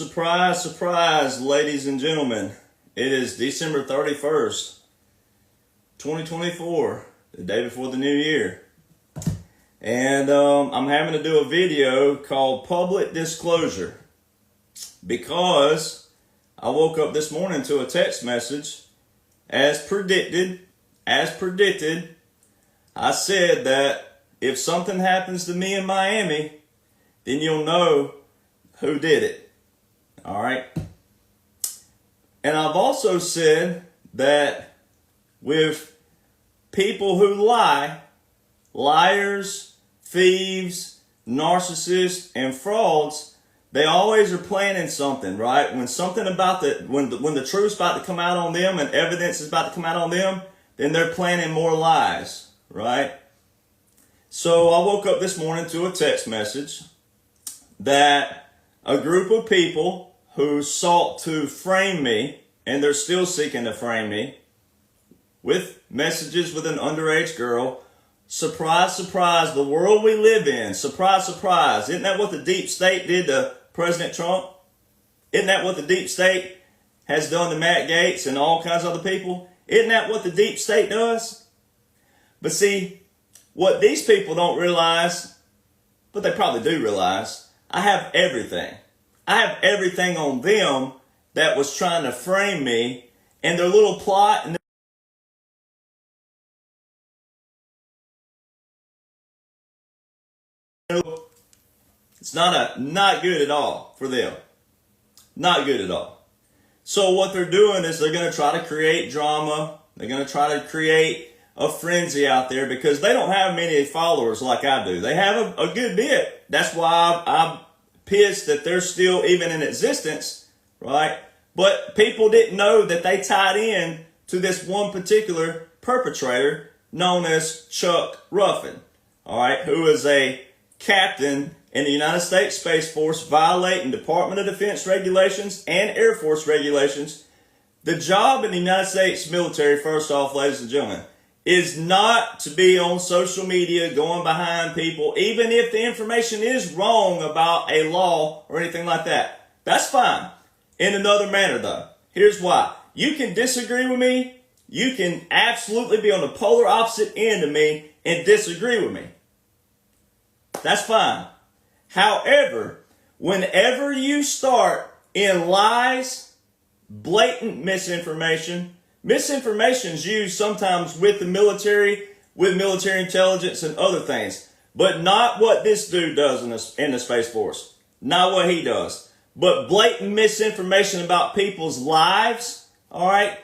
Surprise, surprise, ladies and gentlemen. It is December 31st, 2024, the day before the new year. And I'm having to do a video called Public Disclosure because I woke up this morning to a text message. As predicted, I said that if something happens to me in Miami, then you'll know who did it. All right. And I've also said that with people who lie, liars, thieves, narcissists, and frauds, they always are planning something, right? When something about when the truth's about to come out on them and evidence is about to come out on them, then they're planning more lies, right? So I woke up this morning to a text message that a group of people who sought to frame me, and they're still seeking to frame me, with messages with an underage girl. Surprise, surprise, the world we live in. Surprise, surprise. Isn't that what the deep state did to President Trump? Isn't that what the deep state has done to Matt Gaetz and all kinds of other people? Isn't that what the deep state does? But see, what these people don't realize, but they probably do realize, I have everything. I have everything on them that was trying to frame me, and their little plot and it's not good at all for them. Not good at all. So what they're doing is they're going to try to create drama. They're going to try to create a frenzy out there because they don't have many followers like I do. They have a good bit. That's why I'm pissed that they're still even in existence, right? But people didn't know that they tied in to this one particular perpetrator known as Chuck Ruffin, all right, who is a captain in the United States Space Force violating Department of Defense regulations and Air Force regulations. The job in the United States military, first off, ladies and gentlemen, is not to be on social media going behind people, even if the information is wrong about a law or anything like that. That's fine. In another manner, though, here's why. You can disagree with me. You can absolutely be on the polar opposite end of me and disagree with me. That's fine. However, whenever you start in lies, blatant misinformation is used sometimes with the military, with military intelligence and other things, but not what this dude does in the Space Force. Not what he does. But blatant misinformation about people's lives, all right?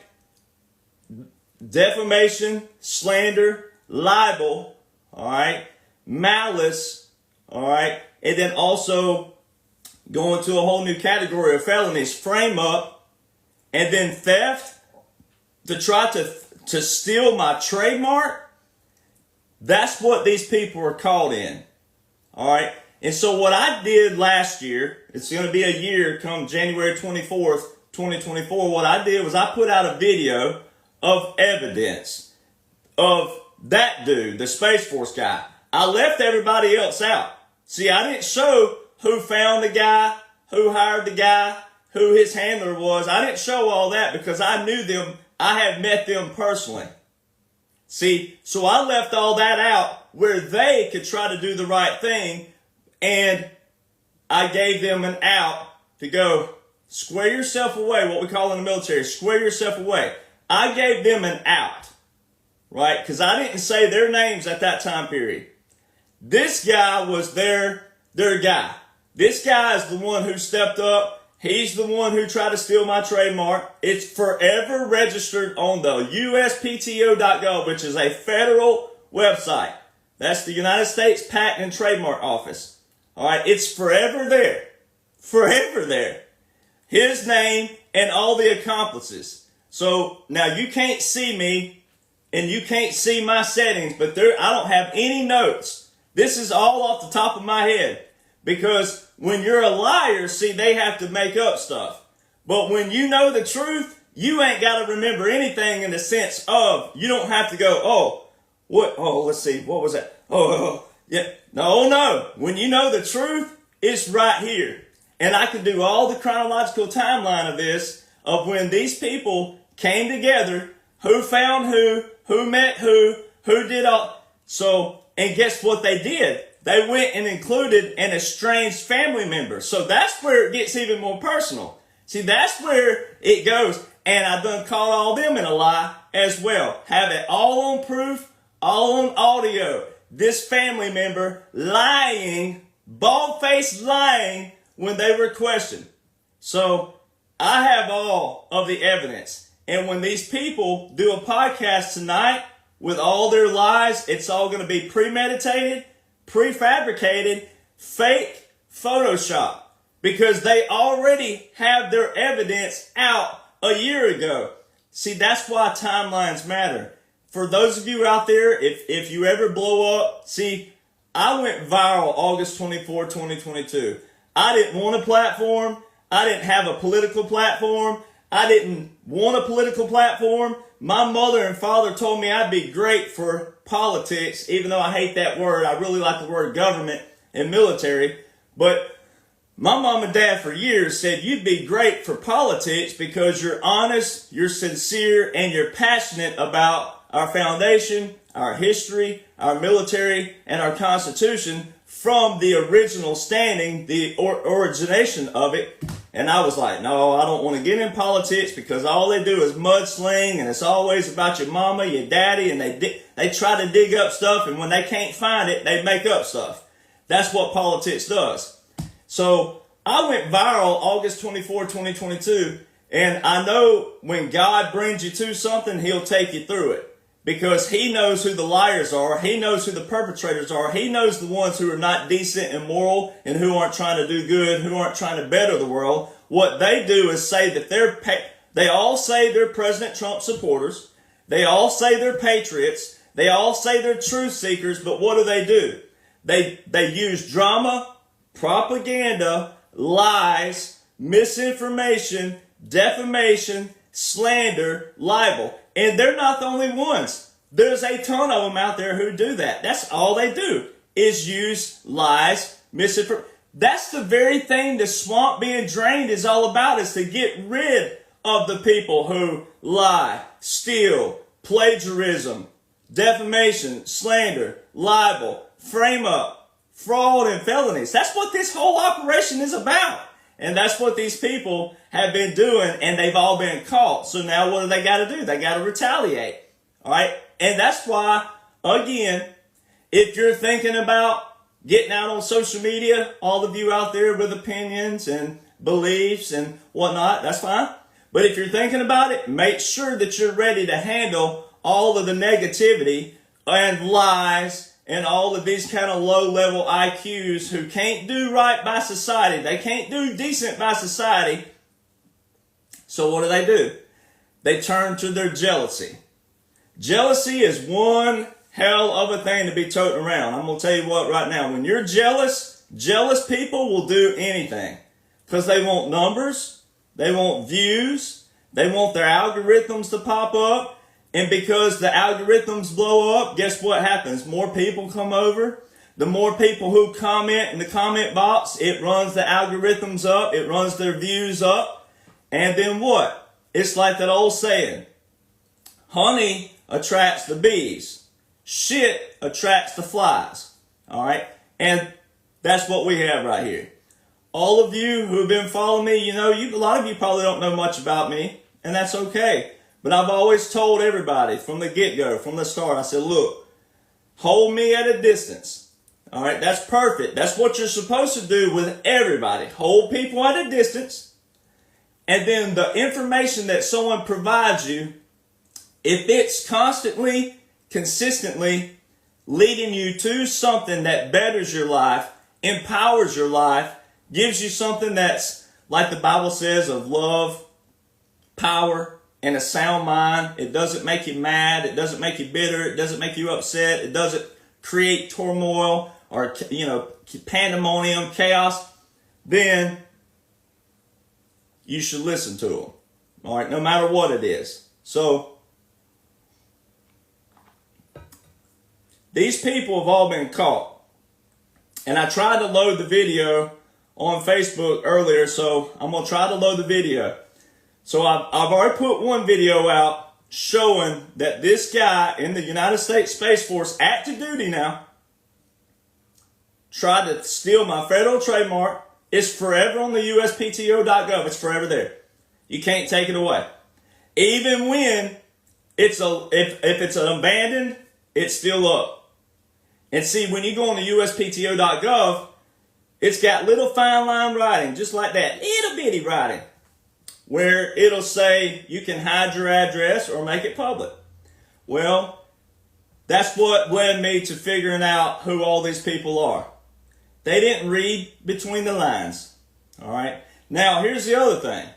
Defamation, slander, libel, all right? Malice, all right? And then also going to a whole new category of felonies, frame up, and then theft, to try to steal my trademark. That's what these people are caught in. All right. And so what I did last year, it's going to be a year come January 24th, 2024. What I did was I put out a video of evidence of that dude, the Space Force guy. I left everybody else out. See, I didn't show who found the guy, who hired the guy, who his handler was. I didn't show all that because I knew them. I had met them personally. See, so I left all that out where they could try to do the right thing, and I gave them an out to go square yourself away, what we call in the military, square yourself away. I gave them an out, right? Because I didn't say their names at that time period. This guy was their guy. This guy is the one who stepped up. He's the one who tried to steal my trademark. It's forever registered on the USPTO.gov, which is a federal website. That's the United States Patent and Trademark Office. All right, it's forever there. Forever there. His name and all the accomplices. So now you can't see me and you can't see my settings, but I don't have any notes. This is all off the top of my head. Because when you're a liar, see, they have to make up stuff. But when you know the truth, you ain't got to remember anything in the sense of, you don't have to go, let's see, what was that? Yeah. No. When you know the truth, it's right here. And I could do all the chronological timeline of this, of when these people came together, who found who met who did all. So, and guess what they did? They went and included an estranged family member. So that's where it gets even more personal. See, that's where it goes. And I done caught all them in a lie as well. Have it all on proof, all on audio. This family member lying, bald-faced lying when they were questioned. So I have all of the evidence. And when these people do a podcast tonight with all their lies, it's all going to be premeditated, prefabricated, fake Photoshop, because they already have their evidence out a year ago. See, that's why timelines matter. For those of you out there, if you ever blow up, see, I went viral August 24, 2022. I didn't want a platform. I didn't have a political platform. I didn't want a political platform. My mother and father told me I'd be great for politics, even though I hate that word. I really like the word government and military. But my mom and dad for years said you'd be great for politics because you're honest, you're sincere, and you're passionate about our foundation, our history, our military, and our Constitution from the original standing, the origination of it. And I was like, no, I don't want to get in politics because all they do is mudsling, and it's always about your mama, your daddy, and they try to dig up stuff, and when they can't find it, they make up stuff. That's what politics does. So I went viral August 24, 2022, and I know when God brings you to something, he'll take you through it. Because he knows who the liars are. He knows who the perpetrators are. He knows the ones who are not decent and moral and who aren't trying to do good, who aren't trying to better the world. What they do is say that they all say they're President Trump supporters. They all say they're patriots. They all say they're truth seekers. But what do? They use drama, propaganda, lies, misinformation, defamation, slander, libel. And they're not the only ones. There's a ton of them out there who do that. That's all they do is use lies, misinformation. That's the very thing the swamp being drained is all about, is to get rid of the people who lie, steal, plagiarism, defamation, slander, libel, frame up, fraud, and felonies. That's what this whole operation is about. And that's what these people have been doing, and they've all been caught. So now what do they got to do? They got to retaliate. All right? And that's why, again, if you're thinking about getting out on social media, all of you out there with opinions and beliefs and whatnot, that's fine. But if you're thinking about it, make sure that you're ready to handle all of the negativity and lies and all of these kind of low-level IQs who can't do right by society. They can't do decent by society. So what do? They turn to their jealousy. Jealousy is one hell of a thing to be toting around. I'm going to tell you what right now. When you're jealous people will do anything. Because they want numbers. They want views. They want their algorithms to pop up. And because the algorithms blow up, guess what happens? More people come over. The more people who comment in the comment box, it runs the algorithms up. It runs their views up. And then what? It's like that old saying, honey attracts the bees. Shit attracts the flies. All right? And that's what we have right here. All of you who have been following me, a lot of you probably don't know much about me, and that's okay. But I've always told everybody from the get-go, from the start, I said, look, hold me at a distance. All right, that's perfect. That's what you're supposed to do with everybody. Hold people at a distance. And then the information that someone provides you, if it's constantly, consistently leading you to something that betters your life, empowers your life, gives you something that's, like the Bible says, of love, power, and a sound mind. It doesn't make you mad. It doesn't make you bitter. It doesn't make you upset. It doesn't create turmoil or, pandemonium, chaos. Then you should listen to them. All right, no matter what it is. So these people have all been caught. And I tried to load the video on Facebook earlier, so I'm going to try to load the video. So I've already put one video out showing that this guy in the United States Space Force, active duty now, tried to steal my federal trademark. It's forever on the USPTO.gov. It's forever there. You can't take it away. Even when if it's an abandoned, it's still up. And see, when you go on the USPTO.gov, it's got little fine line writing, just like that, little bitty writing, where it'll say you can hide your address or make it public. Well, that's what led me to figuring out who all these people are. They didn't read between the lines. All right. Now, here's the other thing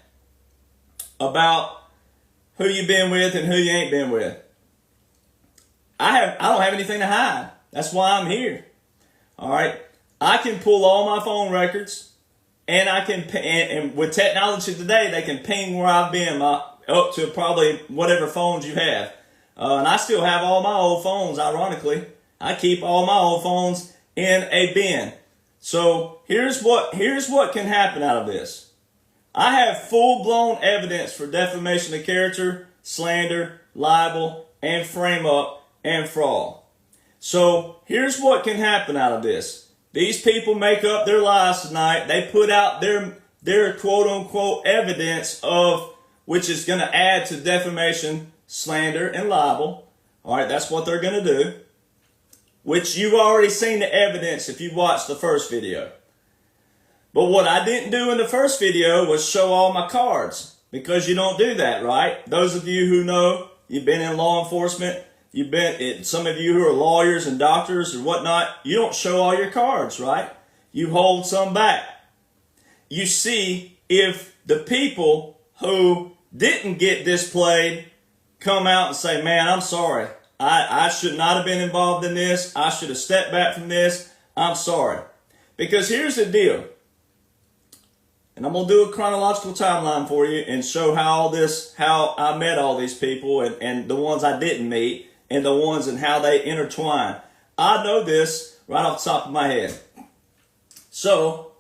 about who you've been with and who you ain't been with. I don't have anything to hide. That's why I'm here. All right. I can pull all my phone records, and I can, and with technology today, they can ping where I've been up to probably whatever phones you have. And I still have all my old phones, ironically. I keep all my old phones in a bin. So here's what can happen out of this. I have full-blown evidence for defamation of character, slander, libel, and frame-up, and fraud. So here's what can happen out of this. These people make up their lies tonight. They put out their quote-unquote evidence of which is going to add to defamation, slander, and libel. All right, that's what they're going to do, which you've already seen the evidence if you watched the first video. But what I didn't do in the first video was show all my cards, because you don't do that, right? Those of you who know, you've been in law enforcement, some of you who are lawyers and doctors or whatnot, you don't show all your cards, right? You hold some back. You see if the people who didn't get displayed come out and say, man, I'm sorry. I should not have been involved in this. I should have stepped back from this. I'm sorry. Because here's the deal. And I'm going to do a chronological timeline for you and show how I met all these people and the ones I didn't meet and the ones and how they intertwine. I know this right off the top of my head. So,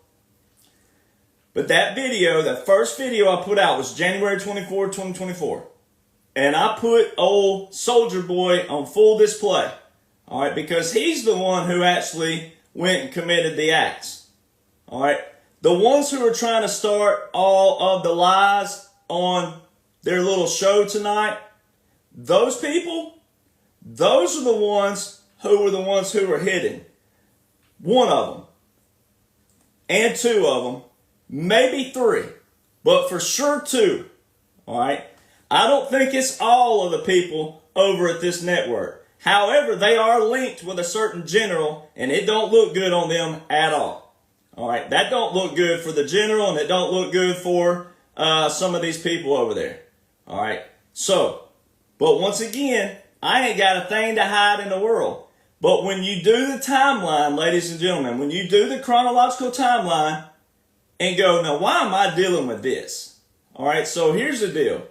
but that video, that first video I put out was January 24, 2024. And I put old Soldier Boy on full display. All right, because he's the one who actually went and committed the acts. All right. The ones who are trying to start all of the lies on their little show tonight, those people, those are the ones who were hidden. One of them, and two of them, maybe three, but for sure two. All right. I don't think it's all of the people over at this network. However, they are linked with a certain general, and it don't look good on them at all. All right, that don't look good for the general, and it don't look good for some of these people over there. All right, so, but once again, I ain't got a thing to hide in the world. But when you do the timeline, ladies and gentlemen, when you do the chronological timeline and go, now why am I dealing with this? All right, so here's the deal.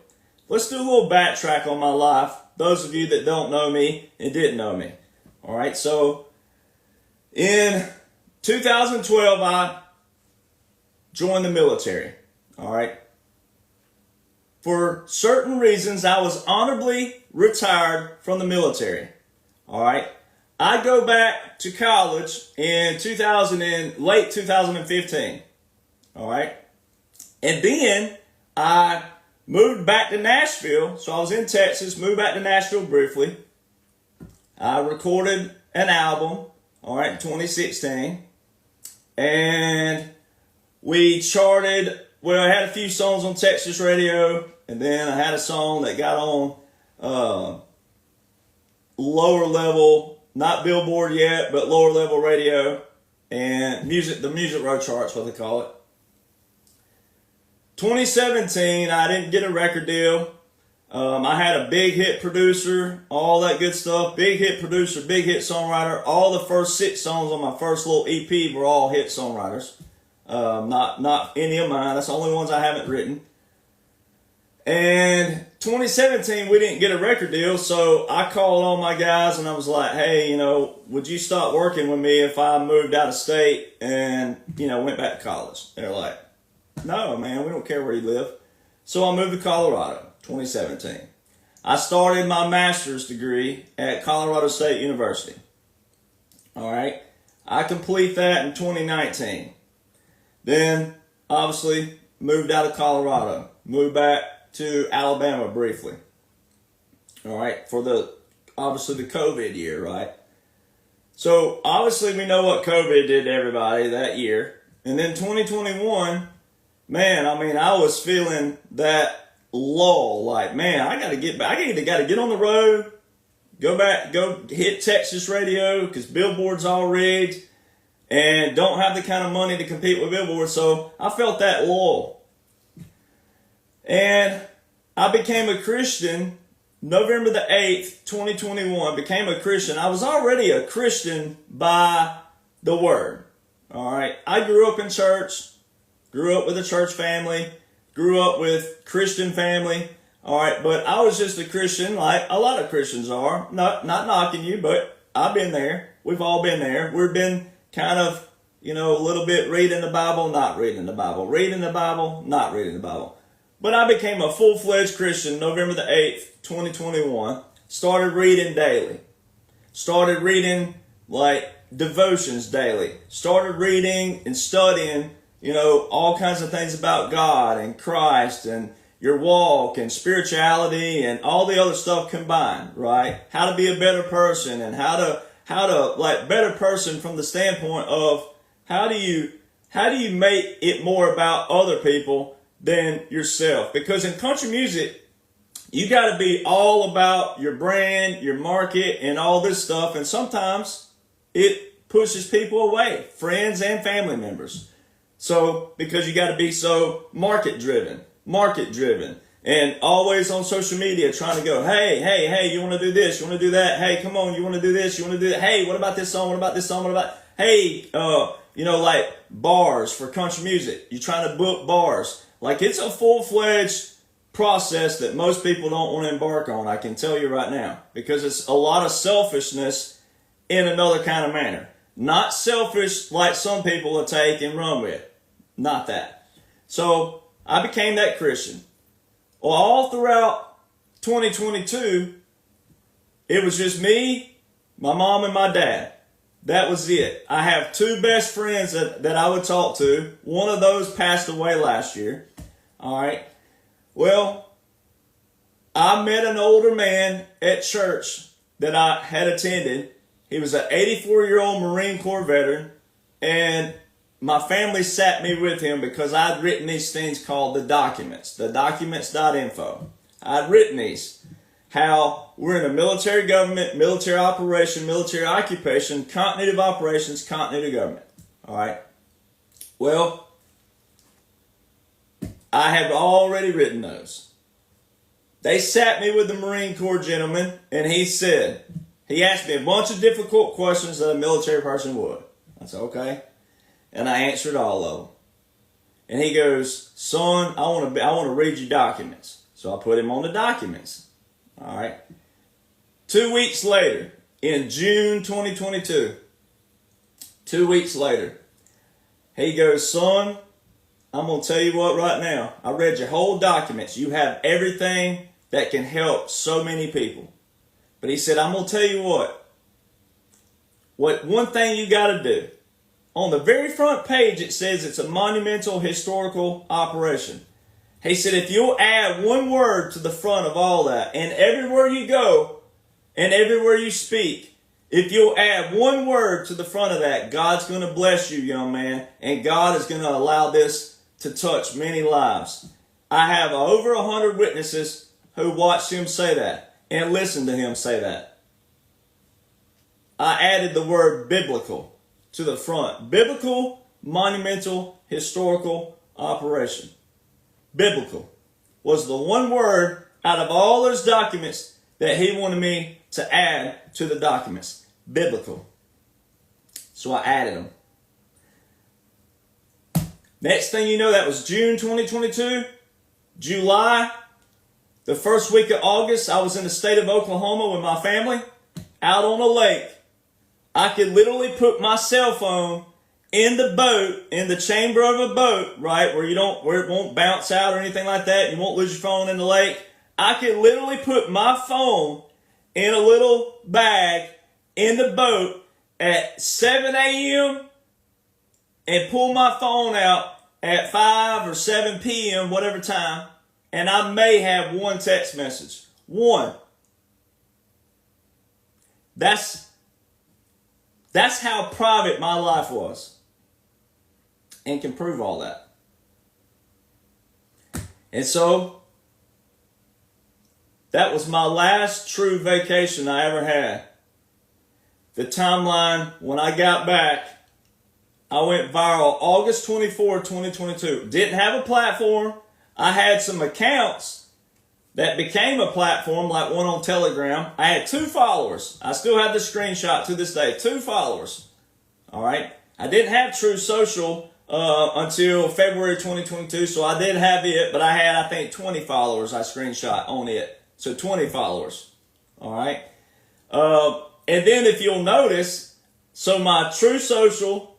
Let's do a little backtrack on my life. Those of you that don't know me and didn't know me. All right, so in 2012, I joined the military. All right. For certain reasons, I was honorably retired from the military. All right. I go back to college in late 2015. All right. And then I moved back to Nashville. So I was in Texas, moved back to Nashville briefly. I recorded an album, all right, in 2016. And we charted, well, I had a few songs on Texas radio, and then I had a song that got on lower level, not Billboard yet, but lower level radio, and the Music Row charts, what they call it. 2017, I didn't get a record deal. I had a big hit producer, all that good stuff. Big hit producer, big hit songwriter. All the first 6 songs on my first little EP were all hit songwriters. Not any of mine. That's the only ones I haven't written. And 2017, we didn't get a record deal, so I called all my guys and I was like, hey, would you stop working with me if I moved out of state and, went back to college? They're like, no, man, we don't care where you live. So I moved to Colorado, 2017. I started my master's degree at Colorado State University. All right. I complete that in 2019. Then, obviously, moved out of Colorado. Moved back to Alabama briefly. All right. For obviously the COVID year, right? So, obviously, we know what COVID did to everybody that year. And then 2021, man, I was feeling that lull. Like, man, I got to get back. I got to get on the road. Go hit Texas radio because Billboard's all rigged and don't have the kind of money to compete with Billboard. So I felt that lull. And I became a Christian November the 8th, 2021. Became a Christian. I was already a Christian by the Word. All right. I grew up in church, grew up with a church family, grew up with Christian family. All right, but I was just a Christian like a lot of Christians are. Not knocking you, but I've been there. We've all been there. We've been kind of, a little bit reading the Bible, not reading the Bible. Reading the Bible, not reading the Bible. But I became a full-fledged Christian November the 8th, 2021. Started reading daily. Started reading like devotions daily. Started reading and studying, all kinds of things about God and Christ and your walk and spirituality and all the other stuff combined, right? How to be a better person and how to like better person from the standpoint of how do you make it more about other people than yourself? Because in country music, you got to be all about your brand, your market, and all this stuff. And sometimes it pushes people away, friends and family members. So because you got to be so market driven, and always on social media trying to go, hey, you want to do this, you want to do that, hey, come on, you want to do this, you want to do that, hey, what about this song, what about this song, what about, hey, like bars for country music. You're trying to book bars. Like, it's a full-fledged process that most people don't want to embark on, I can tell you right now, because it's a lot of selfishness in another kind of manner. Not selfish like some people will take and run with. Not that. So I became that Christian. Well, all throughout 2022, it was just me, my mom, and my dad. That was it. I have two best friends that I would talk to. One of those passed away last year. All right. Well, I met an older man at church that I had attended. He was an 84-year-old Marine Corps veteran, and my family sat me with him because I'd written these things called the documents, the documents.info. I'd written these, how we're in a military government, military operation, military occupation, continuity of operations, continuity of government. All right. Well, I have already written those. They sat me with the Marine Corps gentleman, and he asked me a bunch of difficult questions that a military person would. I said, okay. And I answered all of them. And he goes, son, I want to read your documents. So I put him on the documents. All right. 2 weeks later, in June 2022, 2 weeks later, he goes, son, I'm going to tell you what right now. I read your whole documents. You have everything that can help so many people. But he said, I'm going to tell you what one thing you got to do. On the very front page, it says it's a monumental historical operation. He said, if you'll add one word to the front of all that, and everywhere you go, and everywhere you speak, if you'll add one word to the front of that, God's going to bless you, young man, and God is going to allow this to touch many lives. I have over 100 witnesses who watched him say that and listened to him say that. I added the word biblical to the front. Biblical, monumental, historical operation. Biblical was the one word out of all those documents that he wanted me to add to the documents. Biblical. So I added them. Next thing you know, that was June 2022. July, the first week of August, I was in the state of Oklahoma with my family, out on a lake. I could literally put my cell phone in the boat, in the chamber of a boat, right, where it won't bounce out or anything like that. You won't lose your phone in the lake. I could literally put my phone in a little bag in the boat at 7 a.m. and pull my phone out at 5 or 7 p.m., whatever time, and I may have one text message. One. That's how private my life was. And can prove all that. And so, that was my last true vacation I ever had. The timeline, when I got back, I went viral August 24, 2022. Didn't have a platform. I had some accounts that became a platform, like one on Telegram. I had 2 followers. I still have the screenshot to this day. 2 followers. All right. I didn't have True Social until February 2022, so I did have it, but I had, I think, 20 followers I screenshot on it. So 20 followers. All right. And then if you'll notice, so my True Social,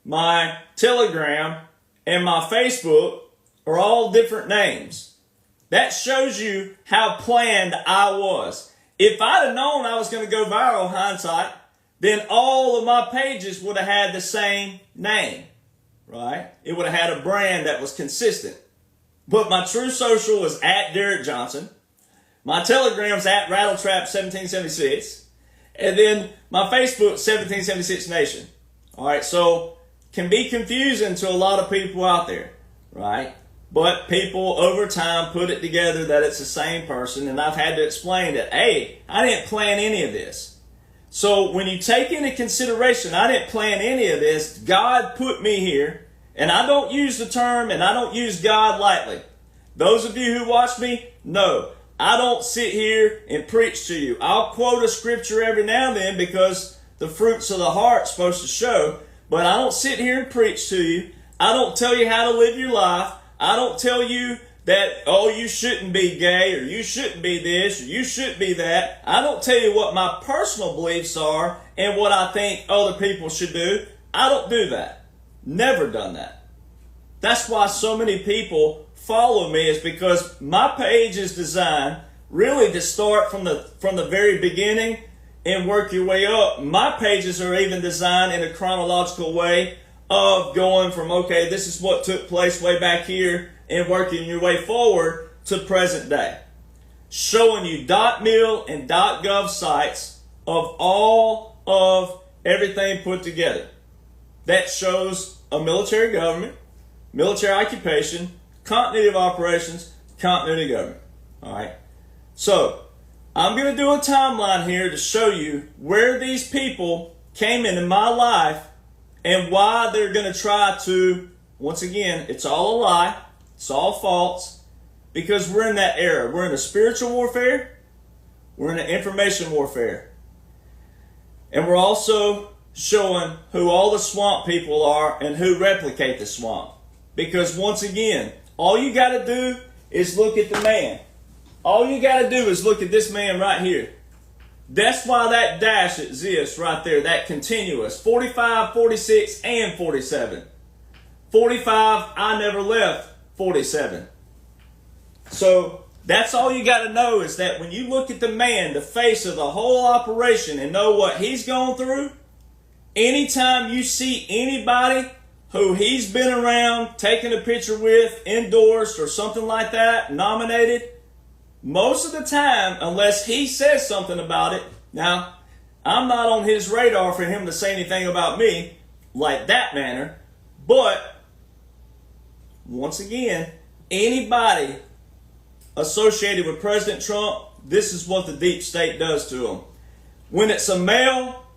my Telegram, and my Facebook are all different names. That shows you how planned I was. If I'd have known I was going to go viral, hindsight, then all of my pages would have had the same name, right? It would have had a brand that was consistent. But my True Social is at Derek Jonhson. My Telegram's at Rattletrap1776. And then my Facebook, 1776 Nation. All right, so can be confusing to a lot of people out there, right? But people over time put it together that it's the same person, and I've had to explain that, hey, I didn't plan any of this. So when you take into consideration, I didn't plan any of this, God put me here, and I don't use the term, and I don't use God lightly. Those of you who watch me know, I don't sit here and preach to you. I'll quote a scripture every now and then because the fruits of the heart's supposed to show, but I don't sit here and preach to you. I don't tell you how to live your life. I don't tell you that, oh, you shouldn't be gay, or you shouldn't be this, or you shouldn't be that. I don't tell you what my personal beliefs are and what I think other people should do. I don't do that. Never done that. That's why so many people follow me, is because my page is designed really to start from the very beginning and work your way up. My pages are even designed in a chronological way of going from, okay, this is what took place way back here, and working your way forward to present day. Showing you .mil and .gov sites of all of everything put together. That shows a military government, military occupation, continuity of operations, continuity of government. All right. So I'm going to do a timeline here to show you where these people came into my life and why they're going to try to, once again, it's all a lie. It's all false, because we're in that era. We're in a spiritual warfare. We're in an information warfare. And we're also showing who all the swamp people are and who replicate the swamp. Because once again, all you got to do is look at the man. All you got to do is look at this man right here. That's why that dash exists right there, that continuous. 45, 46, and 47. 45, I never left 47. So that's all you got to know, is that when you look at the man, the face of the whole operation, and know what he's gone through, anytime you see anybody who he's been around, taking a picture with, endorsed, or something like that, nominated, most of the time, unless he says something about it, now, I'm not on his radar for him to say anything about me like that manner, but once again, anybody associated with President Trump, this is what the deep state does to them. When it's a male,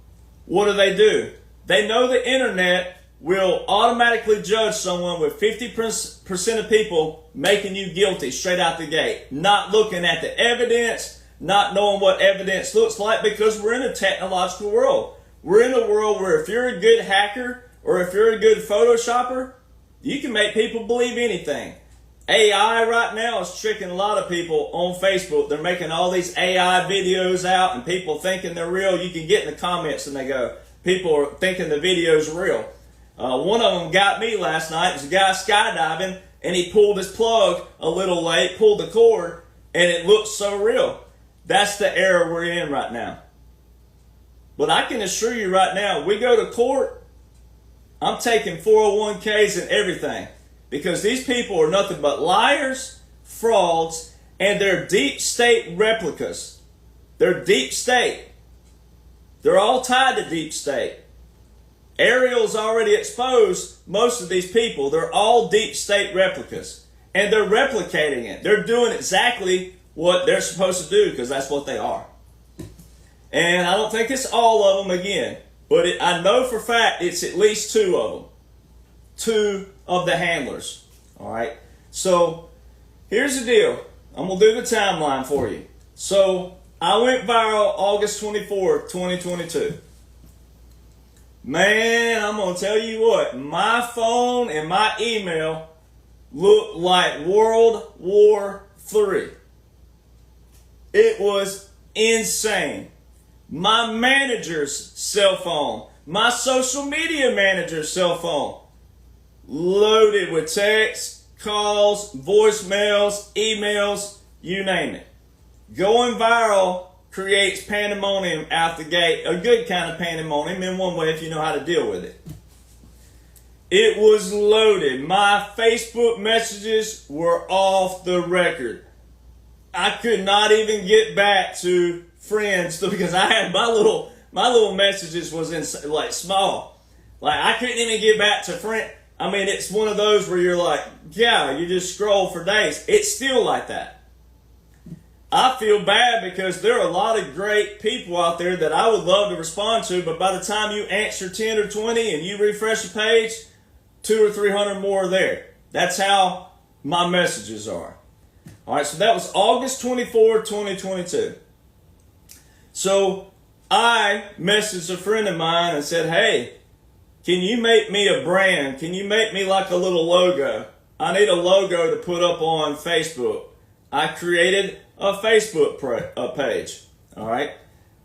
what do? They know the internet will automatically judge someone with 50% of people making you guilty straight out the gate. Not looking at the evidence, not knowing what evidence looks like, because we're in a technological world. We're in a world where if you're a good hacker or if you're a good Photoshopper, you can make people believe anything. AI right now is tricking a lot of people on Facebook. They're making all these AI videos out and people thinking they're real. You can get in the comments and they go, people are thinking the video's real. One of them got me last night. There's a guy skydiving and he pulled his plug a little late, pulled the cord, and it looks so real. That's the era we're in right now. But I can assure you right now, we go to court, I'm taking 401ks and everything. Because these people are nothing but liars, frauds, and they're deep state replicas. They're deep state. They're all tied to deep state. Ariel's already exposed most of these people. They're all deep state replicas. And they're replicating it. They're doing exactly what they're supposed to do because that's what they are. And I don't think it's all of them again. But I know for a fact it's at least two of them. Two of the handlers. All right. So here's the deal. I'm going to do the timeline for you. So I went viral August 24th, 2022. Man, I'm going to tell you what. My phone and my email looked like World War III. It was insane. My manager's cell phone, my social media manager's cell phone, loaded with texts, calls, voicemails, emails, you name it. Going viral creates pandemonium out the gate, a good kind of pandemonium in one way if you know how to deal with it. It was loaded. My Facebook messages were off the record. I could not even get back to friends because I had my little messages was in like small. Like I couldn't even get back to friends. I mean, it's one of those where you're like, yeah, you just scroll for days. It's still like that. I feel bad because there are a lot of great people out there that I would love to respond to, but by the time you answer 10 or 20 and you refresh the page, 200 or 300 more are there. That's how my messages are. All right, so that was August 24, 2022. So I messaged a friend of mine and said, hey, can you make me a brand? Can you make me like a little logo? I need a logo to put up on Facebook. I created a Facebook page. All right.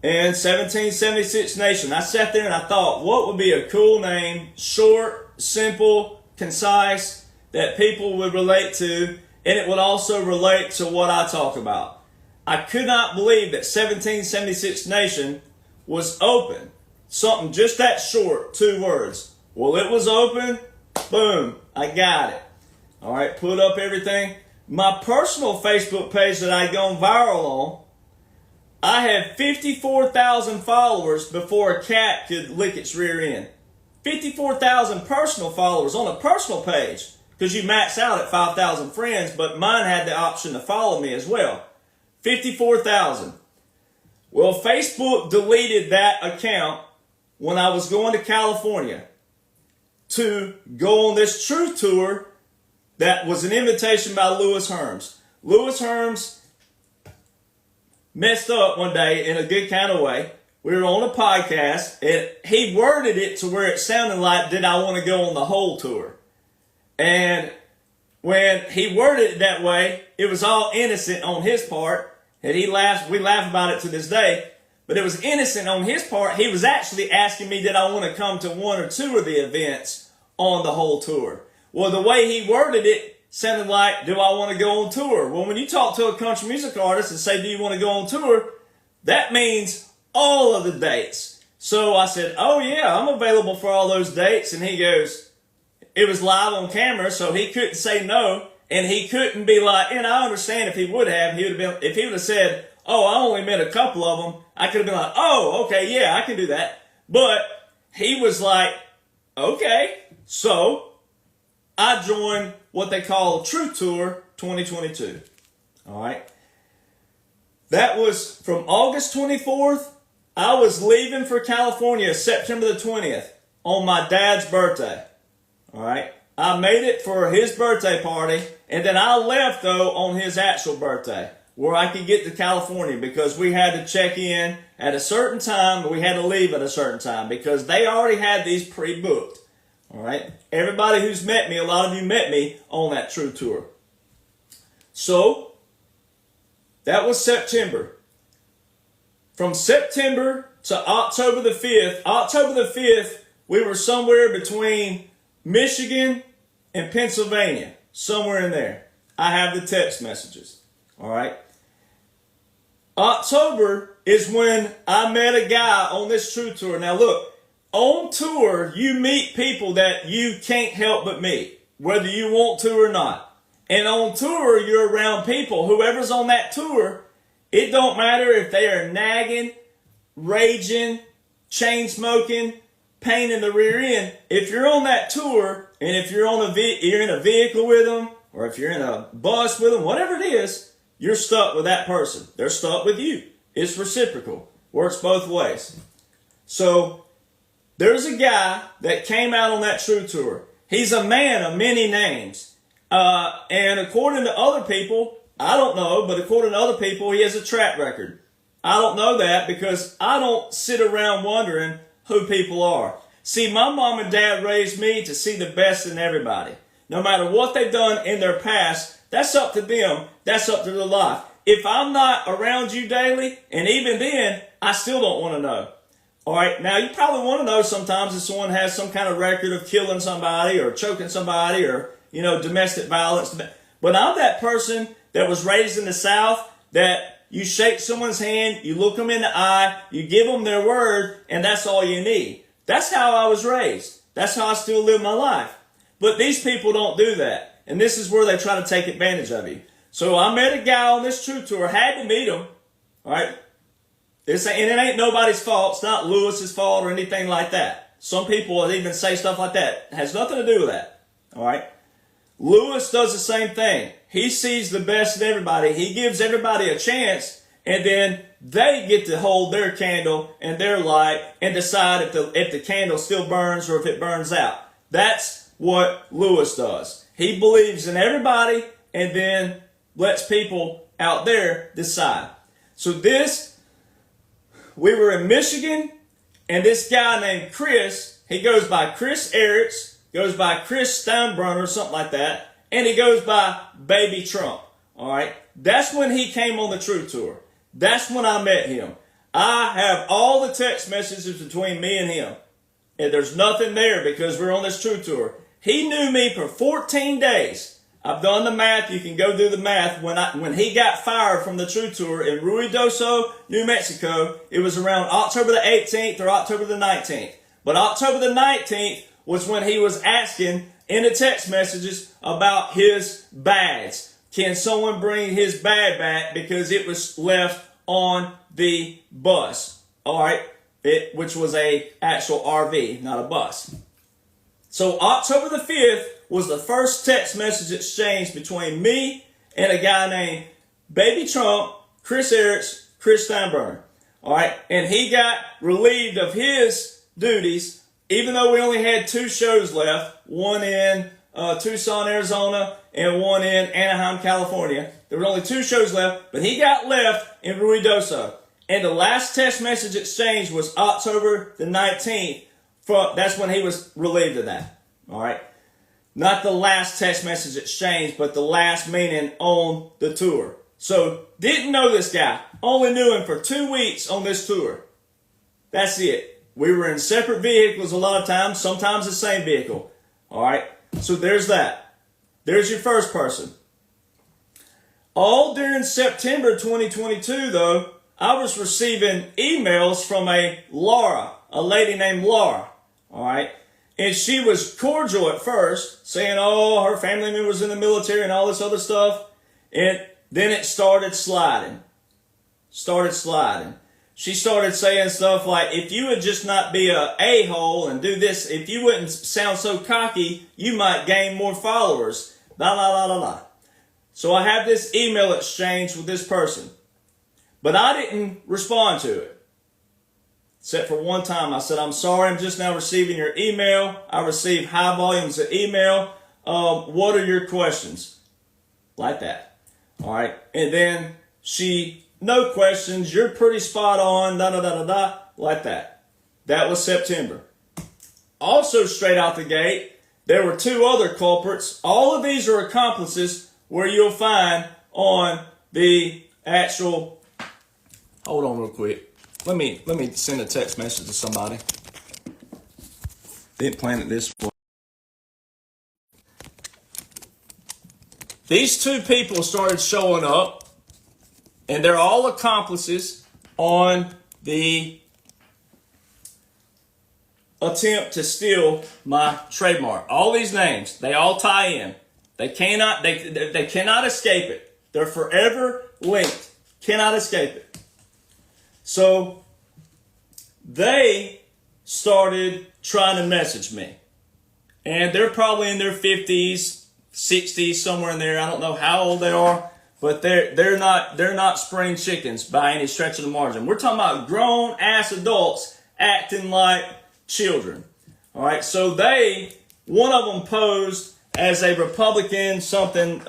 And 1776 Nation. I sat there and I thought, what would be a cool name? Short, simple, concise, that people would relate to. And it would also relate to what I talk about. I could not believe that 1776 Nation was open. Something just that short, 2 words. Well, it was open. Boom. I got it. All right. Put up everything. My personal Facebook page that I'd gone viral on, I had 54,000 followers before a cat could lick its rear end. 54,000 personal followers on a personal page because you max out at 5,000 friends, but mine had the option to follow me as well. 54,000. Well, Facebook deleted that account when I was going to California to go on this truth tour that was an invitation by Lewis Herms. Lewis Herms messed up one day in a good kind of way. We were on a podcast and he worded it to where it sounded like, did I want to go on the whole tour? And when he worded it that way, it was all innocent on his part. And we laugh about it to this day. But it was innocent on his part. He was actually asking me, did I want to come to 1 or 2 of the events on the whole tour? Well, the way he worded it sounded like, do I want to go on tour? Well, when you talk to a country music artist and say, do you want to go on tour? That means all of the dates. So I said, oh yeah, I'm available for all those dates. And he goes, it was live on camera, so he couldn't say no. And he couldn't be like, and I understand if he would have, if he would have said, oh, I only met a couple of them, I could have been like, oh, okay, yeah, I can do that. But he was like, okay. So I joined what they call Truth Tour 2022. All right. That was from August 24th. I was leaving for California September the 20th on my dad's birthday. All right. I made it for his birthday party, and then I left, though, on his actual birthday, where I could get to California because we had to check in at a certain time, and we had to leave at a certain time because they already had these pre-booked. All right. Everybody who's met me, a lot of you met me on that True Tour. So that was September. From September to October the 5th, we were somewhere between Michigan and Pennsylvania, somewhere in there. I have the text messages. All right. October is when I met a guy on this true tour. Now look, on tour, you meet people that you can't help but meet, whether you want to or not. And on tour, you're around people, whoever's on that tour, it don't matter if they are nagging, raging, chain smoking, pain in the rear end. If you're on that tour, and if you're you're in a vehicle with them, or if you're in a bus with them, whatever it is, you're stuck with that person. They're stuck with you. It's reciprocal. Works both ways. So there's a guy that came out on that true tour. He's a man of many names. And according to other people, I don't know, but according to other people, he has a track record. I don't know that because I don't sit around wondering who people are. See, my mom and dad raised me to see the best in everybody. No matter what they've done in their past, that's up to them. That's up to their life. If I'm not around you daily, and even then, I still don't want to know. All right, now you probably want to know sometimes if someone has some kind of record of killing somebody or choking somebody or, domestic violence. But I'm that person that was raised in the South that you shake someone's hand, you look them in the eye, you give them their word, and that's all you need. That's how I was raised. That's how I still live my life. But these people don't do that. And this is where they try to take advantage of you. So I met a guy on this true tour, had to meet him, all right? And it ain't nobody's fault. It's not Lewis's fault or anything like that. Some people even say stuff like that. It has nothing to do with that, all right? Lewis does the same thing. He sees the best in everybody. He gives everybody a chance, and then they get to hold their candle and their light and decide if the candle still burns or if it burns out. That's what Lewis does. He believes in everybody and then lets people out there decide. So we were in Michigan, and this guy named Chris, he goes by Chris Eretz, goes by Chris Steinbrenner, something like that, and he goes by Baby Trump. All right, that's when he came on the true tour. That's when I met him. I have all the text messages between me and him, and there's nothing there because we're on this true tour. He knew me for 14 days. I've done the math. You can go do the math. When he got fired from the true tour in Ruidoso, New Mexico, it was around October the 18th or October the 19th. But October the 19th was when he was asking in the text messages about his bags. Can someone bring his bag back because it was left on the bus? All right, which was a actual RV, not a bus. So October the 5th was the first text message exchange between me and a guy named Baby Trump, Chris Eretz, Chris Steinbrenner. All right, and he got relieved of his duties, even though we only had 2 shows left, one in Tucson, Arizona, and one in Anaheim, California. There were only 2 shows left, but he got left in Ruidoso. And the last text message exchange was October the 19th. That's when he was relieved of that. All right. Not the last text message exchange, but the last meeting on the tour. So, didn't know this guy. Only knew him for 2 weeks on this tour. That's it. We were in separate vehicles a lot of times, sometimes the same vehicle. All right. So, there's that. There's your first person. All during September 2022, though, I was receiving emails from a lady named Laura. All right. And she was cordial at first, saying, her family member was in the military and all this other stuff. And then it started sliding. She started saying stuff like, if you would just not be a a-hole and do this, if you wouldn't sound so cocky, you might gain more followers. Blah, blah, blah, blah, blah. So I have this email exchange with this person. But I didn't respond to it. Except for one time, I said, I'm sorry, I'm just now receiving your email. I receive high volumes of email. What are your questions? Like that. All right. And then no questions. You're pretty spot on. Da, da, da, da, da. Like that. That was September. Also, straight out the gate, there were 2 other culprits. All of these are accomplices where you'll find on the actual, hold on real quick. Let me send a text message to somebody. Didn't plan it this way. These two people started showing up, and they're all accomplices on the attempt to steal my trademark. All these names, they all tie in. They cannot escape it. They're forever linked. Cannot escape it. So they started trying to message me. And they're probably in their 50s, 60s, somewhere in there. I don't know how old they are, but they're not spring chickens by any stretch of the margin. We're talking about grown ass adults acting like children. All right, so one of them posed as a Republican, something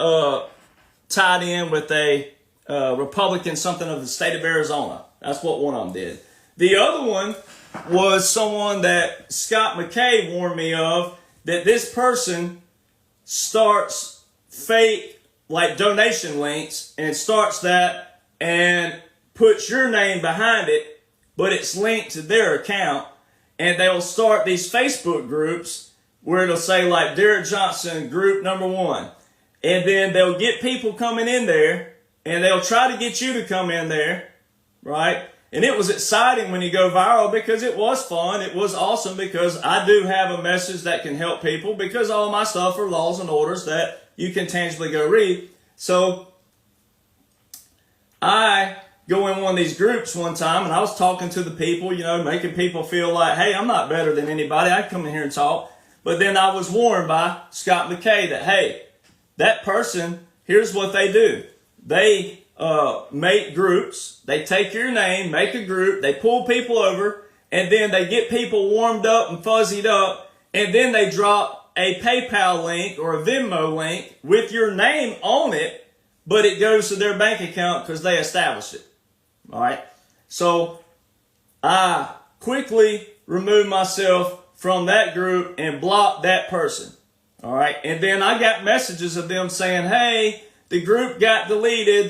tied in with a Republican, something of the state of Arizona. That's what one of them did. The other one was someone that Scott McKay warned me of, that this person starts fake like donation links and starts that and puts your name behind it, but it's linked to their account. And they'll start these Facebook groups where it'll say like Derek Jonhson group number 1. And then they'll get people coming in there and they'll try to get you to come in there, right? And it was exciting when you go viral because it was fun. It was awesome because I do have a message that can help people because all my stuff are laws and orders that you can tangibly go read. So I go in one of these groups one time and I was talking to the people, making people feel like, hey, I'm not better than anybody. I can come in here and talk. But then I was warned by Scott McKay that, hey, that person, here's what they do. They make groups. They take your name, make a group. They pull people over and then they get people warmed up and fuzzied up. And then they drop a PayPal link or a Venmo link with your name on it, but it goes to their bank account because they established it. All right. So I quickly removed myself from that group and blocked that person. All right. And then I got messages of them saying, hey, the group got deleted.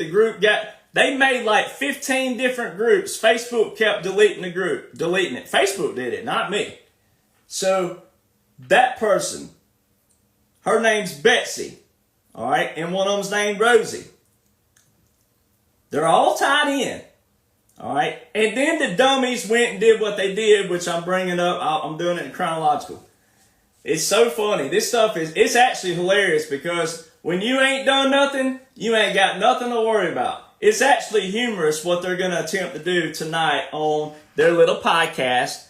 They made like 15 different groups. Facebook kept deleting the group, deleting it. Facebook did it, not me. So that person, her name's Betsy. All right. And one of them's named Rosie. They're all tied in. All right. And then the dummies went and did what they did, which I'm bringing up. I'm doing it in chronological. It's so funny. This stuff it's actually hilarious because when you ain't done nothing, you ain't got nothing to worry about. It's actually humorous what they're going to attempt to do tonight on their little podcast.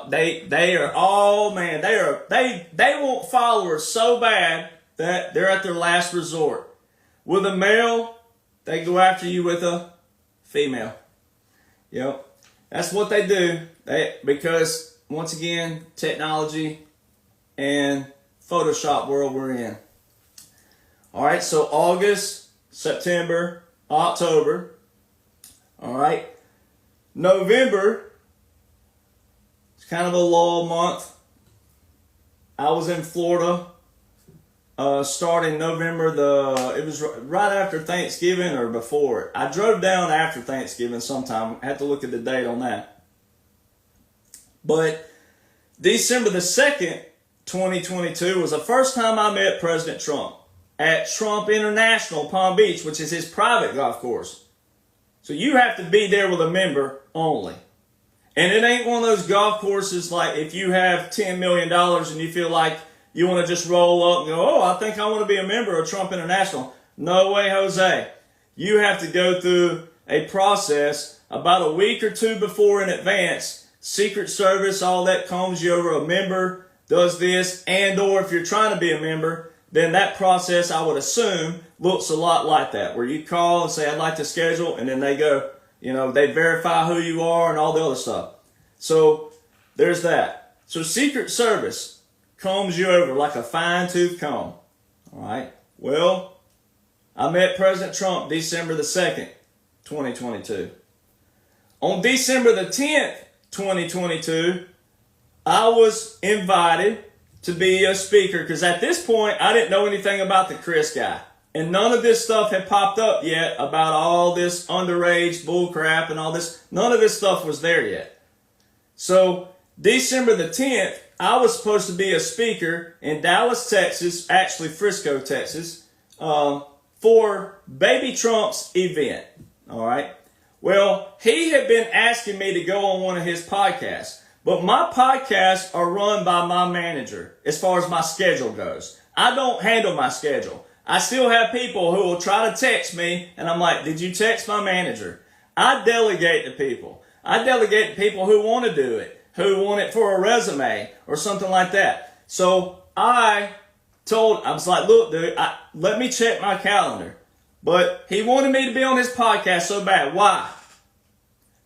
They are all, man, they want followers so bad that they're at their last resort. With a male, they go after you with a female. Yep. That's what they do. Because, once again, technology and Photoshop world we're in. All right, so August, September, October. All right. November, it's kind of a lull month. I was in Florida starting November, it was right after Thanksgiving or before it. I drove down after Thanksgiving sometime. I had to look at the date on that. But December the 2nd, 2022 was the first time I met President Trump at Trump International, Palm Beach, which is his private golf course. So you have to be there with a member only. And it ain't one of those golf courses like if you have $10 million and you feel like you want to just roll up and go, oh, I think I want to be a member of Trump International. No way, Jose. You have to go through a process about a week or two before in advance. Secret Service, all that combs you over. A member does this, and or if you're trying to be a member, then that process, I would assume, looks a lot like that, where you call and say, I'd like to schedule, and then they go, they verify who you are and all the other stuff. So there's that. So Secret Service combs you over like a fine-tooth comb. All right. Well, I met President Trump December the 2nd, 2022. On December the 10th, 2022, I was invited to be a speaker because at this point, I didn't know anything about the Chris guy. And none of this stuff had popped up yet about all this underage bull crap and all this. None of this stuff was there yet. So December the 10th, I was supposed to be a speaker in Dallas, Texas, actually Frisco, Texas, for Baby Trump's event. All right. Well, he had been asking me to go on one of his podcasts, but my podcasts are run by my manager as far as my schedule goes. I don't handle my schedule. I still have people who will try to text me, and I'm like, did you text my manager? I delegate to people. I delegate to people who want to do it, who want it for a resume or something like that. So I was like, look, dude, let me check my calendar. But he wanted me to be on his podcast so bad. Why?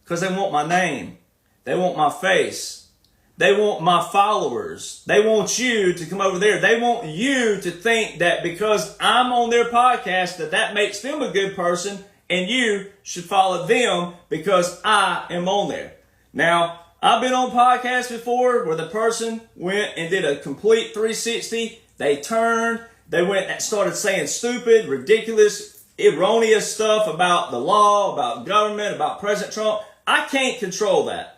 Because they want my name. They want my face. They want my followers. They want you to come over there. They want you to think that because I'm on their podcast that makes them a good person and you should follow them because I am on there. Now, I've been on podcasts before where the person went and did a complete 360. They turned. They went and started saying stupid, ridiculous, erroneous stuff about the law, about government, about President Trump. I can't control that.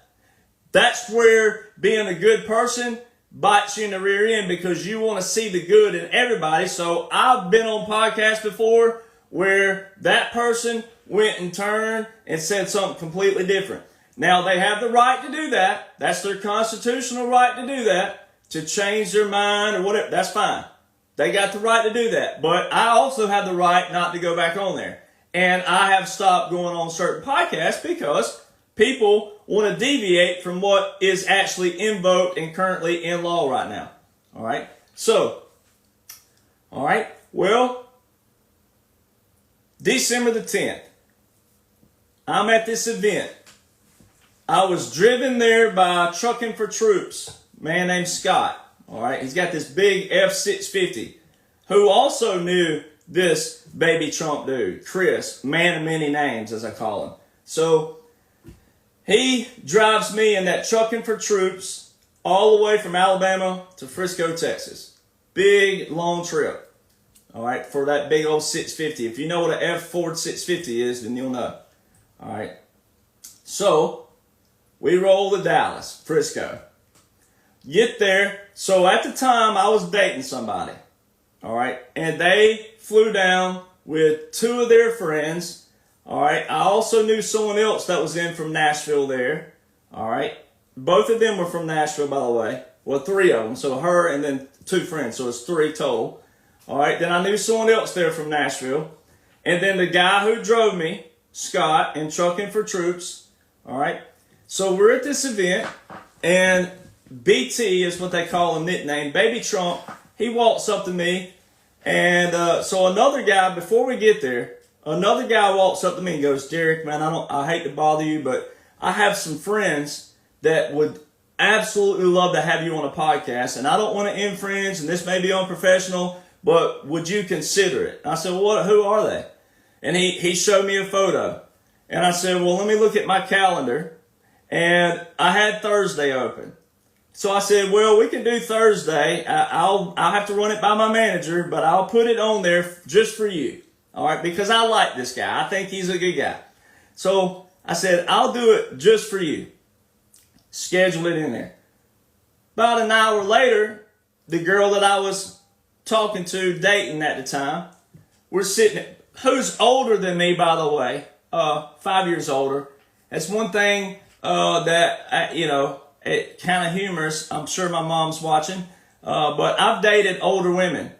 That's where being a good person bites you in the rear end because you want to see the good in everybody. So I've been on podcasts before where that person went and turned and said something completely different. Now, they have the right to do that. That's their constitutional right to do that, to change their mind or whatever. That's fine. They got the right to do that. But I also have the right not to go back on there. And I have stopped going on certain podcasts because people want to deviate from what is actually invoked and currently in law right now. All right? So, all right, well, December the 10th, I'm at this event. I was driven there by Trucking for Troops, a man named Scott. All right, he's got this big F-650, who also knew this baby Trump dude, Chris, man of many names, as I call him. So he drives me in that Trucking for Troops all the way from Alabama to Frisco, Texas. Big, long trip. All right, for that big old 650. If you know what an F Ford 650 is, then you'll know. All right. So we roll to Dallas, Frisco. Get there. So at the time, I was dating somebody. All right. And they flew down with two of their friends. All right. I also knew someone else that was in from Nashville there. All right. Both of them were from Nashville, by the way. Well, three of them. So her and then two friends. So it's three total. All right. Then I knew someone else there from Nashville. And then the guy who drove me, Scott, in Trucking for Troops. All right. So we're at this event, and BT is what they call him, nickname, Baby Trump. He walks up to me, and so another guy, before we get there, another guy walks up to me and goes, Derek, man, I hate to bother you, but I have some friends that would absolutely love to have you on a podcast, and I don't want to infringe, and this may be unprofessional, but would you consider it? I said, well, who are they? And he showed me a photo, and I said, well, let me look at my calendar. And I had Thursday open. So I said, well, we can do Thursday. I'll have to run it by my manager, but I'll put it on there just for you. All right, because I like this guy. I think he's a good guy. So I said, I'll do it just for you. Schedule it in there. About an hour later, the girl that I was talking to, dating at the time, we're sitting, who's older than me, by the way, 5 years older. That's one thing it kind of humorous. I'm sure my mom's watching, but I've dated older women.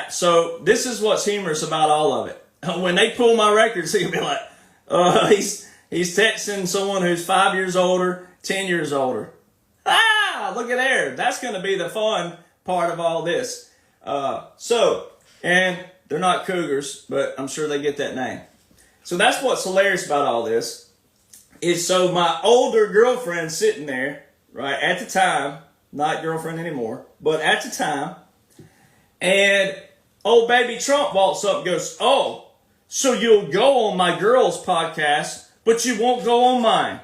So this is what's humorous about all of it. When they pull my records, he'll be like, he's texting someone who's 5 years older, 10 years older. Ah, look at there. That's going to be the fun part of all this. And they're not cougars, but I'm sure they get that name. So that's what's hilarious about all this. Is so my older girlfriend sitting there, right, at the time, not girlfriend anymore, but at the time, and old baby Trump walks up and goes, oh, so you'll go on my girl's podcast, but you won't go on mine.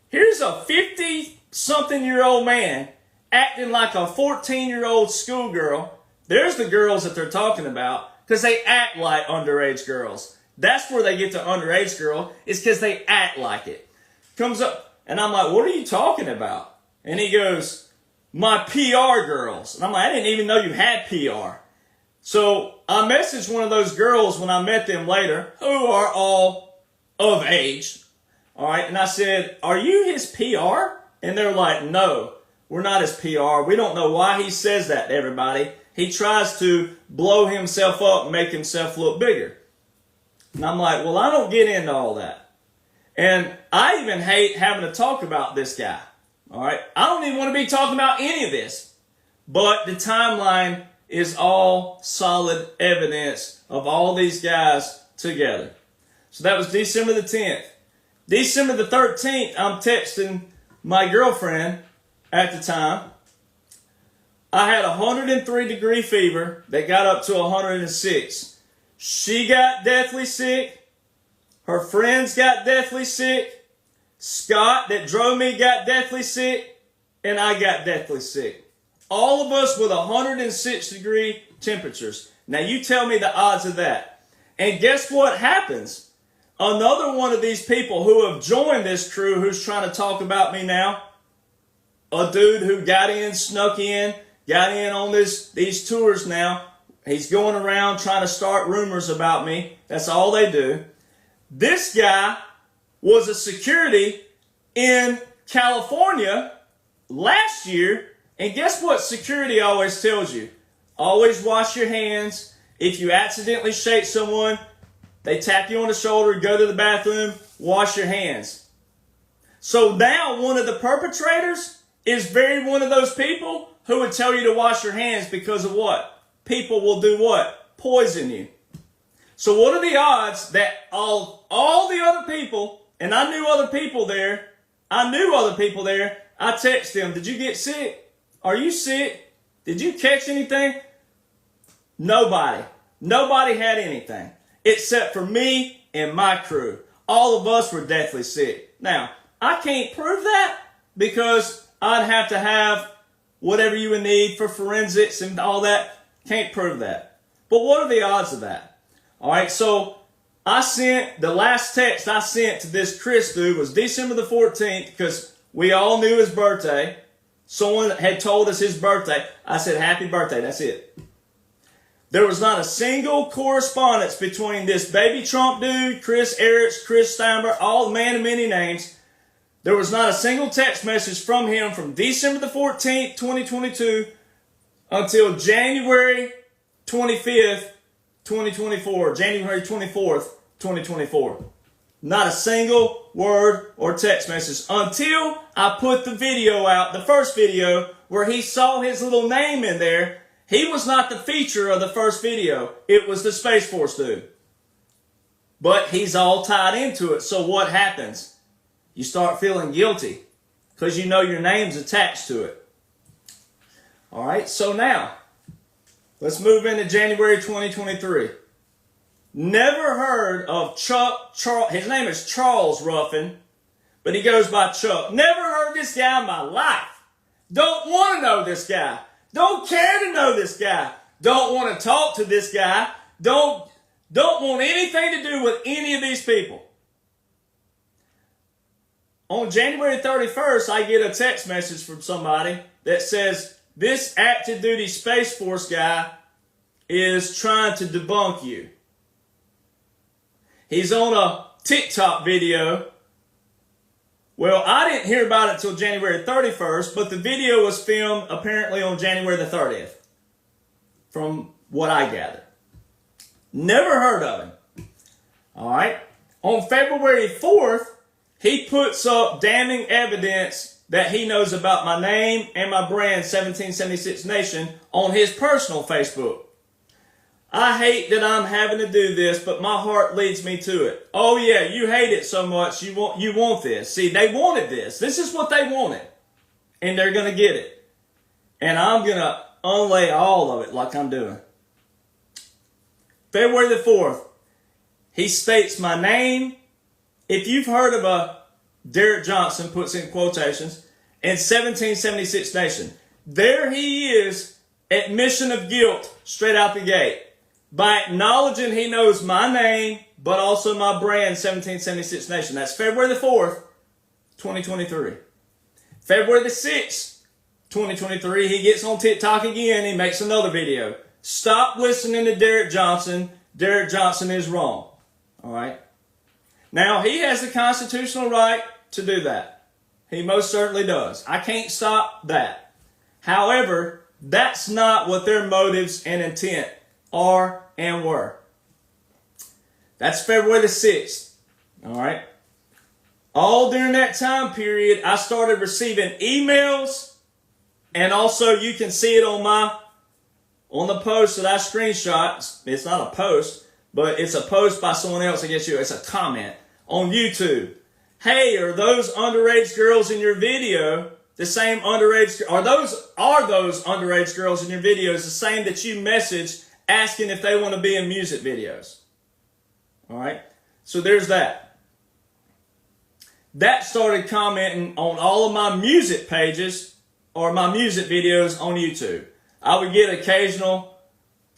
Here's a 50-something-year-old man acting like a 14-year-old schoolgirl. There's the girls that they're talking about, Because they act like underage girls. That's where they get to underage girl, is because they act like it. Comes up, and I'm like, what are you talking about? And he goes, my PR girls. And I'm like, I didn't even know you had PR. So I messaged one of those girls when I met them later, who are all of age. All right, and I said, are you his PR? And they're like, no, we're not his PR. We don't know why he says that to everybody. He tries to blow himself up and make himself look bigger. And I'm like, well, I don't get into all that. And I even hate having to talk about this guy. All right, I don't even want to be talking about any of this. But the timeline is all solid evidence of all these guys together. So that was December the 10th. December the 13th, I'm texting my girlfriend at the time. I had a 103-degree fever that got up to 106. She got deathly sick. Her friends got deathly sick. Scott, that drove me, got deathly sick. And I got deathly sick. All of us with 106-degree temperatures. Now you tell me the odds of that. And guess what happens? Another one of these people who have joined this crew who's trying to talk about me now, a dude who got in, snuck in, got in on these tours now. He's going around trying to start rumors about me. That's all they do. This guy was a security in California last year. And guess what security always tells you? Always wash your hands. If you accidentally shake someone, they tap you on the shoulder, go to the bathroom, wash your hands. So now one of the perpetrators is one of those people who would tell you to wash your hands because of what? People will do what? Poison you. So what are the odds that all the other people, and I knew other people there, I text them, did you get sick? Are you sick? Did you catch anything? Nobody. Nobody had anything. Except for me and my crew. All of us were deathly sick. Now, I can't prove that because I'd have to have whatever you would need for forensics and all that. Can't prove that. But what are the odds of that? All right, so the last text I sent to this Chris dude was December the 14th because we all knew his birthday. Someone had told us his birthday. I said, happy birthday. That's it. There was not a single correspondence between this baby Trump dude, Chris Ericks, Chris Steinberg, all the man of many names. There was not a single text message from him from December the 14th, 2022 until January 25th, 2024, January 24th, 2024. Not a single word or text message until I put the video out, the first video, where he saw his little name in there. He was not the feature of the first video. It was the Space Force dude. But he's all tied into it. So what happens? You start feeling guilty because you know your name's attached to it. All right, so now let's move into January 2023. Never heard of Chuck. His name is Charles Ruffin, but he goes by Chuck. Never heard this guy in my life. Don't want to know this guy. Don't care to know this guy. Don't want to talk to this guy. Don't want anything to do with any of these people. On January 31st, I get a text message from somebody that says, this active duty Space Force guy is trying to debunk you. He's on a TikTok video. Well, I didn't hear about it until January 31st, but the video was filmed apparently on January the 30th, from what I gather. Never heard of him. All right. On February 4th, he puts up damning evidence that he knows about my name and my brand, 1776 Nation, on his personal Facebook. I hate that I'm having to do this, but my heart leads me to it. Oh yeah, you hate it so much, you want this. See, they wanted this. This is what they wanted. And they're going to get it. And I'm going to unlay all of it like I'm doing. February the 4th, he states my name. If you've heard of a Derek Jonhson, puts in quotations, and 1776 Nation, there he is, admission of guilt straight out the gate. by acknowledging he knows my name, but also my brand, 1776 Nation. That's February the 4th, 2023. February the 6th, 2023, he gets on TikTok again. He makes another video. Stop listening to Derek Jonhson. Derek Jonhson is wrong. All right. Now, he has the constitutional right to do that. He most certainly does. I can't stop that. However, that's not what their motives and intent are and were. That's February the 6th. All right. All during that time period, I started receiving emails, and also you can see it on the post that I screenshot. It's not a post, but it's a post by someone else. I guess it's a comment on YouTube. Hey, are those underage girls in your video the same underage? Are those underage girls in your videos the same that you messaged asking if they want to be in music videos? All right. So there's that. That started commenting on all of my music pages or my music videos on YouTube. I would get occasional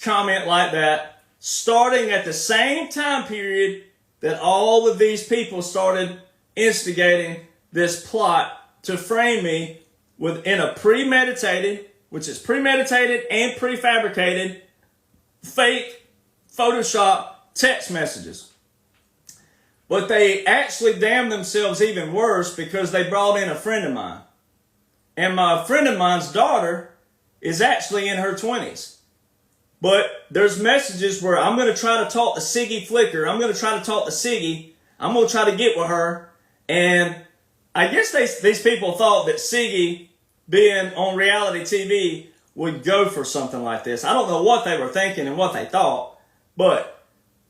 comment like that, starting at the same time period that all of these people started instigating this plot to frame me within a premeditated, which is premeditated and prefabricated, fake Photoshop text messages. But they actually damned themselves even worse because they brought in a friend of mine. And my friend of mine's daughter is actually in her 20s. But there's messages where I'm going to try to talk to Siggy Flicker. I'm going to try to talk to Siggy. I'm going to try to get with her. And I guess these people thought that Siggy, being on reality TV, would go for something like this. I don't know what they were thinking and what they thought. But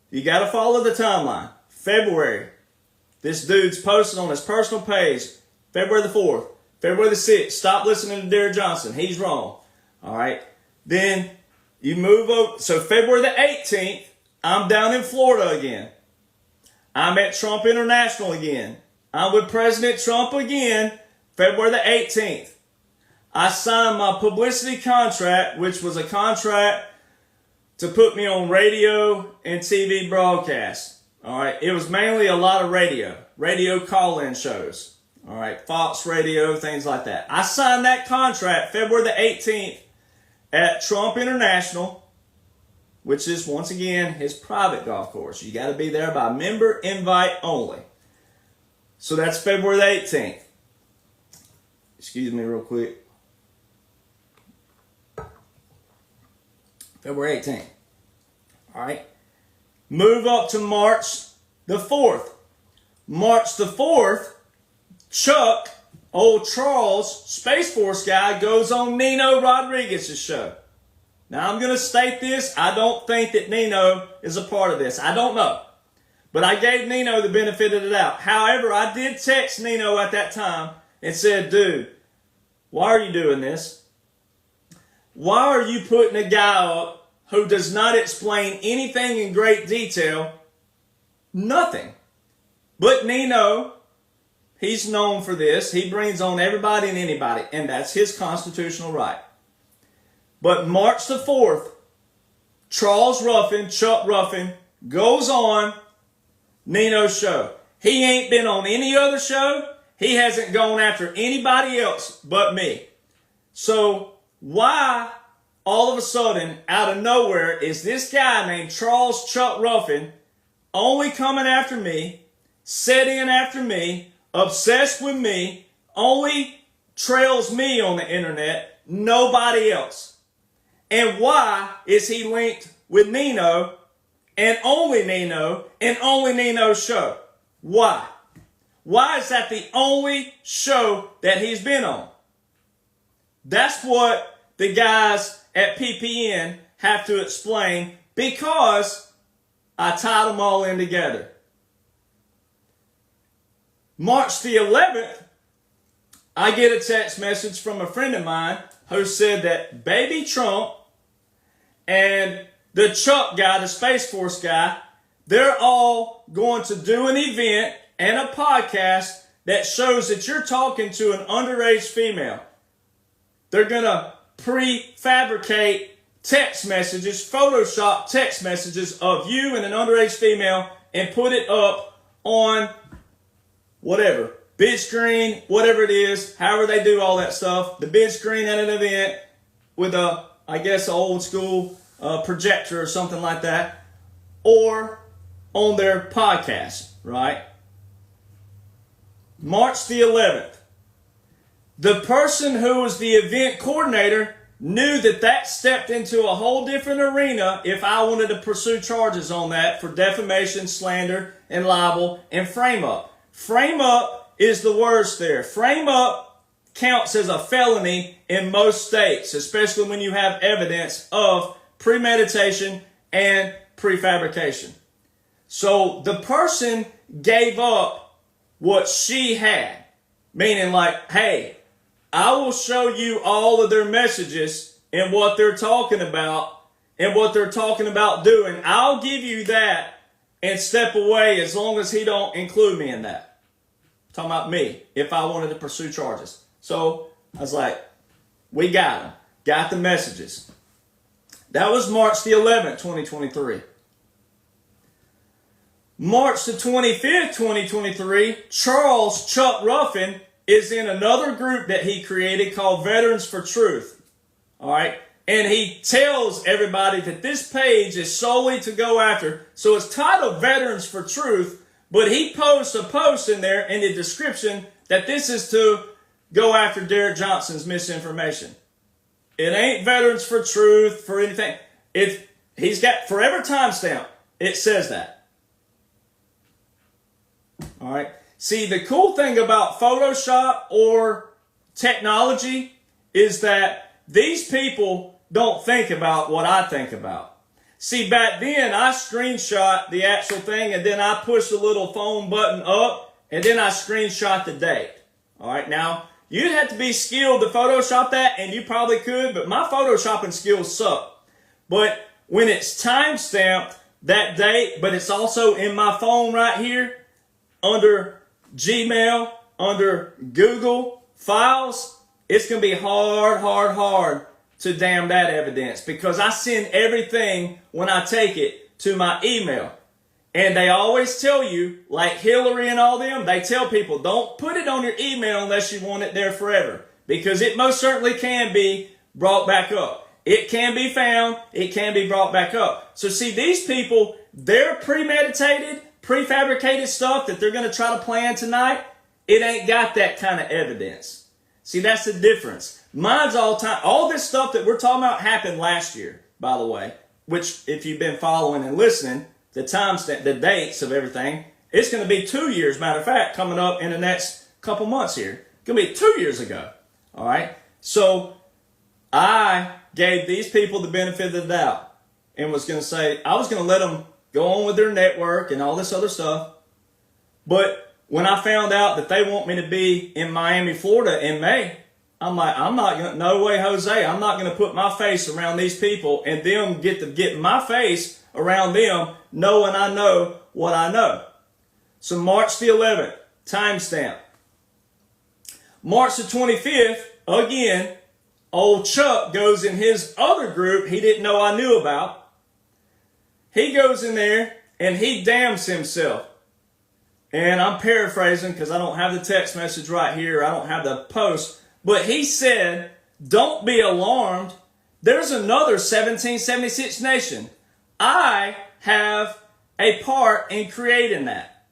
you got to follow the timeline. February, this dude's posted on his personal page, February the 4th, February the 6th, stop listening to Derek Jonhson. He's wrong. All right. Then you move over. So February the 18th, I'm down in Florida again. I'm at Trump International again. I'm with President Trump again, February the 18th. I signed my publicity contract, which was a contract to put me on radio and TV broadcasts. All right. It was mainly a lot of radio call-in shows. All right. Fox Radio, things like that. I signed that contract February the 18th at Trump International, which is, once again, his private golf course. You got to be there by member invite only. So that's February the 18th. Excuse me real quick. February 18th. All right. Move up to March the 4th. March the 4th, Chuck, old Charles, Space Force guy, goes on Nino Rodriguez's show. Now, I'm going to state this. I don't think that Nino is a part of this. I don't know. But I gave Nino the benefit of the doubt. However, I did text Nino at that time and said, dude, why are you doing this? Why are you putting a guy up who does not explain anything in great detail? Nothing. But Nino, he's known for this. He brings on everybody and anybody, and that's his constitutional right. But March the 4th, Charles Ruffin, Chuck Ruffin, goes on Nino's show. He ain't been on any other show. He hasn't gone after anybody else but me. So why all of a sudden, out of nowhere, is this guy named Charles Chuck Ruffin only coming after me, set in after me, obsessed with me, only trails me on the internet, nobody else? And why is he linked with Nino and only Nino's show? Why? Why is that the only show that he's been on? That's what the guys at PPN have to explain, because I tied them all in together. March the 11th, I get a text message from a friend of mine who said that Baby Trump and the Chuck guy, the Space Force guy, they're all going to do an event and a podcast that shows that you're talking to an underage female. They're going to prefabricate text messages, Photoshop text messages of you and an underage female and put it up on whatever, big screen, whatever it is, however they do all that stuff, the big screen at an event with a, I guess, an old school projector or something like that, or on their podcast, right? March the 11th. The person who was the event coordinator knew that that stepped into a whole different arena if I wanted to pursue charges on that for defamation, slander, and libel, and frame up. Frame up is the worst there. Frame up counts as a felony in most states, especially when you have evidence of premeditation and prefabrication. So the person gave up what she had, meaning like, hey, I will show you all of their messages and what they're talking about and what they're talking about doing. I'll give you that and step away as long as he don't include me in that. I'm talking about me, if I wanted to pursue charges. So I was like, we got them. Got the messages. That was March the 11th, 2023. March the 25th, 2023, Charles Chuck Ruffin is in another group that he created called Veterans for Truth. All right. And he tells everybody that this page is solely to go after. So it's titled Veterans for Truth, but he posts a post in there in the description that this is to go after Derek Johnson's misinformation. It ain't Veterans for Truth for anything. He's got forever timestamp. It says that. All right. See, the cool thing about Photoshop or technology is that these people don't think about what I think about. See, back then I screenshot the actual thing and then I push the little phone button up and then I screenshot the date. All right. Now, you'd have to be skilled to Photoshop that, and you probably could, but my Photoshopping skills suck. But when it's time-stamped, that date, but it's also in my phone right here, under Gmail, under Google Files, it's going to be hard to damn that evidence because I send everything when I take it to my email. And they always tell you, like Hillary and all them, they tell people, don't put it on your email unless you want it there forever. Because it most certainly can be brought back up. It can be found. It can be brought back up. So see, these people, their premeditated, prefabricated stuff that they're going to try to plan tonight, it ain't got that kind of evidence. See, that's the difference. Mine's all this stuff that we're talking about happened last year, by the way, which if you've been following and listening, the timestamp, the dates of everything, it's going to be 2 years, matter of fact, coming up in the next couple months here. It's going to be 2 years ago. All right. So I gave these people the benefit of the doubt and was going to say, I was going to let them go on with their network and all this other stuff. But when I found out that they want me to be in Miami, Florida in May, I'm like, no way, Jose. I'm not going to put my face around these people and them get my face around them knowing I know what I know. So March the 11th, timestamp. March the 25th, again, old Chuck goes in his other group he didn't know I knew about. He goes in there and he damns himself. And I'm paraphrasing because I don't have the text message right here. I don't have the post. But he said, don't be alarmed. There's another 1776 nation. I have a part in creating that.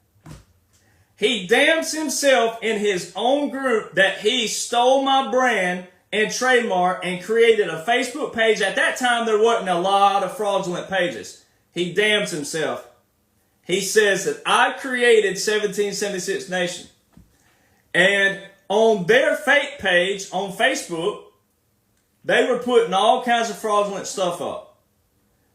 He damns himself in his own group that he stole my brand and trademark and created a Facebook page. At that time, there wasn't a lot of fraudulent pages. He damns himself. He says that I created 1776 Nation. And on their fake page on Facebook, they were putting all kinds of fraudulent stuff up.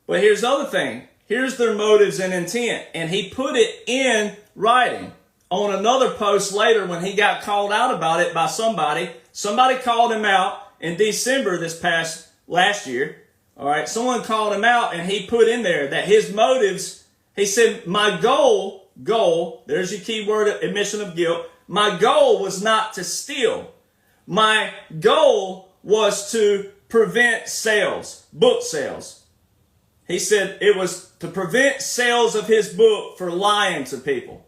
But here's the other thing. Here's their motives and intent. And he put it in writing on another post later when he got called out about it by somebody. Somebody called him out in December last year. All right, someone called him out and he put in there that his motives, he said, my goal, there's your key word, admission of guilt. My goal was not to steal. My goal was to prevent sales, book sales. He said it was to prevent sales of his book for lying to people.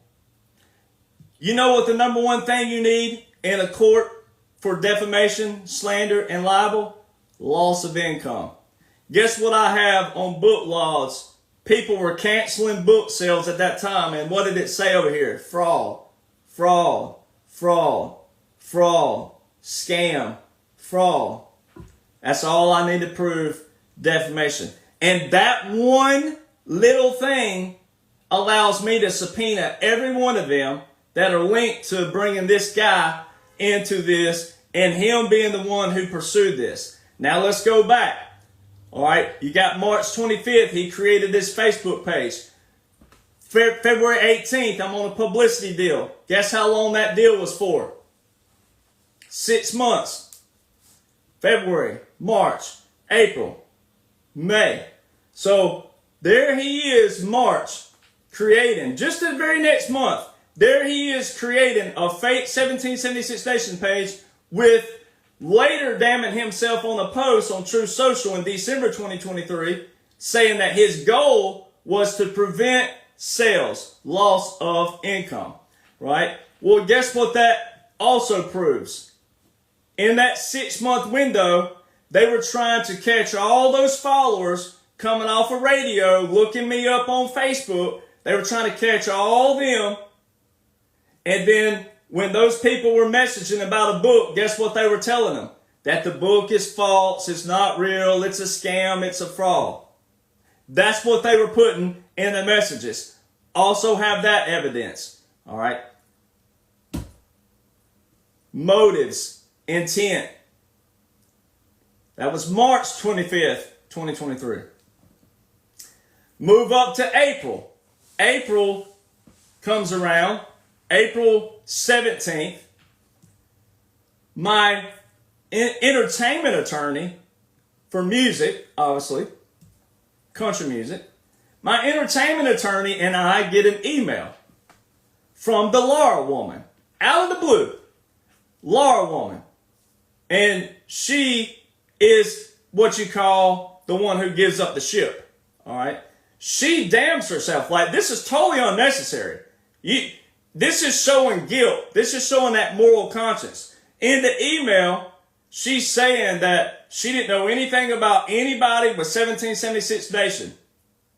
You know what the number one thing you need in a court for defamation, slander, and libel? Loss of income. Guess what I have on book laws? People were canceling book sales at that time, and what did it say over here? Fraud, fraud, fraud, fraud, scam, fraud. That's all I need to prove defamation. And that one little thing allows me to subpoena every one of them that are linked to bringing this guy into this and him being the one who pursued this. Now let's go back. All right, you got March 25th, he created this Facebook page. February 18th, I'm on a publicity deal. Guess how long that deal was for? 6 months. February, March, April, May. So there he is, March, creating, just the very next month, there he is creating a fake 1776 Nation page with later damning himself on a post on Truth Social in December 2023 saying that his goal was to prevent sales, loss of income, right? Well, guess what that also proves? In that 6-month window, they were trying to catch all those followers coming off of radio, looking me up on Facebook. They were trying to catch all them. And then when those people were messaging about a book, guess what they were telling them? That the book is false, it's not real, it's a scam, it's a fraud. That's what they were putting in the messages. Also have that evidence. All right. Motives, intent. That was March 25th, 2023. Move up to April. April comes around. April 17th. My entertainment attorney for music, obviously, country music. My entertainment attorney and I get an email from the Laura woman, out of the blue. Laura woman. And she is what you call the one who gives up the ship. All right. She damns herself. Like, this is totally unnecessary. This is showing guilt. This is showing that moral conscience. In the email, she's saying that she didn't know anything about anybody with 1776 Nation.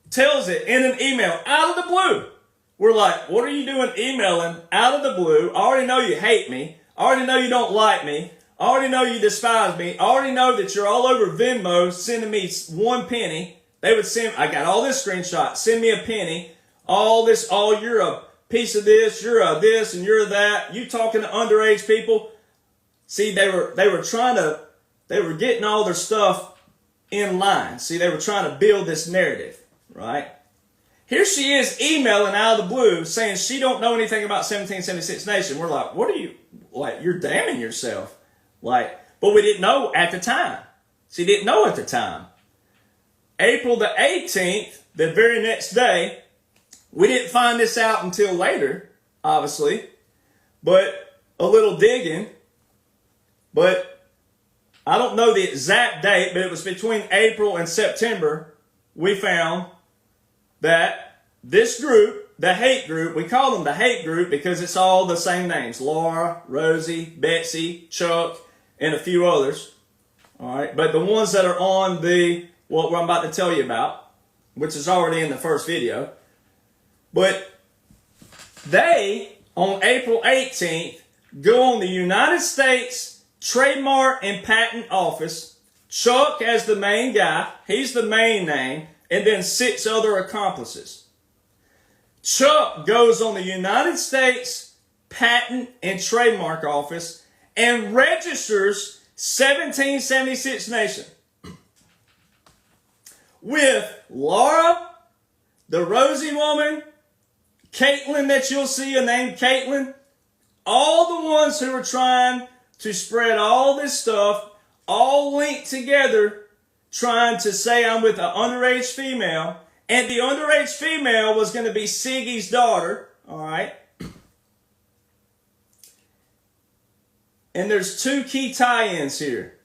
Tells it in an email out of the blue. We're like, what are you doing emailing out of the blue? I already know you hate me. I already know you don't like me. I already know you despise me. I already know that you're all over Venmo sending me 1 penny. They would send, I got all this screenshot, send me a penny. All this, oh, you're a piece of this, you're a this, and you're that. You talking to underage people. See, they were getting all their stuff in line. See, they were trying to build this narrative, right? Here she is emailing out of the blue saying she don't know anything about 1776 Nation. We're like, what are you, like, you're damning yourself. Like, but we didn't know at the time. She didn't know at the time. April the 18th, the very next day, we didn't find this out until later, obviously, but a little digging. But I don't know the exact date, but it was between April and September, we found that this group, the hate group, we call them the hate group because it's all the same names. Laura, Rosie, Betsy, Chuck, and a few others. All right, but the ones that are on what I'm about to tell you about, which is already in the first video, but they, on April 18th, go on the United States Trademark and Patent Office, Chuck as the main guy, he's the main name, and then 6 other accomplices. Chuck goes on the United States Patent and Trademark Office and registers 1776 Nation with Laura, the Rosie woman, Caitlin that you'll see, a name Caitlin, all the ones who are trying to spread all this stuff, all linked together, trying to say I'm with an underage female, and the underage female was going to be Siggy's daughter, all right? And there's 2 key tie-ins here.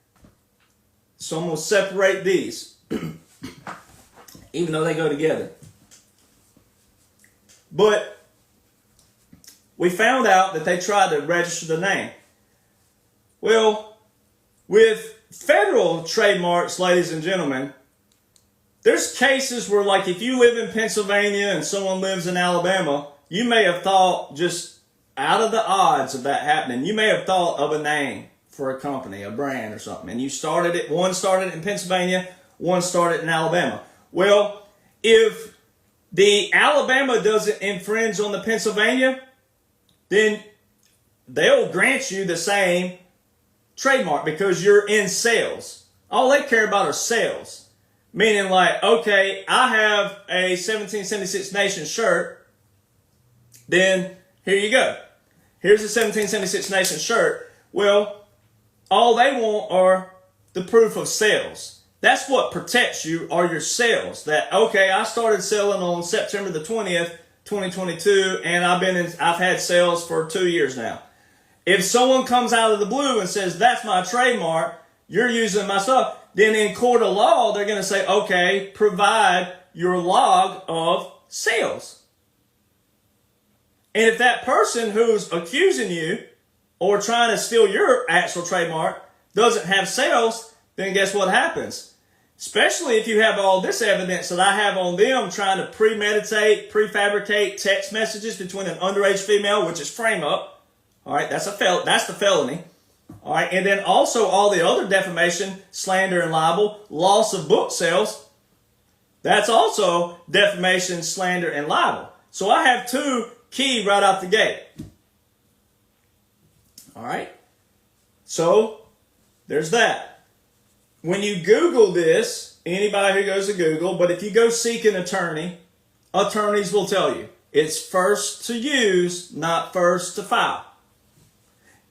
So I'm going to separate these, even though they go together. But we found out that they tried to register the name. Well, with federal trademarks, ladies and gentlemen, there's cases where, like, if you live in Pennsylvania and someone lives in Alabama, you may have thought, just out of the odds of that happening, you may have thought of a name for a company, a brand or something, and you started it, one started in Pennsylvania, one started in Alabama. Well, if the Alabama doesn't infringe on the Pennsylvania, then they'll grant you the same trademark because you're in sales. All they care about are sales. Meaning, like, okay, I have a 1776 Nation shirt, then here you go. Here's a 1776 Nation shirt. Well, all they want are the proof of sales. That's what protects you, are your sales. That, okay, I started selling on September the 20th, 2022, and I've had sales for 2 years now. If someone comes out of the blue and says, that's my trademark, you're using my stuff, then in court of law, they're going to say, okay, provide your log of sales. And if that person who's accusing you or trying to steal your actual trademark doesn't have sales, then guess what happens? Especially if you have all this evidence that I have on them trying to premeditate, prefabricate text messages between an underage female, which is frame up. All right, that's the felony. All right, and then also all the other defamation, slander, and libel, loss of book sales. That's also defamation, slander, and libel. So I have two key right out the gate. All right, so there's that. When you Google this, anybody who goes to Google, but if you go seek an attorney, attorneys will tell you it's first to use, not first to file.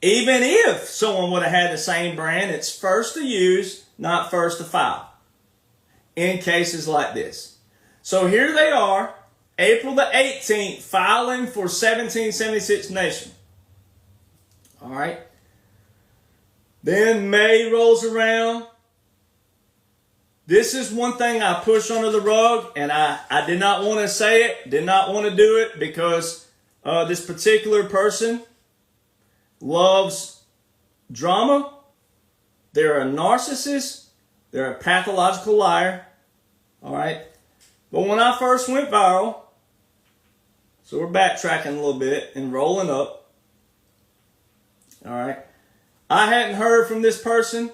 Even if someone would have had the same brand, it's first to use, not first to file. In cases like this. So here they are, April the 18th, filing for 1776 Nation. All right. Then May rolls around. This is one thing I push under the rug, and I did not want to say it, did not want to do it, because this particular person loves drama. They're a narcissist. They're a pathological liar. All right. But when I first went viral, so we're backtracking a little bit and rolling up. All right. I hadn't heard from this person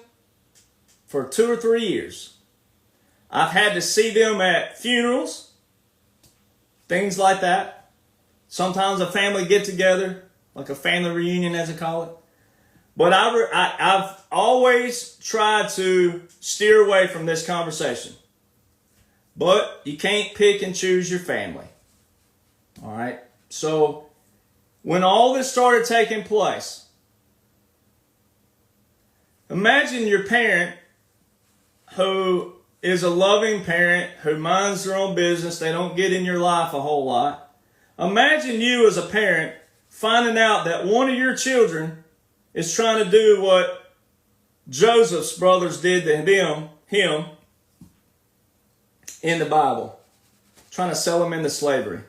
for 2 or 3 years. I've had to see them at funerals, things like that. Sometimes a family get together, like a family reunion as they call it. But I've always tried to steer away from this conversation. But you can't pick and choose your family. All right. So when all this started taking place, imagine your parent who is a loving parent who minds their own business. They don't get in your life a whole lot. Imagine you as a parent finding out that one of your children is trying to do what Joseph's brothers did to him in the Bible, trying to sell him into slavery.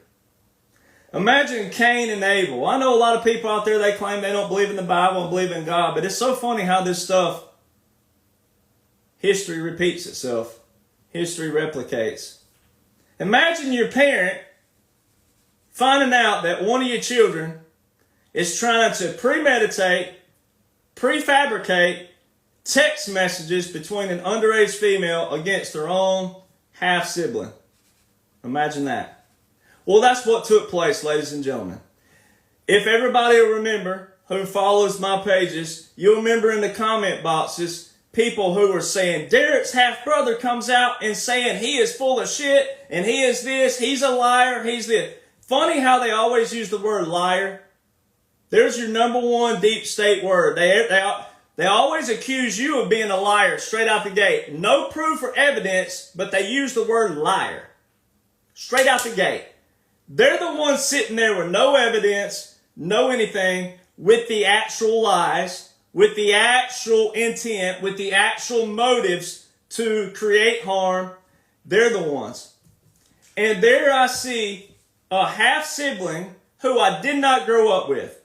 Imagine Cain and Abel. I know a lot of people out there, they claim they don't believe in the Bible and believe in God, but it's so funny how this stuff, history repeats itself. History replicates. Imagine your parent finding out that one of your children is trying to premeditate, prefabricate text messages between an underage female against their own half-sibling. Imagine that. Well, that's what took place, ladies and gentlemen. If everybody will remember who follows my pages, you'll remember in the comment boxes people who were saying, Derek's half-brother comes out and saying he is full of shit, and he is this, he's a liar, he's this. Funny how they always use the word liar. There's your number one deep state word. They always accuse you of being a liar straight out the gate. No proof or evidence, but they use the word liar. Straight out the gate. They're the ones sitting there with no evidence, no anything, with the actual lies. with the actual intent, with the actual motives to create harm, they're the ones. And there I see a half-sibling who I did not grow up with,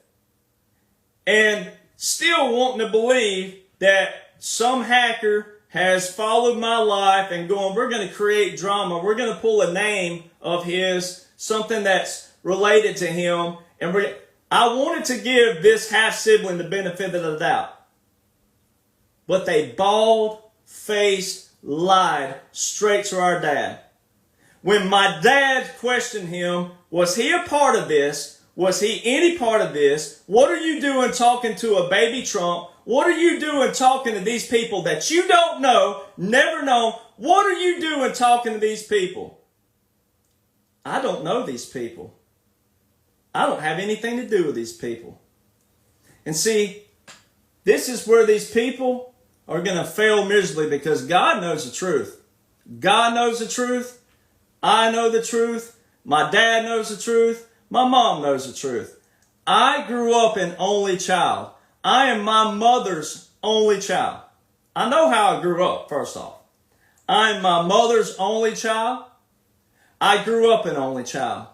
and still wanting to believe that some hacker has followed my life and going, we're going to create drama. We're going to pull a name of his, something that's related to him. And I wanted to give this half-sibling the benefit of the doubt. But they bald-faced lied straight to our dad. When my dad questioned him, was he a part of this? Was he any part of this? What are you doing talking to a baby Trump? What are you doing talking to these people that you don't know, never known? What are you doing talking to these people? I don't know these people. I don't have anything to do with these people. And see, this is where these people are going to fail miserably, because God knows the truth. God knows the truth. I know the truth. My dad knows the truth. My mom knows the truth. I grew up an only child. I am my mother's only child. I know how I grew up, first off. I am my mother's only child. I grew up an only child.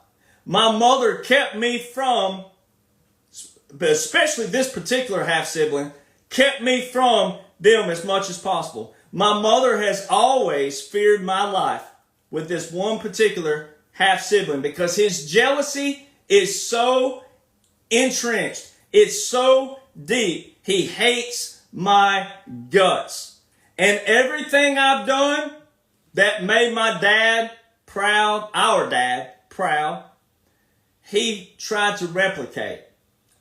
My mother kept me from, especially this particular half-sibling, kept me from them as much as possible. My mother has always feared my life with this one particular half-sibling, because his jealousy is so entrenched. It's so deep. He hates my guts. And everything I've done that made my dad proud, our dad proud, he tried to replicate.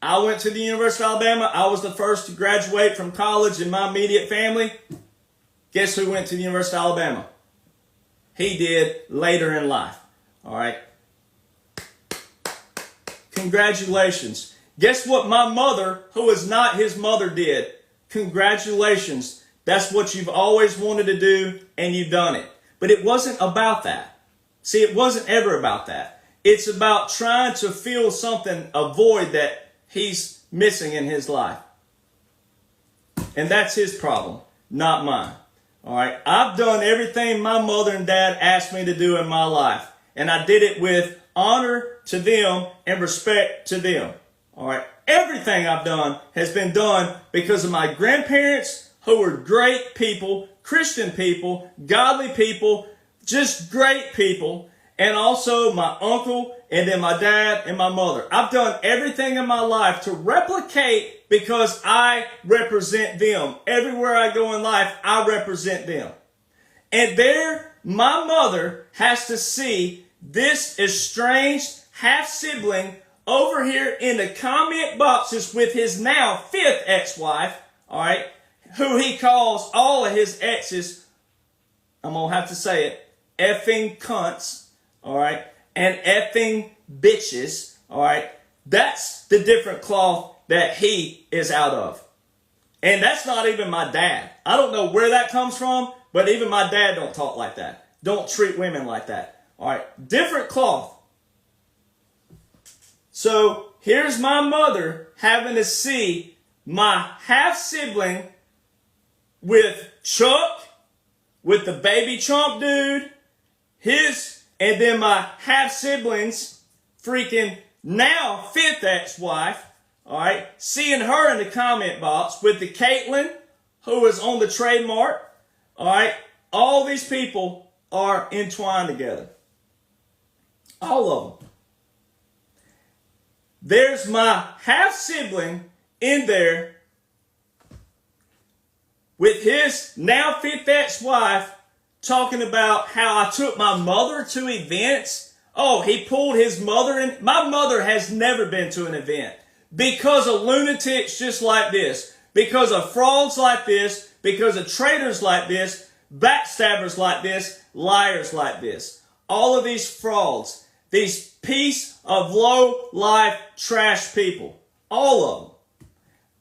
I went to the University of Alabama. I was the first to graduate from college in my immediate family. Guess who went to the University of Alabama? He did later in life. All right. Congratulations. Guess what my mother, who is not his mother, did? Congratulations. That's what you've always wanted to do, and you've done it. But it wasn't about that. See, it wasn't ever about that. It's about trying to fill something, a void that he's missing in his life. And that's his problem, not mine. All right. I've done everything my mother and dad asked me to do in my life. And I did it with honor to them and respect to them. All right. Everything I've done has been done because of my grandparents, who were great people, Christian people, godly people, just great people. And also my uncle, and then my dad and my mother. I've done everything in my life to replicate, because I represent them. Everywhere I go in life, I represent them. And there, my mother has to see this estranged half-sibling over here in the comment boxes with his now 5th ex-wife, all right, who he calls all of his exes, I'm going to have to say it, effing cunts, all right, and effing bitches, all right. That's the different cloth that he is out of. And that's not even my dad. I don't know where that comes from, but even my dad don't talk like that. Don't treat women like that. All right, different cloth. So here's my mother having to see my half-sibling with Chuck, with the baby Trump dude, and then my half-siblings, freaking now 5th ex-wife, all right, seeing her in the comment box with the Caitlyn, who is on the trademark, all right, all these people are entwined together. All of them. There's my half-sibling in there with his now 5th ex-wife talking about how I took my mother to events. Oh, he pulled his mother in. My mother has never been to an event because of lunatics just like this, because of frauds like this, because of traitors like this, backstabbers like this, liars like this. All of these frauds, these piece of low-life trash people, all of them.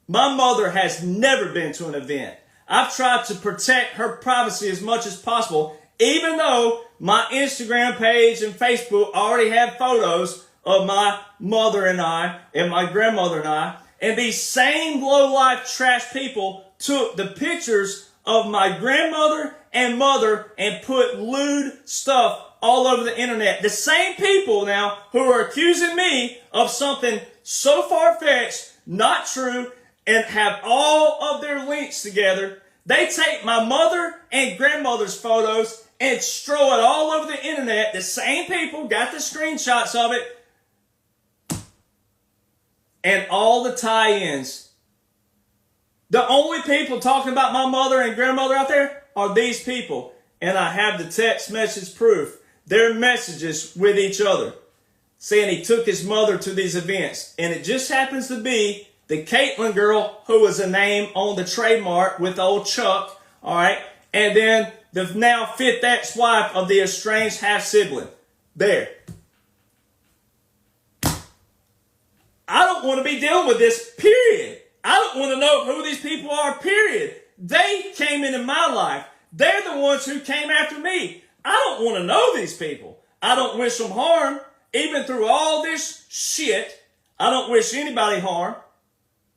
My mother has never been to an event. I've tried to protect her privacy as much as possible, even though my Instagram page and Facebook already have photos of my mother and I and my grandmother and I. And these same low-life trash people took the pictures of my grandmother and mother and put lewd stuff all over the internet. The same people now who are accusing me of something so far-fetched, not true, and have all of their links together. They take my mother and grandmother's photos and throw it all over the internet. The same people got the screenshots of it. And all the tie-ins. The only people talking about my mother and grandmother out there are these people. And I have the text message proof. Their messages with each other. Saying he took his mother to these events. And it just happens to be the Caitlin girl who was a name on the trademark with old Chuck. Alright. And then the now fifth ex-wife of the estranged half-sibling. There. I don't want to be dealing with this, period. I don't want to know who these people are, period. They came into my life. They're the ones who came after me. I don't want to know these people. I don't wish them harm. Even through all this shit, I don't wish anybody harm.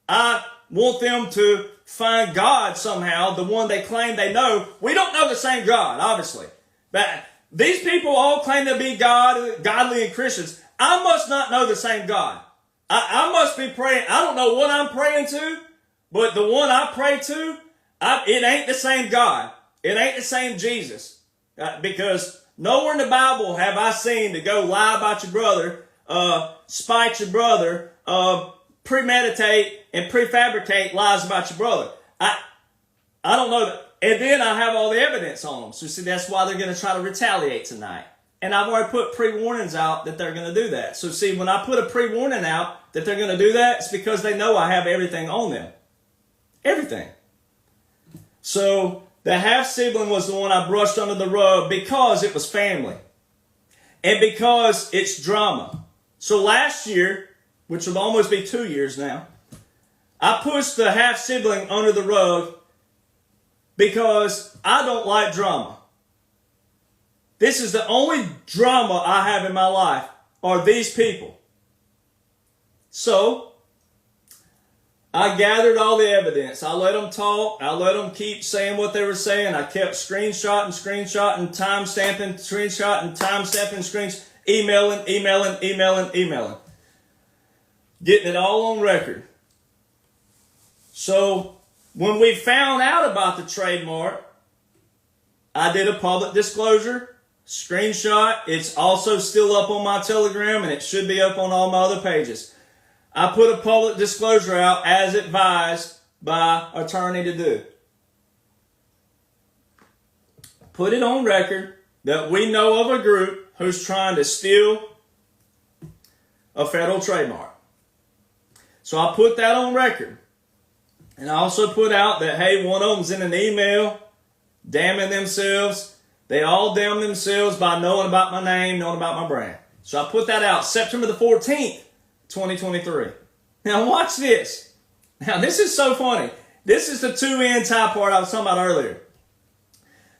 I want them to find God somehow, the one they claim they know. We don't know the same God, obviously. But these people all claim to be God, godly and Christians. I must not know the same God. I must be praying. I don't know what I'm praying to, but the one I pray to, it ain't the same God. It ain't the same Jesus. Because nowhere in the Bible have I seen to go lie about your brother, spite your brother, premeditate and prefabricate lies about your brother. I don't know that. And then I have all the evidence on them. So see, that's why they're going to try to retaliate tonight. And I've already put pre-warnings out that they're going to do that. So see, when I put a pre-warning out that they're going to do that, it's because they know I have everything on them. Everything. So the half-sibling was the one I brushed under the rug because it was family. And because it's drama. So last year, which will almost be 2 years now, I pushed the half-sibling under the rug because I don't like drama. This is the only drama I have in my life are these people. So, I gathered all the evidence. I let them talk. I let them keep saying what they were saying. I kept screenshotting, time-stamping, emailing. Getting it all on record. So, when we found out about the trademark, I did a public disclosure. Screenshot. It's also still up on my Telegram and it should be up on all my other pages. I put a public disclosure out as advised by attorney to do. Put it on record that we know of a group who's trying to steal a federal trademark. So I put that on record. And I also put out that, hey, one of them's in an email damning themselves. They all damn themselves by knowing about my name, knowing about my brand. So I put that out September the 14th, 2023. Now watch this. Now this is so funny. This is the 2N tie part I was talking about earlier.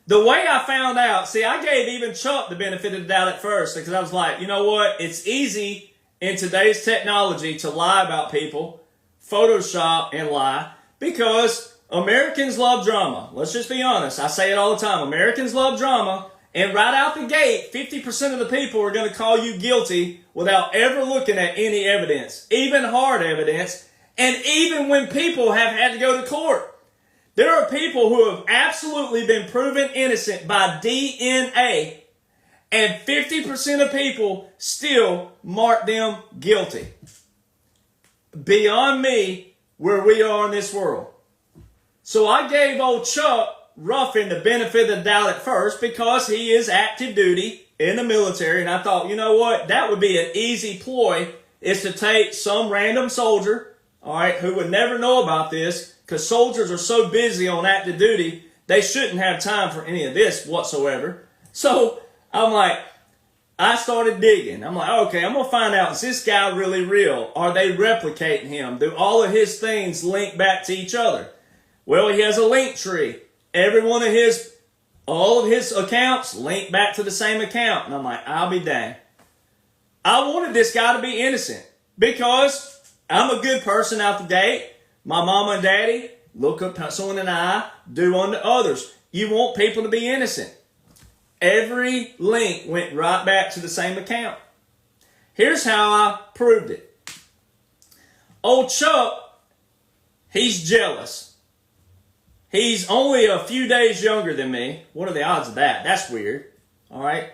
The way I found out, see, I gave even Chuck the benefit of the doubt at first because I was like, you know what? It's easy in today's technology to lie about people, Photoshop and lie, because Americans love drama. Let's just be honest. I say it all the time. Americans love drama. And right out the gate, 50% of the people are going to call you guilty without ever looking at any evidence, even hard evidence, and even when people have had to go to court. There are people who have absolutely been proven innocent by DNA, and 50% of people still mark them guilty. Beyond me, where we are in this world. So I gave old Chuck Ruffin the benefit of the doubt at first because he is active duty in the military. And I thought, you know what? That would be an easy ploy is to take some random soldier, all right, who would never know about this because soldiers are so busy on active duty, they shouldn't have time for any of this whatsoever. So I'm like, I started digging. I'm like, okay, I'm going to find out, is this guy really real? Are they replicating him? Do all of his things link back to each other? Well, he has a link tree. Every one of all of his accounts link back to the same account. And I'm like, I'll be dang. I wanted this guy to be innocent because I'm a good person out the gate. My mama and daddy look up someone and I do unto others. You want people to be innocent. Every link went right back to the same account. Here's how I proved it. Old Chuck, he's jealous. He's only a few days younger than me. What are the odds of that? That's weird. All right.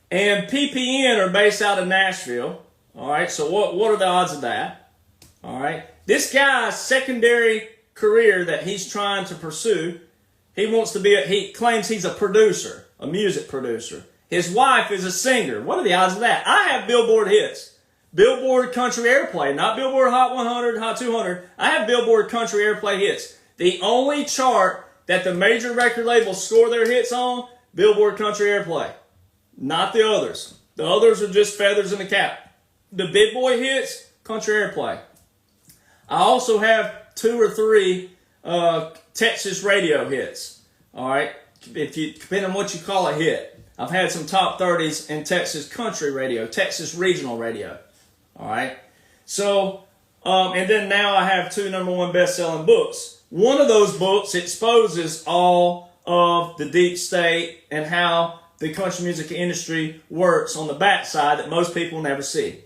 And PPN are based out of Nashville. All right. So what are the odds of that? All right. This guy's secondary career that he's trying to pursue, he claims he's a producer, a music producer. His wife is a singer. What are the odds of that? I have Billboard hits. Billboard Country Airplay, not Billboard Hot 100, Hot 200. I have Billboard Country Airplay hits. The only chart that the major record labels score their hits on, Billboard Country Airplay. Not the others. The others are just feathers in the cap. The big boy hits, Country Airplay. I also have 2 or 3 Texas radio hits. All right, depending on what you call a hit. I've had some top 30s in Texas country radio, Texas regional radio. All right, so and then now I have 2 #1 best-selling books. One of those books exposes all of the deep state and how the country music industry works on the backside that most people never see.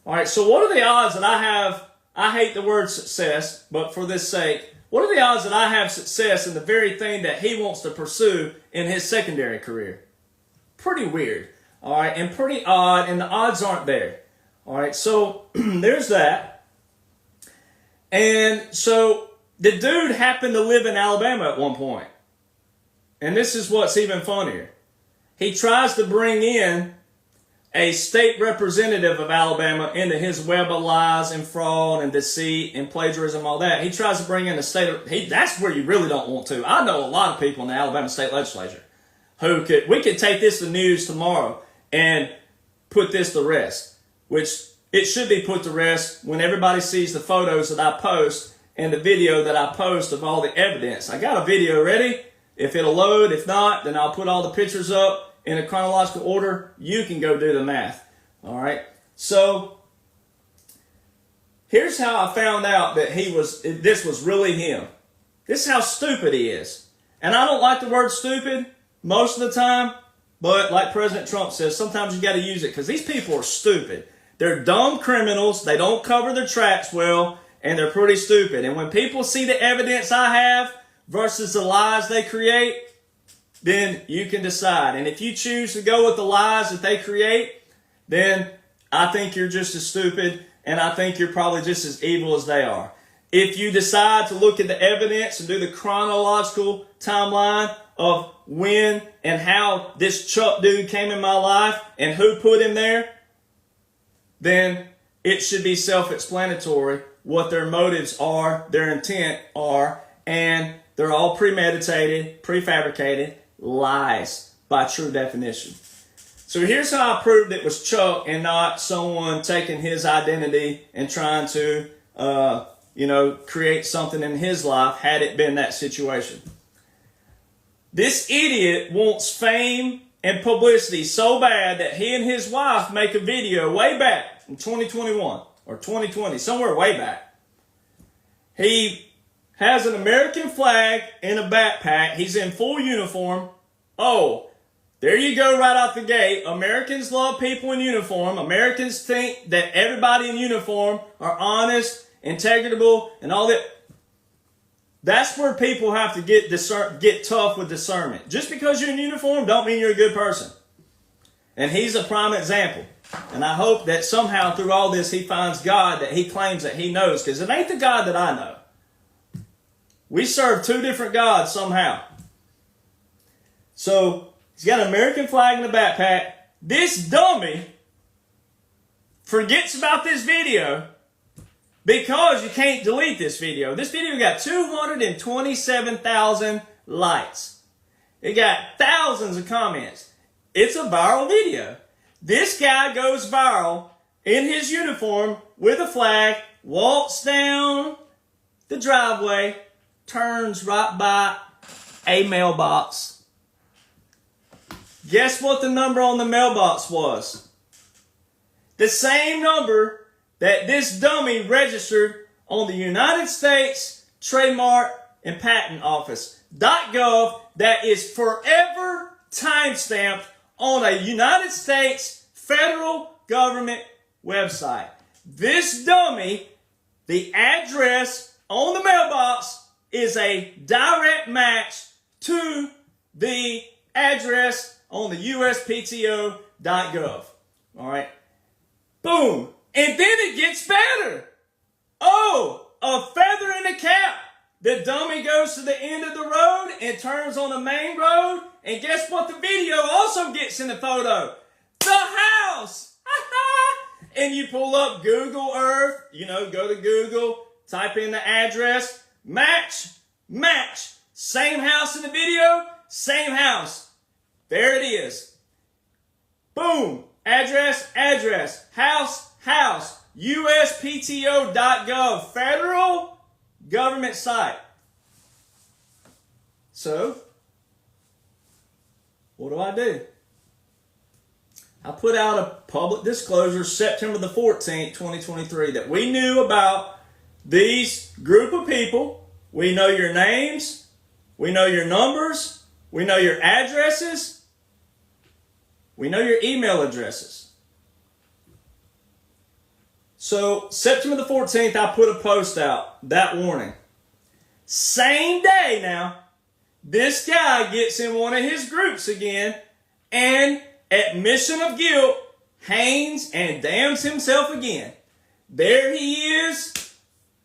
All right, so what are the odds that I have? I hate the word success, but for this sake, what are the odds that I have success in the very thing that he wants to pursue in his secondary career? Pretty weird, all right, and pretty odd, and the odds aren't there. All right, so there's that. And so the dude happened to live in Alabama at one point. And this is what's even funnier. He tries to bring in a state representative of Alabama into his web of lies and fraud and deceit and plagiarism, all that. He tries to bring in that's where you really don't want to. I know a lot of people in the Alabama state legislature we could take this to news tomorrow and put this to rest, which it should be put to rest when everybody sees the photos that I post and the video that I post of all the evidence. I got a video ready. If it'll load, if not, then I'll put all the pictures up in a chronological order. You can go do the math. All right. So here's how I found out that this was really him. This is how stupid he is. And I don't like the word stupid most of the time, but like President Trump says, sometimes you got to use it because these people are stupid. They're dumb criminals. They don't cover their tracks well, and they're pretty stupid. And when people see the evidence I have versus the lies they create, then you can decide. And if you choose to go with the lies that they create, then I think you're just as stupid, and I think you're probably just as evil as they are. If you decide to look at the evidence and do the chronological timeline of when and how this Chuck dude came in my life and who put him there, then it should be self-explanatory what their motives are, their intent are, and they're all premeditated, prefabricated lies by true definition. So here's how I proved it was Chuck and not someone taking his identity and trying to, create something in his life had it been that situation. This idiot wants fame and publicity so bad that he and his wife make a video way back in 2021 or 2020, somewhere way back. He has an American flag in a backpack. He's in full uniform. Oh, there you go right out the gate. Americans love people in uniform. Americans think that everybody in uniform are honest, integrable, and all that. That's where people have to get tough with discernment. Just because you're in uniform don't mean you're a good person. And he's a prime example. And I hope that somehow through all this he finds God that he claims that he knows, because it ain't the God that I know. We serve 2 different gods somehow. So he's got an American flag in the backpack. This dummy forgets about this video because you can't delete this video. This video got 227,000 likes. It got thousands of comments. It's a viral video. This guy goes viral in his uniform with a flag, walks down the driveway, turns right by a mailbox. Guess what the number on the mailbox was? The same number that this dummy registered on the United States Trademark and Patent Office .gov that is forever timestamped on a United States federal government website. This dummy, the address on the mailbox is a direct match to the address on the USPTO.gov. All right. Boom. And then it gets better. Oh, a feather in the cap. The dummy goes to the end of the road and turns on the main road. And guess what the video also gets in the photo? The house. And you pull up Google Earth, go to Google, type in the address, match. Same house in the video, same house. There it is. Boom. Address, house, USPTO.gov, federal government site. So, what do? I put out a public disclosure September the 14th, 2023, that we knew about these group of people. We know your names. We know your numbers. We know your addresses. We know your email addresses. So, September the 14th, I put a post out, that warning. Same day now, this guy gets in one of his groups again, and admission of guilt, hangs and damns himself again. There he is,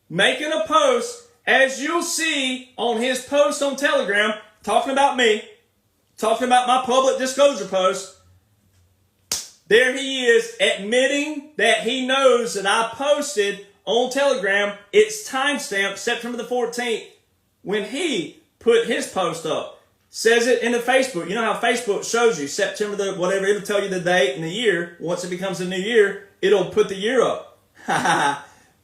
making a post, as you'll see on his post on Telegram, talking about me, talking about my public disclosure post. There he is, admitting that he knows that I posted on Telegram. It's timestamped September the 14th when he put his post up. Says it in the Facebook. You know how Facebook shows you September the whatever, it'll tell you the date and the year. Once it becomes a new year, it'll put the year up.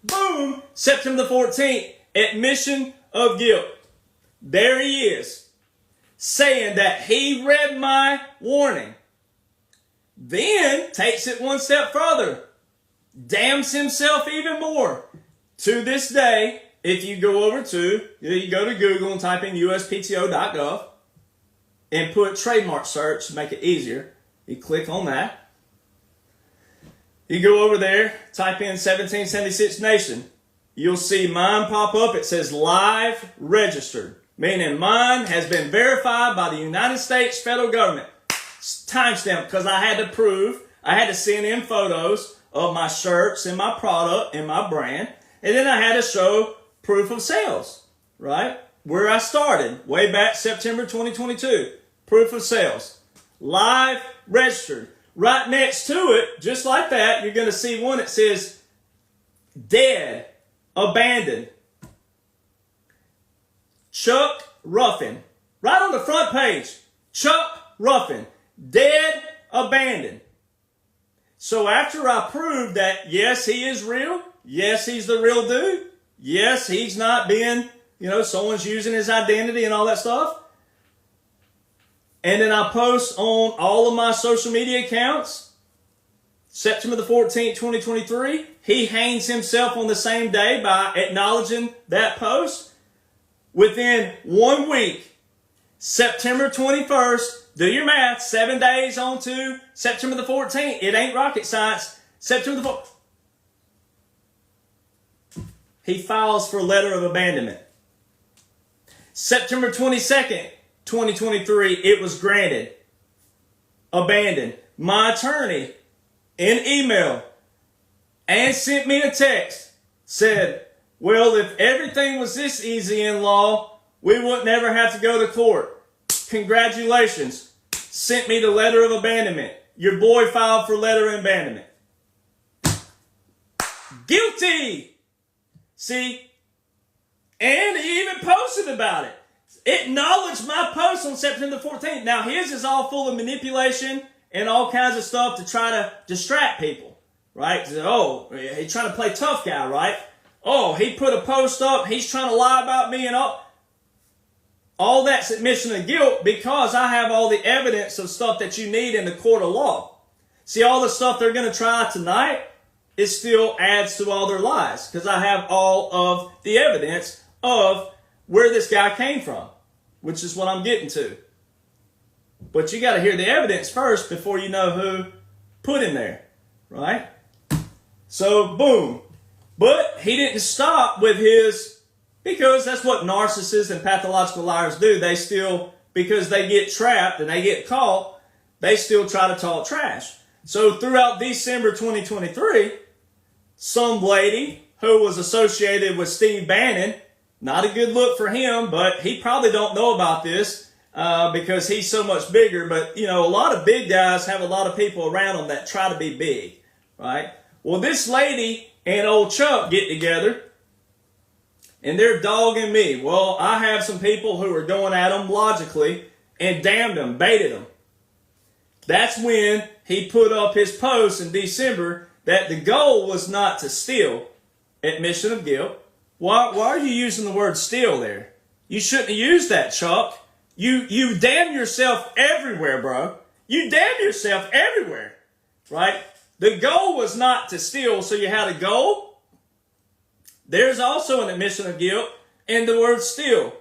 Boom! September the 14th, admission of guilt. There he is, saying that he read my warning. Then takes it one step further. Damns himself even more. To this day, if you go to Google and type in USPTO.gov and put trademark search to make it easier, you click on that. You go over there, type in 1776 Nation. You'll see mine pop up. It says live registered, meaning mine has been verified by the United States federal government. Timestamp, because I had to prove, I had to send in photos of my shirts and my product and my brand. And then I had to show proof of sales, right? Where I started, way back September 2022. Proof of sales. Live registered. Right next to it, just like that, you're going to see one that says dead, abandoned. Chuck Ruffin. Right on the front page. Chuck Ruffin. Dead, abandoned. So after I proved that, yes, he is real. Yes, he's the real dude. Yes, he's not being, someone's using his identity and all that stuff. And then I post on all of my social media accounts. September the 14th, 2023. He hangs himself on the same day by acknowledging that post. Within 1 week, September 21st, do your math, 7 days on to September the 14th. It ain't rocket science. September the 14th. He files for a letter of abandonment. September 22nd, 2023, it was granted. Abandoned. My attorney, in email, and sent me a text, said, well, if everything was this easy in law, we wouldn't ever have to go to court. Congratulations. Sent me the letter of abandonment. Your boy filed for letter of abandonment. Guilty! See? And he even posted about it. Acknowledged my post on September 14th. Now, his is all full of manipulation and all kinds of stuff to try to distract people. Right? Oh, he's trying to play tough guy, right? Oh, he put a post up. He's trying to lie about me and all. All that's admission of guilt because I have all the evidence of stuff that you need in the court of law. See, all the stuff they're going to try tonight it still adds to all their lies because I have all of the evidence of where this guy came from, which is what I'm getting to. But you got to hear the evidence first before you know who put him there, right? So, boom. But he didn't stop with his, because that's what narcissists and pathological liars do. They still, because they get trapped and they get caught, they still try to talk trash. So throughout December 2023, some lady who was associated with Steve Bannon, not a good look for him, but he probably don't know about this because he's so much bigger. But, you know, a lot of big guys have a lot of people around them that try to be big, right? Well, this lady and old Chuck get together, and they're dogging me. Well, I have some people who are going at them logically and damned them, baited them. That's when he put up his post in December that the goal was not to steal, admission of guilt. Why are you using the word steal there? You shouldn't have used that, Chuck. You damn yourself everywhere, bro. You damn yourself everywhere, right? The goal was not to steal, so you had a goal. There's also an admission of guilt in the word steal.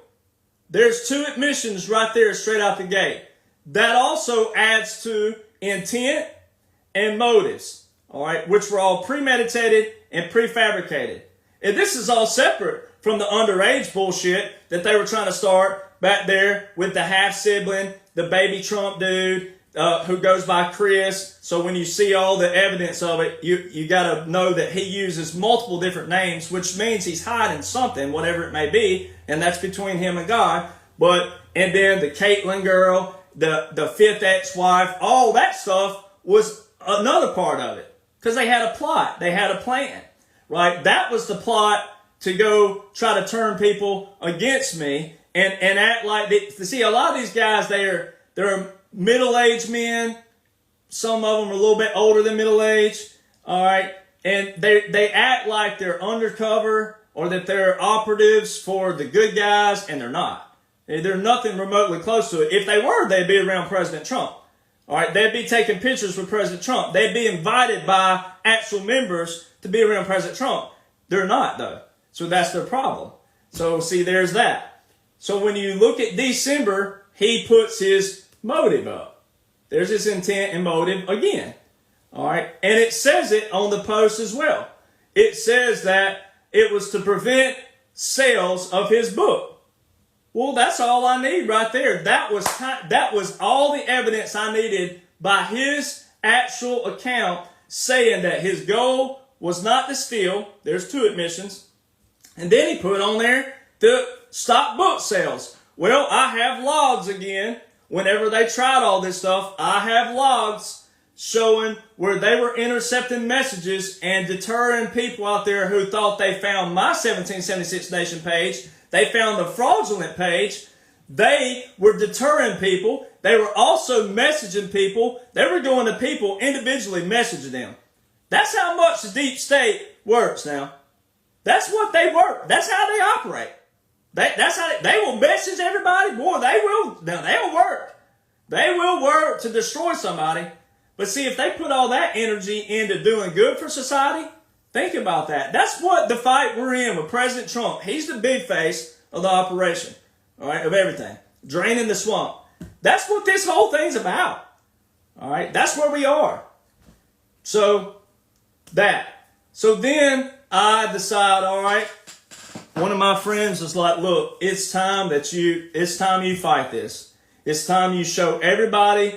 There's two admissions right there straight out the gate. That also adds to intent and motives, all right, which were all premeditated and prefabricated. And this is all separate from the underage bullshit that they were trying to start back there with the half-sibling, the baby Trump dude who goes by Chris. So when you see all the evidence of it, you got to know that he uses multiple different names, which means he's hiding something, whatever it may be, and that's between him and God. And then the Caitlyn girl, the fifth ex-wife, all that stuff was another part of it. Because they had a plot. They had a plan. Right? That was the plot to go try to turn people against me and act like they, see, a lot of these guys, they're middle-aged men. Some of them are a little bit older than middle-aged. All right? And they act like they're undercover or that they're operatives for the good guys, and they're not. They're nothing remotely close to it. If they were, they'd be around President Trump. All right, they'd be taking pictures with President Trump. They'd be invited by actual members to be around President Trump. They're not, though. So that's their problem. So, see, there's that. So when you look at December, he puts his motive up. There's his intent and motive again. All right, and it says it on the post as well. It says that it was to prevent sales of his book. Well, that's all I need right there. That was all the evidence I needed by his actual account saying that his goal was not to steal. There's two admissions. And then he put on there to stop book sales. Well, I have logs again. Whenever they tried all this stuff, I have logs showing where they were intercepting messages and deterring people out there who thought they found my 1776 Nation page. They found the fraudulent page. They were deterring people. They were also messaging people. They were going to people individually messaging them. That's how much the deep state works now. That's what they work. That's how they operate. That's how they will message everybody. Boy, they will. Now, they'll work. They will work to destroy somebody. But see, if they put all that energy into doing good for society, think about that. That's what the fight we're in with President Trump. He's the big face of the operation, all right, of everything. Draining the swamp. That's what this whole thing's about. All right, that's where we are. So, So then I decide, all right, one of my friends was like, look, it's time you fight this. It's time you show everybody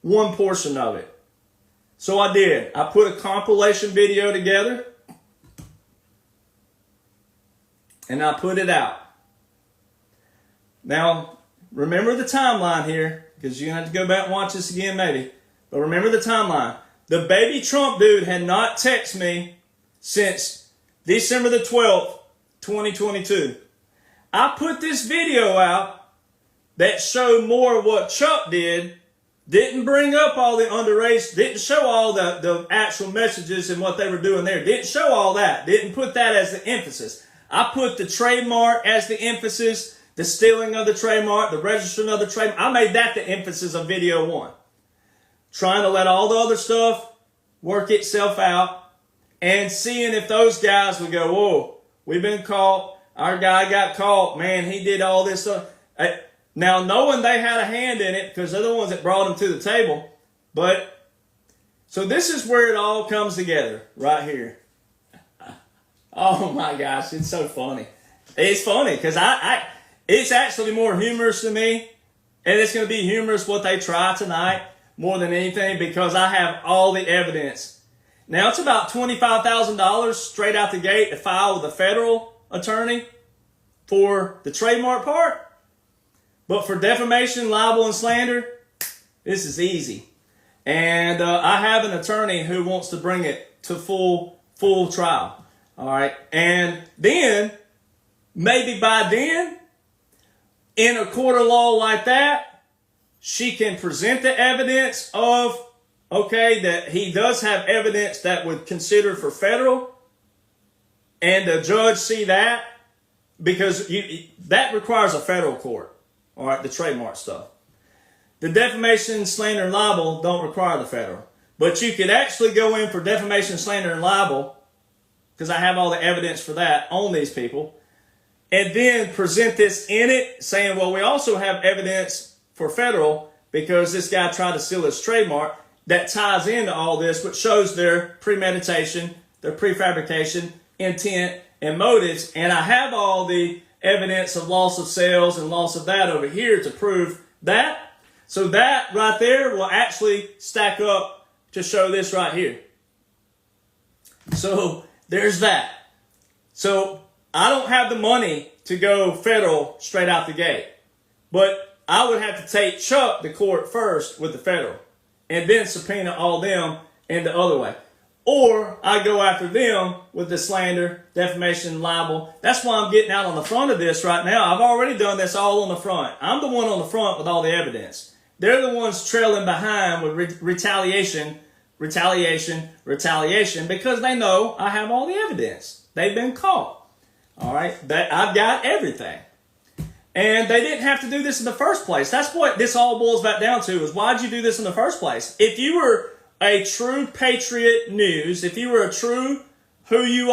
one portion of it. So I did. I put a compilation video together and I put it out. Now, remember the timeline here, because you're going to have to go back and watch this again maybe. But remember the timeline. The baby Trump dude had not texted me since December the 12th, 2022. I put this video out that showed more of what Chuck did. Didn't bring up all the underage, didn't show all the actual messages and what they were doing there. Didn't show all that. Didn't put that as the emphasis. I put the trademark as the emphasis, the stealing of the trademark, the registering of the trademark. I made that the emphasis of video one. Trying to let all the other stuff work itself out. and seeing if those guys would go, whoa, we've been caught. Our guy got caught. Man, he did all this stuff. Now, knowing they had a hand in it because they're the ones that brought him to the table. But, so this is where it all comes together right here. Oh my gosh, it's so funny. It's funny because it's actually more humorous to me. And it's going to be humorous what they try tonight more than anything because I have all the evidence. Now, it's about $25,000 straight out the gate to file with a federal attorney for the trademark part. But for defamation, libel, and slander, this is easy. And I have an attorney who wants to bring it to full trial. All right. And then, maybe by then, in a court of law like that, she can present the evidence of, okay, that he does have evidence that would consider for federal, and the judge see that, because that requires a federal court, all right, the trademark stuff. The defamation, slander, and libel don't require the federal. But you could actually go in for defamation, slander, and libel, because I have all the evidence for that on these people, and then present this in it, saying, well, we also have evidence for federal because this guy tried to steal his trademark that ties into all this, which shows their premeditation, their prefabrication, intent, and motives. And I have all the evidence of loss of sales and loss of that over here to prove that. So that right there will actually stack up to show this right here. So there's that. So I don't have the money to go federal straight out the gate. But I would have to take Chuck to court first with the federal and then subpoena all them in the other way. Or I go after them with the slander, defamation, libel. That's why I'm getting out on the front of this right now. I've already done this all on the front. I'm the one on the front with all the evidence. They're the ones trailing behind with retaliation, because they know I have all the evidence. They've been caught. All right, I've got everything. And they didn't have to do this in the first place. That's what this all boils back down to, is why'd you do this in the first place? If you were a true patriot news, if you were a true who you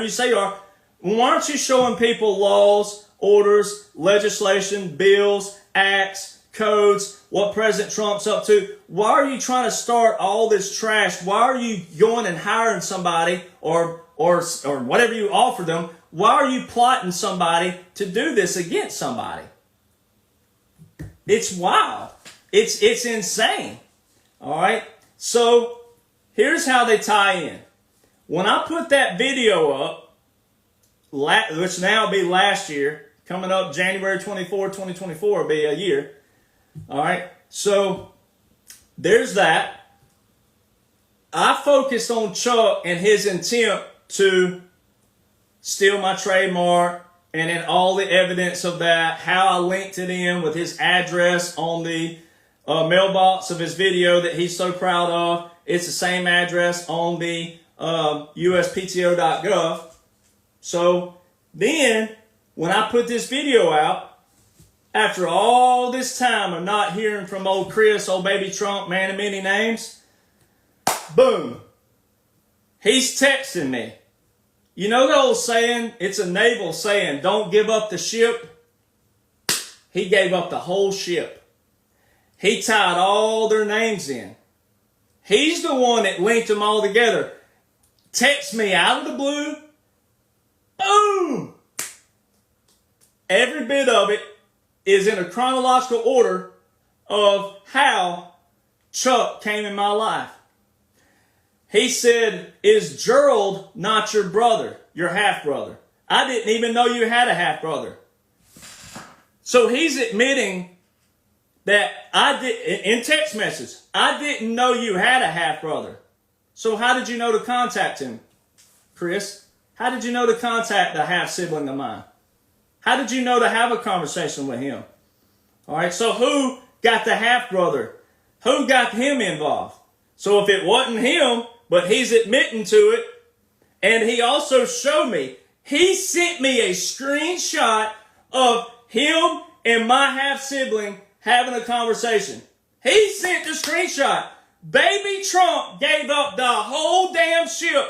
say you are, why aren't you showing people laws, orders, legislation, bills, acts, codes, what President Trump's up to? Why are you trying to start all this trash? Why are you going and hiring somebody or whatever you offer them? Why are you plotting somebody to do this against somebody? It's wild. It's insane. All right. So here's how they tie in. When I put that video up, which now will be last year, coming up January 24, 2024 will be a year. All right. So there's that. I focused on Chuck and his attempt to steal my trademark, and then all the evidence of that, how I linked it in with his address on the mailbox of his video that he's so proud of. It's the same address on the uspto.gov. So then, when I put this video out, after all this time of not hearing from old Chris, old baby Trump, man of many names, boom, he's texting me. You know the old saying, it's a naval saying, don't give up the ship? He gave up the whole ship. He tied all their names in. He's the one that linked them all together. Text me out of the blue. Boom! Every bit of it is in a chronological order of how Chuck came in my life. He said, is Gerald not your brother, your half-brother? I didn't even know you had a half-brother. So he's admitting that in text message, I didn't know you had a half-brother. So how did you know to contact him, Chris? How did you know to contact a half-sibling of mine? How did you know to have a conversation with him? All right, so who got the half-brother? Who got him involved? So if it wasn't him, but he's admitting to it, and he also showed me, he sent me a screenshot of him and my half-sibling having a conversation. He sent the screenshot. Baby Trump gave up the whole damn ship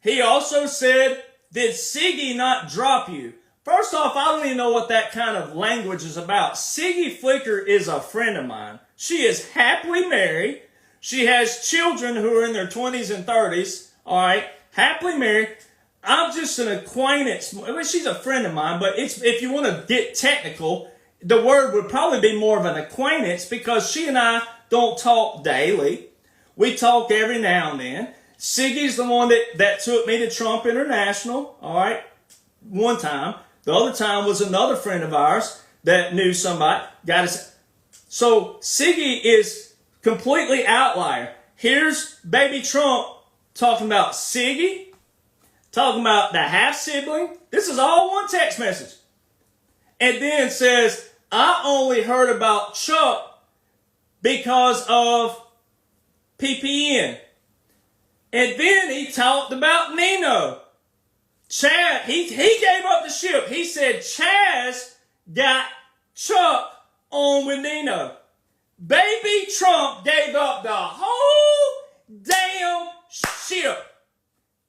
He also said, did Siggy not drop you? First off, I don't even know what that kind of language is about. Siggy Flicker is a friend of mine. She is happily married. She has children who are in their 20s and 30s. All right, happily married. I'm just an acquaintance. I mean, she's a friend of mine, but if you want to get technical, the word would probably be more of an acquaintance because she and I don't talk daily. We talk every now and then. Siggy's the one that took me to Trump International, all right, one time. The other time was another friend of ours that knew somebody. Got us. So Siggy is completely outlier. Here's baby Trump talking about Siggy, talking about the half-sibling. This is all one text message. And then says, I only heard about Chuck because of PPN. And then he talked about Nino. Chad, he gave up the ship. He said Chaz got Chuck on with Nino. Baby Trump gave up the whole damn ship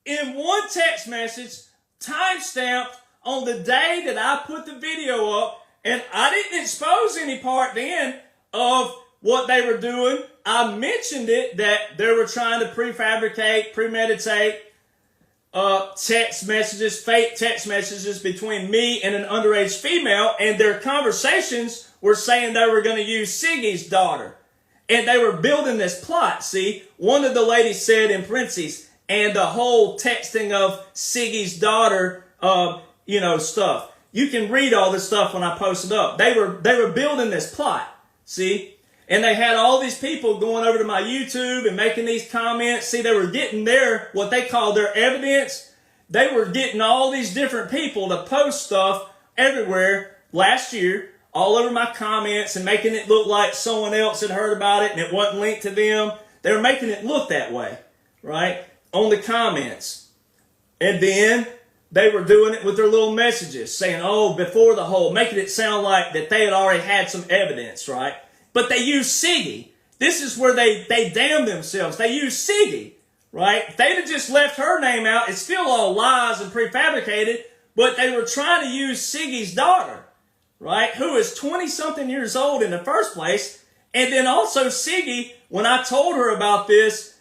in one text message, timestamped on the day that I put the video up, and I didn't expose any part then of what they were doing. I mentioned it, that they were trying to prefabricate, premeditate text messages, fake text messages between me and an underage female, and their conversations were saying they were going to use Siggy's daughter. And they were building this plot, see? One of the ladies said in parentheses, and the whole texting of Siggy's daughter, stuff. You can read all this stuff when I post it up. They were building this plot, see? And they had all these people going over to my YouTube and making these comments. See, they were getting what they call their evidence. They were getting all these different people to post stuff everywhere last year, all over my comments, and making it look like someone else had heard about it and it wasn't linked to them. They were making it look that way, right, on the comments. And then they were doing it with their little messages, saying, before the whole, making it sound like that they had already had some evidence, right? But they use Siggy. This is where they damn themselves. They use Siggy, right? If they'd have just left her name out, it's still all lies and prefabricated, but they were trying to use Siggy's daughter, right, who is 20-something years old in the first place. And then also Siggy, when I told her about this,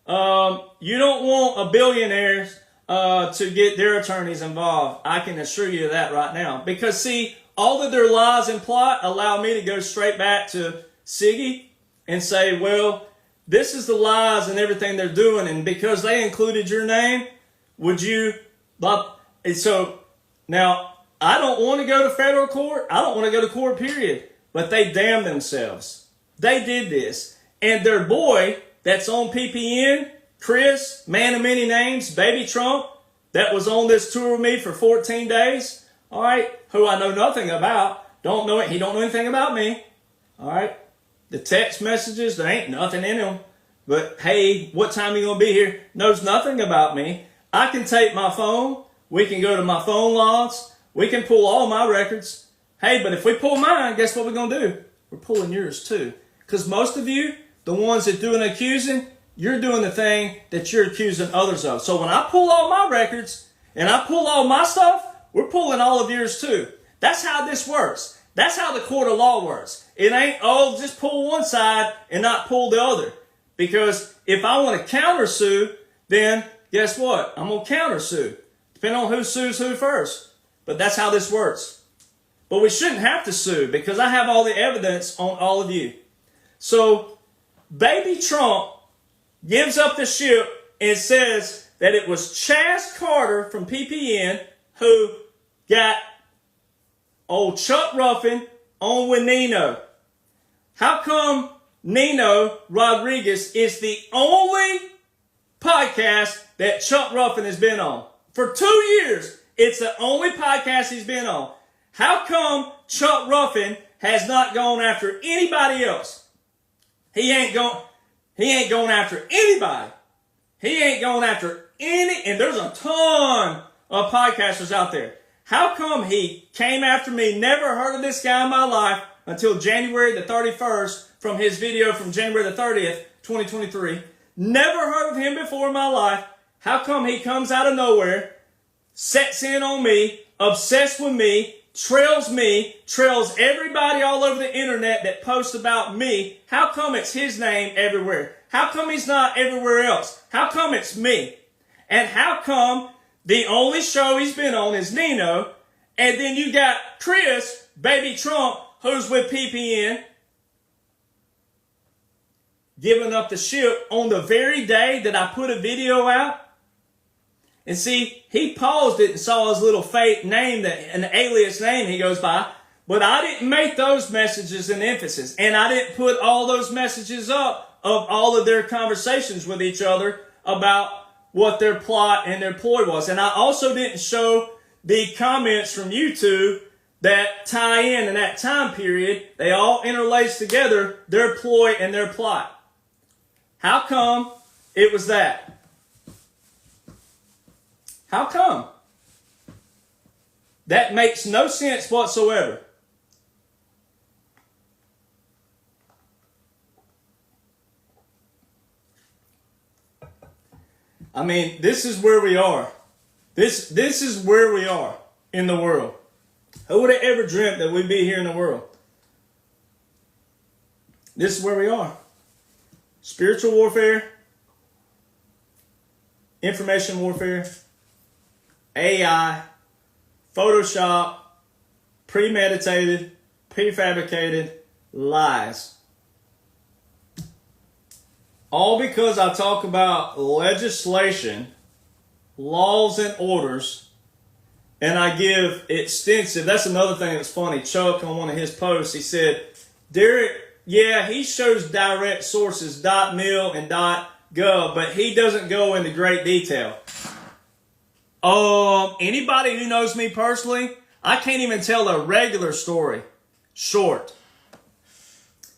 you don't want a billionaire to get their attorneys involved. I can assure you of that right now. Because, see, all of their lies and plot allow me to go straight back to Siggy and say, well, this is the lies and everything they're doing, and because they included your name, would you... And so, now, I don't want to go to federal court. I don't want to go to court, period. But they damn themselves. They did this. And their boy that's on PPN, Chris, man of many names, baby Trump, that was on this tour with me for 14 days, all right, who I know nothing about, don't know it, he don't know anything about me, all right. The text messages, there ain't nothing in them. But, hey, what time are you going to be here? Knows nothing about me. I can take my phone. We can go to my phone logs. We can pull all my records. Hey, but if we pull mine, guess what we're going to do? We're pulling yours too. Because most of you, the ones that do an accusing, you're doing the thing that you're accusing others of. So when I pull all my records and I pull all my stuff, we're pulling all of yours too. That's how this works. That's how the court of law works. It ain't, just pull one side and not pull the other. Because if I want to countersue, then guess what? I'm going to countersue. Depending on who sues who first. But that's how this works. But we shouldn't have to sue because I have all the evidence on all of you. So, baby Trump gives up the ship and says that it was Chaz Carter from PPN who got old Chuck Ruffin on with Nino. How come Nino Rodriguez is the only podcast that Chuck Ruffin has been on? For 2 years, it's the only podcast he's been on. How come Chuck Ruffin has not gone after anybody else? He ain't going after anybody. He ain't going after any, and there's a ton of podcasters out there. How come he came after me, never heard of this guy in my life until January the 31st from his video from January the 30th, 2023. Never heard of him before in my life. How come he comes out of nowhere, sets in on me, obsessed with me, trails everybody all over the internet that posts about me? How come it's his name everywhere? How come he's not everywhere else? How come it's me? And how come the only show he's been on is Nino, and then you got Chris, baby Trump, who's with PPN, giving up the ship on the very day that I put a video out? And see, he paused it and saw his little fake name, an alias name he goes by. But I didn't make those messages an emphasis. And I didn't put all those messages up of all of their conversations with each other about what their plot and their ploy was. And I also didn't show the comments from YouTube that tie in that time period. They all interlace together, their ploy and their plot. How come it was that? How come? That makes no sense whatsoever. I mean, this is where we are. This is where we are in the world. Who would have ever dreamt that we'd be here in the world? This is where we are. Spiritual warfare, information warfare, AI, Photoshop, premeditated, prefabricated lies. All because I talk about legislation, laws and orders, and I give extensive. That's another thing that's funny. Chuck, on one of his posts, he said, Derek, yeah, he shows direct sources, .mil and .gov, but he doesn't go into great detail. Anybody who knows me personally, I can't even tell a regular story short.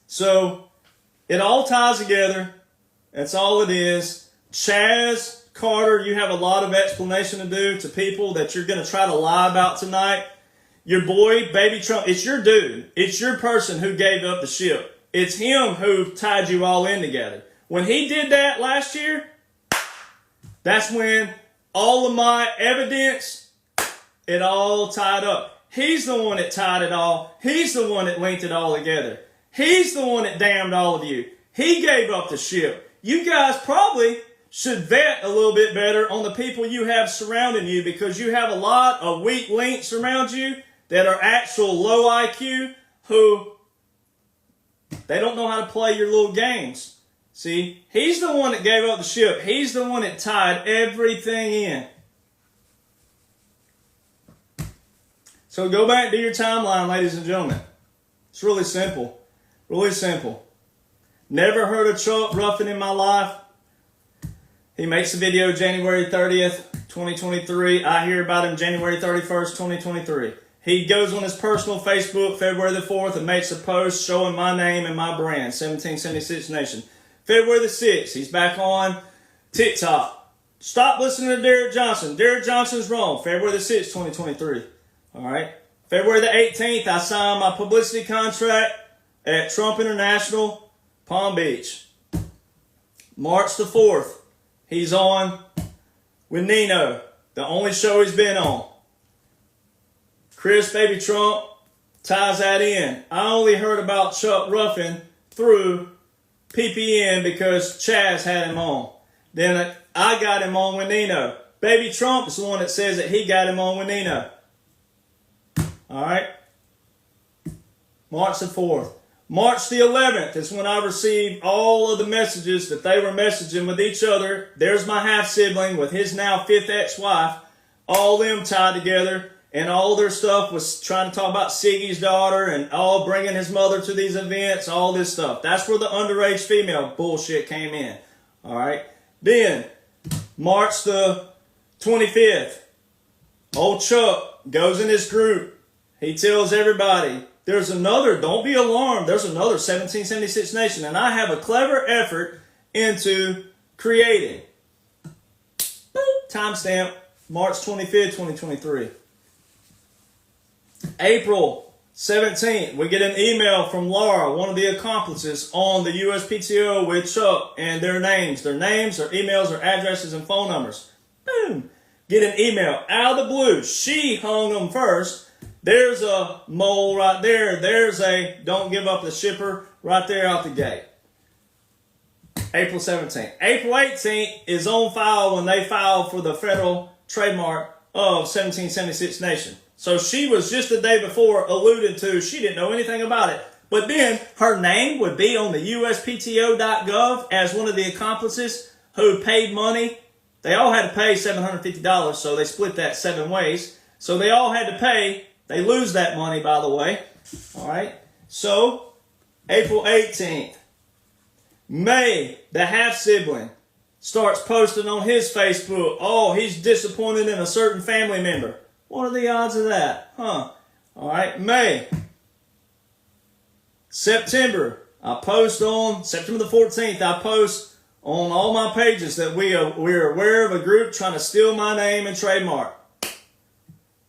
So it all ties together. That's all it is. Chaz Carter, you have a lot of explanation to do to people that you're going to try to lie about tonight. Your boy, baby Trump, it's your dude. It's your person who gave up the ship. It's him who tied you all in together. When he did that last year, that's when all of my evidence, it all tied up. He's the one that tied it all. He's the one that linked it all together. He's the one that damned all of you. He gave up the ship. You guys probably should vet a little bit better on the people you have surrounding you, because you have a lot of weak links around you that are actual low IQ who they don't know how to play your little games. See, he's the one that gave up the ship. He's the one that tied everything in. So go back to your timeline, ladies and gentlemen. It's really simple. Really simple. Never heard of Chuck Ruffin in my life. He makes a video January 30th, 2023. I hear about him January 31st, 2023. He goes on his personal Facebook February the 4th and makes a post showing my name and my brand, 1776 Nation. February the 6th, he's back on TikTok. Stop listening to Derek Jonhson. Derek Johnson's wrong. February the 6th, 2023. All right. February the 18th, I signed my publicity contract at Trump International, Palm Beach. March the 4th, he's on with Nino, the only show he's been on. Chris, baby Trump, ties that in. I only heard about Chuck Ruffin through PPN because Chaz had him on. Then I got him on with Nino. Baby Trump is the one that says that he got him on with Nino. All right. March the 4th. March the 11th is when I received all of the messages that they were messaging with each other. There's my half-sibling with his now 5th ex-wife. All them tied together. And all their stuff was trying to talk about Siggy's daughter and all bringing his mother to these events, all this stuff. That's where the underage female bullshit came in. All right. Then, March the 25th, old Chuck goes in his group. He tells everybody, there's another, don't be alarmed, there's another 1776 Nation. And I have a clever effort into creating. Timestamp, March 25th, 2023. April 17th, we get an email from Laura, one of the accomplices on the USPTO with Chuck, and their names, their emails, their addresses, and phone numbers. Boom. Get an email out of the blue. She hung them first. There's a mole right there. There's a don't give up the shipper right there out the gate. April 17th. April 18th is on file when they filed for the federal trademark of 1776 Nation. So she was just the day before alluded to, she didn't know anything about it. But then her name would be on the USPTO.gov as one of the accomplices who paid money. They all had to pay $750, so they split that 7 ways. So they all had to pay. They lose that money, by the way. All right. So April 18th. May, the half-sibling, starts posting on his Facebook, oh, he's disappointed in a certain family member. What are the odds of that? Huh. All right, May. September, I post on September the 14th, I post on all my pages that we're aware of a group trying to steal my name and trademark.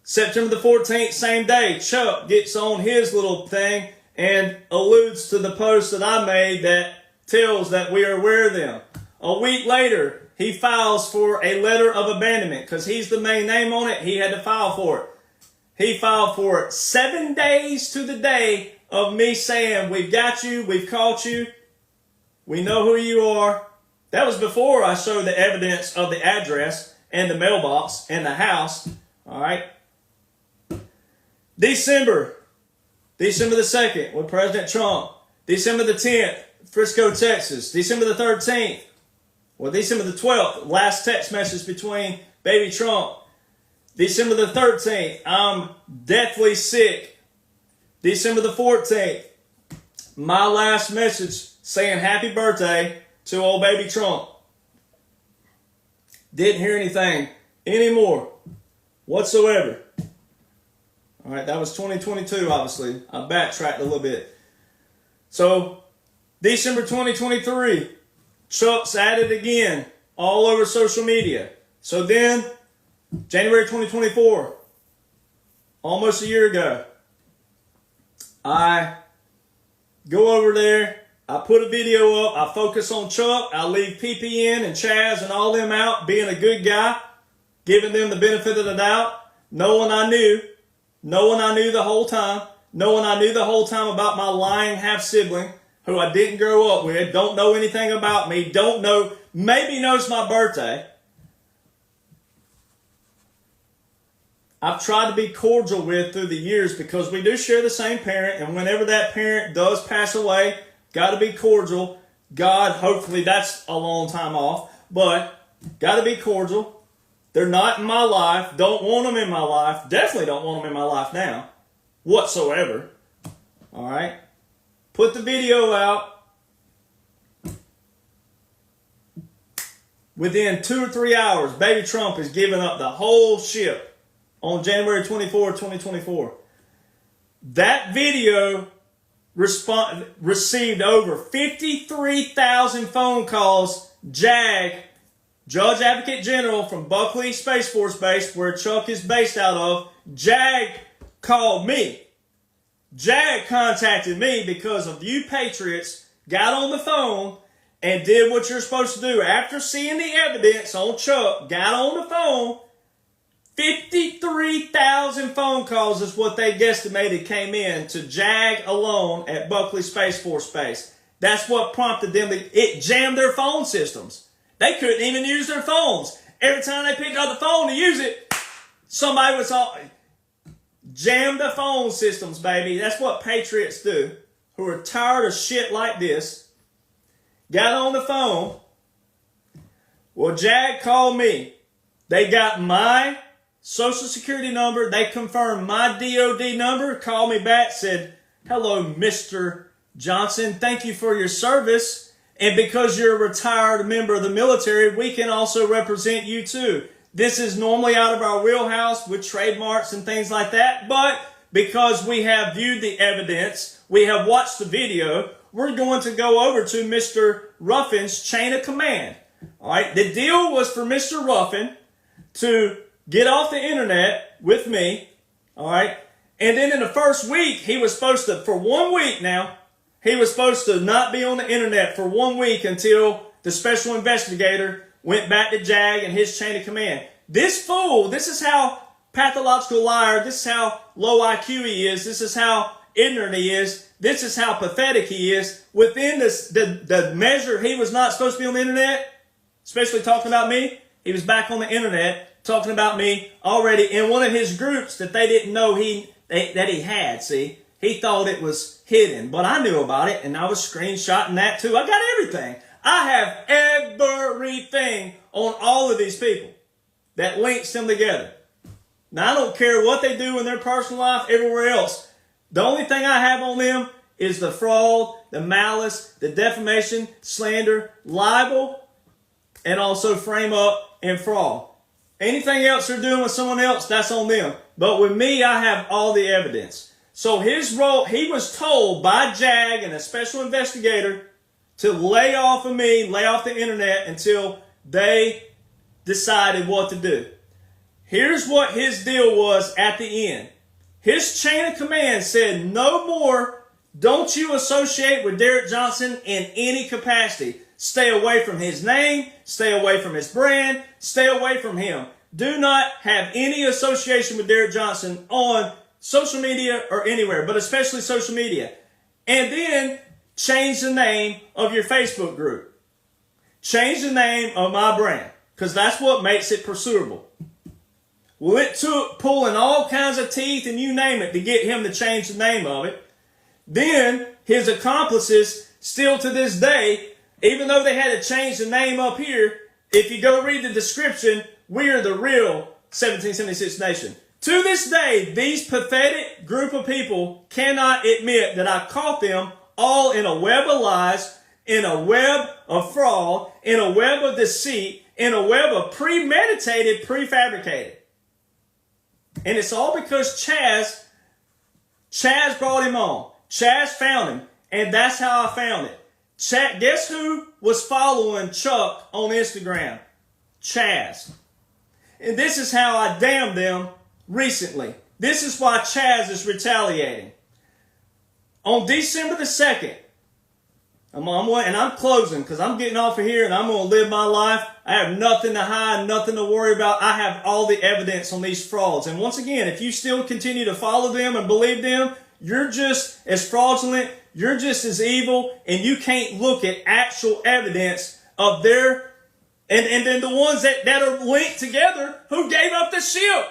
September the 14th, same day, Chuck gets on his little thing and alludes to the post that I made that tells that we are aware of them. A week later, he files for a letter of abandonment because he's the main name on it. He had to file for it. He filed for it 7 days to the day of me saying, we've got you, we've caught you, we know who you are. That was before I showed the evidence of the address and the mailbox and the house. All right. December the 2nd with President Trump. December the 10th. Frisco, Texas, December the 13th, or December the 12th, last text message between baby Trump. December the 13th, I'm deathly sick. December the 14th, my last message saying happy birthday to old baby Trump. Didn't hear anything anymore whatsoever. All right, that was 2022, obviously. I backtracked a little bit. So, December 2023, Chuck's at it again, all over social media. So then, January 2024, almost a year ago, I go over there, I put a video up, I focus on Chuck, I leave PPN and Chaz and all them out, being a good guy, giving them the benefit of the doubt, knowing I knew the whole time about my lying half-sibling, who I didn't grow up with, don't know anything about me, don't know, maybe knows my birthday. I've tried to be cordial with through the years because we do share the same parent, and whenever that parent does pass away, got to be cordial. God, hopefully that's a long time off, but got to be cordial. They're not in my life, don't want them in my life, definitely don't want them in my life now, whatsoever. All right? Put the video out. Within 2 or 3 hours, baby Trump is giving up the whole ship on January 24, 2024. That video received over 53,000 phone calls. JAG, Judge Advocate General from Buckley Space Force Base, where Chuck is based out of, JAG called me. JAG contacted me because of you patriots got on the phone and did what you're supposed to do. After seeing the evidence on Chuck, got on the phone. 53,000 phone calls is what they guesstimated came in to JAG alone at Buckley Space Force Base. That's what prompted them it jammed their phone systems. They couldn't even use their phones. Every time they picked up the phone to use it, somebody was all... Jam the phone systems, baby. That's what patriots do, who are tired of shit like this. Got on the phone. Well, JAG called me. They got my social security number. They confirmed my DOD number. Called me back, said, hello, Mr. Jonhson. Thank you for your service. And because you're a retired member of the military, we can also represent you too. This is normally out of our wheelhouse with trademarks and things like that, but because we have viewed the evidence, we have watched the video, we're going to go over to Mr. Ruffin's chain of command. All right, the deal was for Mr. Ruffin to get off the internet with me, all right, and then in the first week, he was supposed to, for 1 week now, he was supposed to not be on the internet for 1 week until the special investigator went back to Jag and his chain of command. This fool, this is how pathological liar, this is how low IQ he is, this is how ignorant he is, this is how pathetic he is. Within this, the measure he was not supposed to be on the internet, especially talking about me, he was back on the internet talking about me already in one of his groups that they didn't know that he had, see. He thought it was hidden, but I knew about it, and I was screenshotting that too. I got everything. I have everything on all of these people that links them together. Now, I don't care what they do in their personal life, everywhere else. The only thing I have on them is the fraud, the malice, the defamation, slander, libel, and also frame up and fraud. Anything else they're doing with someone else, that's on them. But with me, I have all the evidence. So his role, he was told by Jag and a special investigator to lay off of me, lay off the internet until they decided what to do. Here's what his deal was at the end. His chain of command said, no more, don't you associate with Derek Jonhson in any capacity. Stay away from his name, stay away from his brand, stay away from him. Do not have any association with Derek Jonhson on social media or anywhere, but especially social media. And then change the name of your Facebook group. Change the name of my brand, because that's what makes it pursuable. Well, it took pulling all kinds of teeth and you name it to get him to change the name of it. Then his accomplices, still to this day, even though they had to change the name up here, if you go read the description, we are the real 1776 Nation. To this day, these pathetic group of people cannot admit that I caught them all in a web of lies, in a web of fraud, in a web of deceit, in a web of premeditated, prefabricated. And it's all because Chaz brought him on. Chaz found him, and that's how I found it. Guess who was following Chuck on Instagram? Chaz. And this is how I damned them recently. This is why Chaz is retaliating. On December the 2nd, and I'm closing because I'm getting off of here and I'm going to live my life. I have nothing to hide, nothing to worry about. I have all the evidence on these frauds. And once again, if you still continue to follow them and believe them, you're just as fraudulent, you're just as evil, and you can't look at actual evidence of their, and then the ones that are linked together who gave up the ship.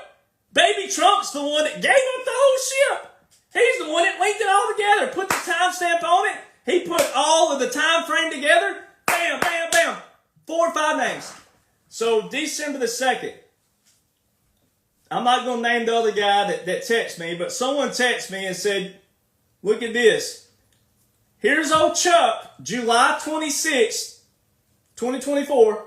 Baby Trump's the one that gave up the whole ship. He's the one that linked it all together, put the timestamp on it. He put all of the time frame together. Bam, bam, bam. 4 or 5 names. So December the 2nd. I'm not going to name the other guy that texted me, but someone texted me and said, look at this. Here's old Chuck, July 26th, 2024,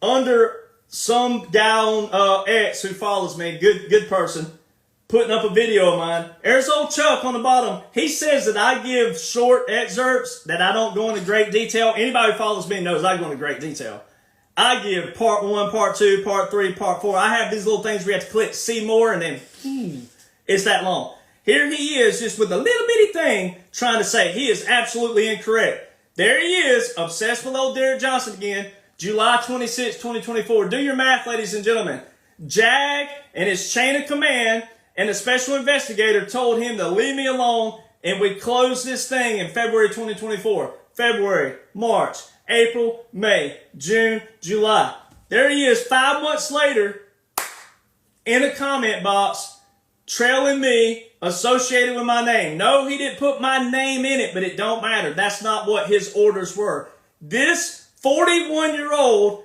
under some guy on X who follows me, good person, putting up a video of mine. There's old Chuck on the bottom. He says that I give short excerpts, that I don't go into great detail. Anybody who follows me knows I go into great detail. I give part 1, part 2, part 3, part 4. I have these little things where you have to click see more, and then it's that long. Here he is just with a little bitty thing trying to say he is absolutely incorrect. There he is, obsessed with old Derek Jonhson again. July 26, 2024. Do your math, ladies and gentlemen. Jag and his chain of command and the special investigator told him to leave me alone, and we closed this thing in February 2024. February, March, April, May, June, July. There he is 5 months later in a comment box trailing me associated with my name. No, he didn't put my name in it, but it don't matter. That's not what his orders were. This 41-year-old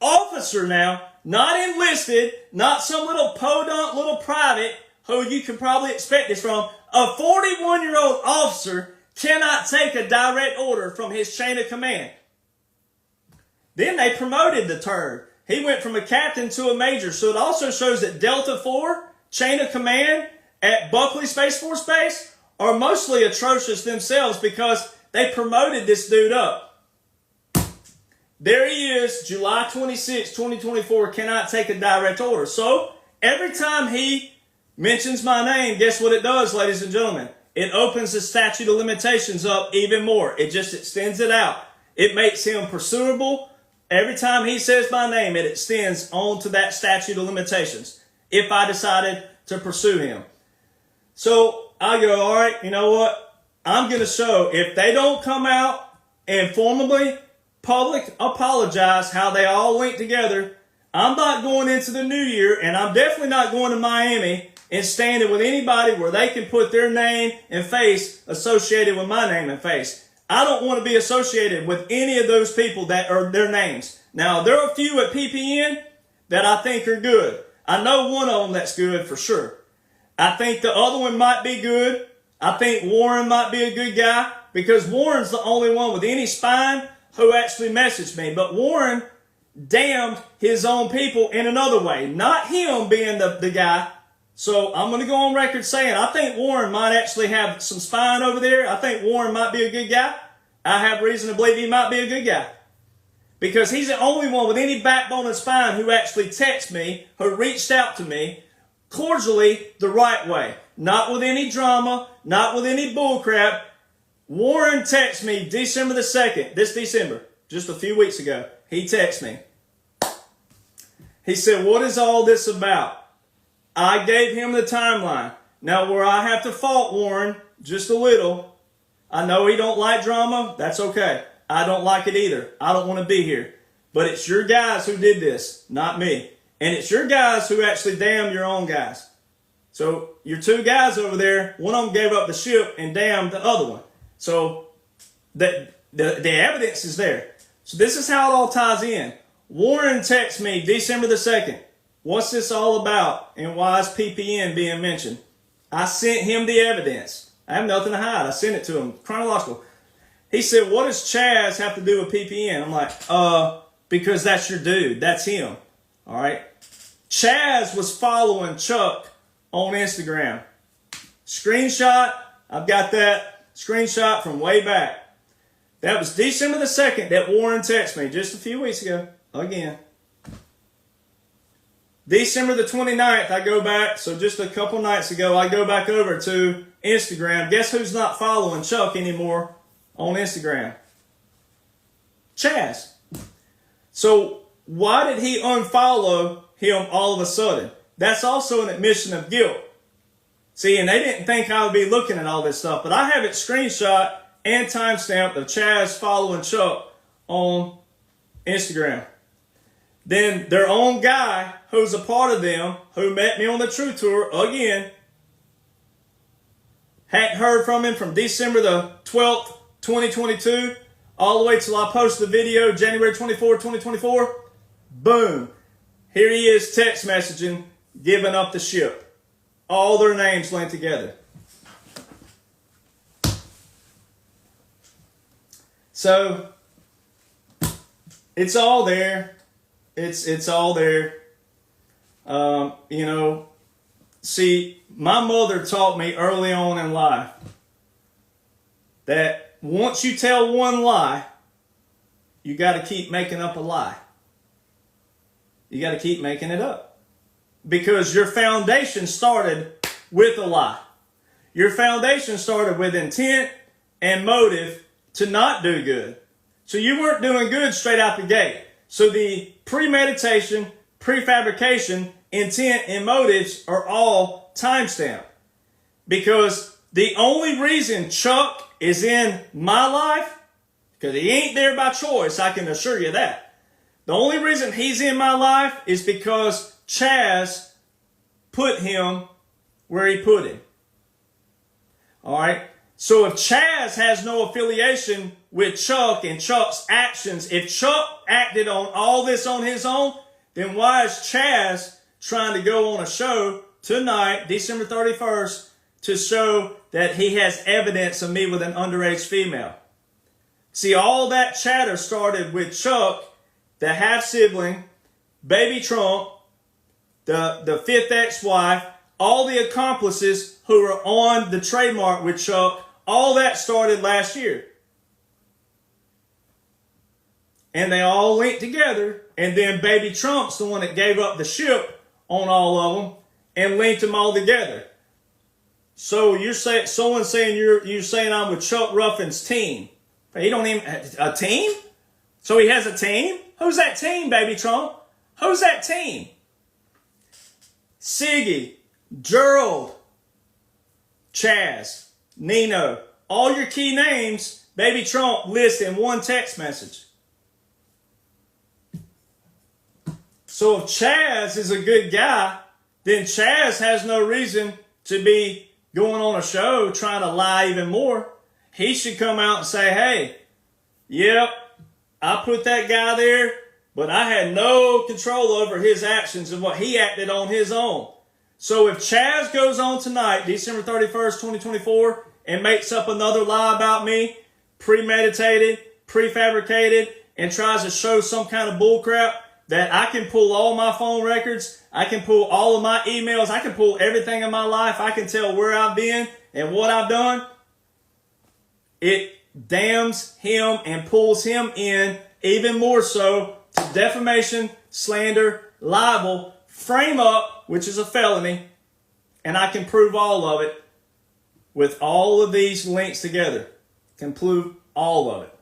officer now, not enlisted, not some little podunk little private who you can probably expect this from, a 41-year-old officer cannot take a direct order from his chain of command. Then they promoted the turd. He went from a captain to a major. So it also shows that Delta 4, chain of command at Buckley Space Force Base, are mostly atrocious themselves because they promoted this dude up. There he is, July 26, 2024, cannot take a direct order. So every time he mentions my name, guess what it does, ladies and gentlemen? It opens the statute of limitations up even more. It just extends it out. It makes him pursuable every time he says my name, it extends on to that statute of limitations if I decided to pursue him. So I go, all right, you know what? I'm going to show, if they don't come out and formally public apologize how they all link together, I'm not going into the new year, and I'm definitely not going to Miami and standing with anybody where they can put their name and face associated with my name and face. I don't want to be associated with any of those people that are their names. Now, there are a few at PPN that I think are good. I know one of them that's good for sure. I think the other one might be good. I think Warren might be a good guy, because Warren's the only one with any spine who actually messaged me. But Warren damned his own people in another way, not him being the guy. So I'm going to go on record saying I think Warren might actually have some spine over there. I think Warren might be a good guy. I have reason to believe he might be a good guy, because he's the only one with any backbone and spine who actually texted me, who reached out to me cordially the right way. Not with any drama, not with any bullcrap. Warren texted me December the 2nd, this December, just a few weeks ago. He texted me. He said, what is all this about? I gave him the timeline. Now, where I have to fault Warren just a little, I know he don't like drama. That's okay. I don't like it either. I don't want to be here. But it's your guys who did this, not me. And it's your guys who actually damned your own guys. So your two guys over there, one of them gave up the ship and damned the other one. So the evidence is there. So this is how it all ties in. Warren texted me December the 2nd. What's this all about, and why is PPN being mentioned? I sent him the evidence. I have nothing to hide. I sent it to him, chronological. He said, what does Chaz have to do with PPN? I'm like, because that's your dude. That's him. All right. Chaz was following Chuck on Instagram. Screenshot. I've got that screenshot from way back. That was December the 2nd that Warren texted me just a few weeks ago. Again. December the 29th, I go back. So just a couple nights ago, I go back over to Instagram. Guess who's not following Chuck anymore on Instagram? Chaz. So why did he unfollow him all of a sudden? That's also an admission of guilt. See, and they didn't think I would be looking at all this stuff, but I have it screenshot and timestamped of Chaz following Chuck on Instagram. Then their own guy, who's a part of them, who met me on the True Tour again, hadn't heard from him from December the 12th, 2022, all the way till I posted the video January 24, 2024. Boom. Here he is text messaging, giving up the ship. All their names linked together. So, it's all there. It's all there. You know, see, my mother taught me early on in life that once you tell one lie, you got to keep making up a lie. You got to keep making it up. Because your foundation started with a lie. Your foundation started with intent and motive to not do good. So you weren't doing good straight out the gate. So the premeditation, prefabrication, intent, and motives are all timestamped. Because the only reason Chuck is in my life, because he ain't there by choice, I can assure you that. The only reason he's in my life is because Chaz put him where he put him. All right? So if Chaz has no affiliation with Chuck and Chuck's actions, if Chuck acted on all this on his own, then why is Chaz trying to go on a show tonight, December 31st, to show that he has evidence of me with an underage female? See, all that chatter started with Chuck, the half-sibling, baby Trump, the fifth ex-wife, all the accomplices who were on the trademark with Chuck. All that started last year. And they all linked together. And then baby Trump's the one that gave up the ship on all of them and linked them all together. So you're saying, someone's saying you're saying I'm with Chuck Ruffin's team. He don't even, a team? So he has a team? Who's that team, baby Trump? Who's that team? Siggy, Gerald, Chaz, Nino, all your key names, baby Trump lists in one text message. So if Chaz is a good guy, then Chaz has no reason to be going on a show trying to lie even more. He should come out and say, hey, yep, I put that guy there, but I had no control over his actions and what he acted on his own. So if Chaz goes on tonight, December 31st, 2024, and makes up another lie about me, premeditated, prefabricated, and tries to show some kind of bullcrap, that I can pull all my phone records, I can pull all of my emails, I can pull everything in my life, I can tell where I've been and what I've done, it damns him and pulls him in even more so to defamation, slander, libel, frame up, which is a felony, and I can prove all of it with all of these links together. Can prove all of it.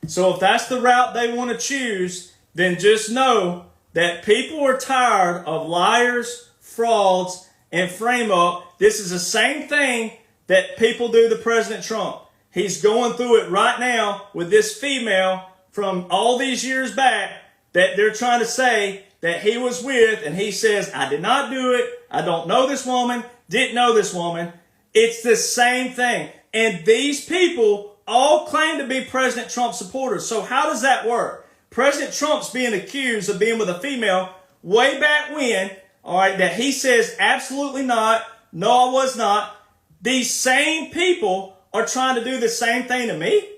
So if that's the route they want to choose, then just know that people are tired of liars, frauds, and frame up. This is the same thing that people do to President Trump. He's going through it right now with this female from all these years back that they're trying to say that he was with, and he says, I did not do it. I don't know this woman. Didn't know this woman. It's the same thing. And these people all claim to be President Trump supporters. So how does that work? President Trump's being accused of being with a female way back when, all right, that he says absolutely not. No, I was not. These same people are trying to do the same thing to me,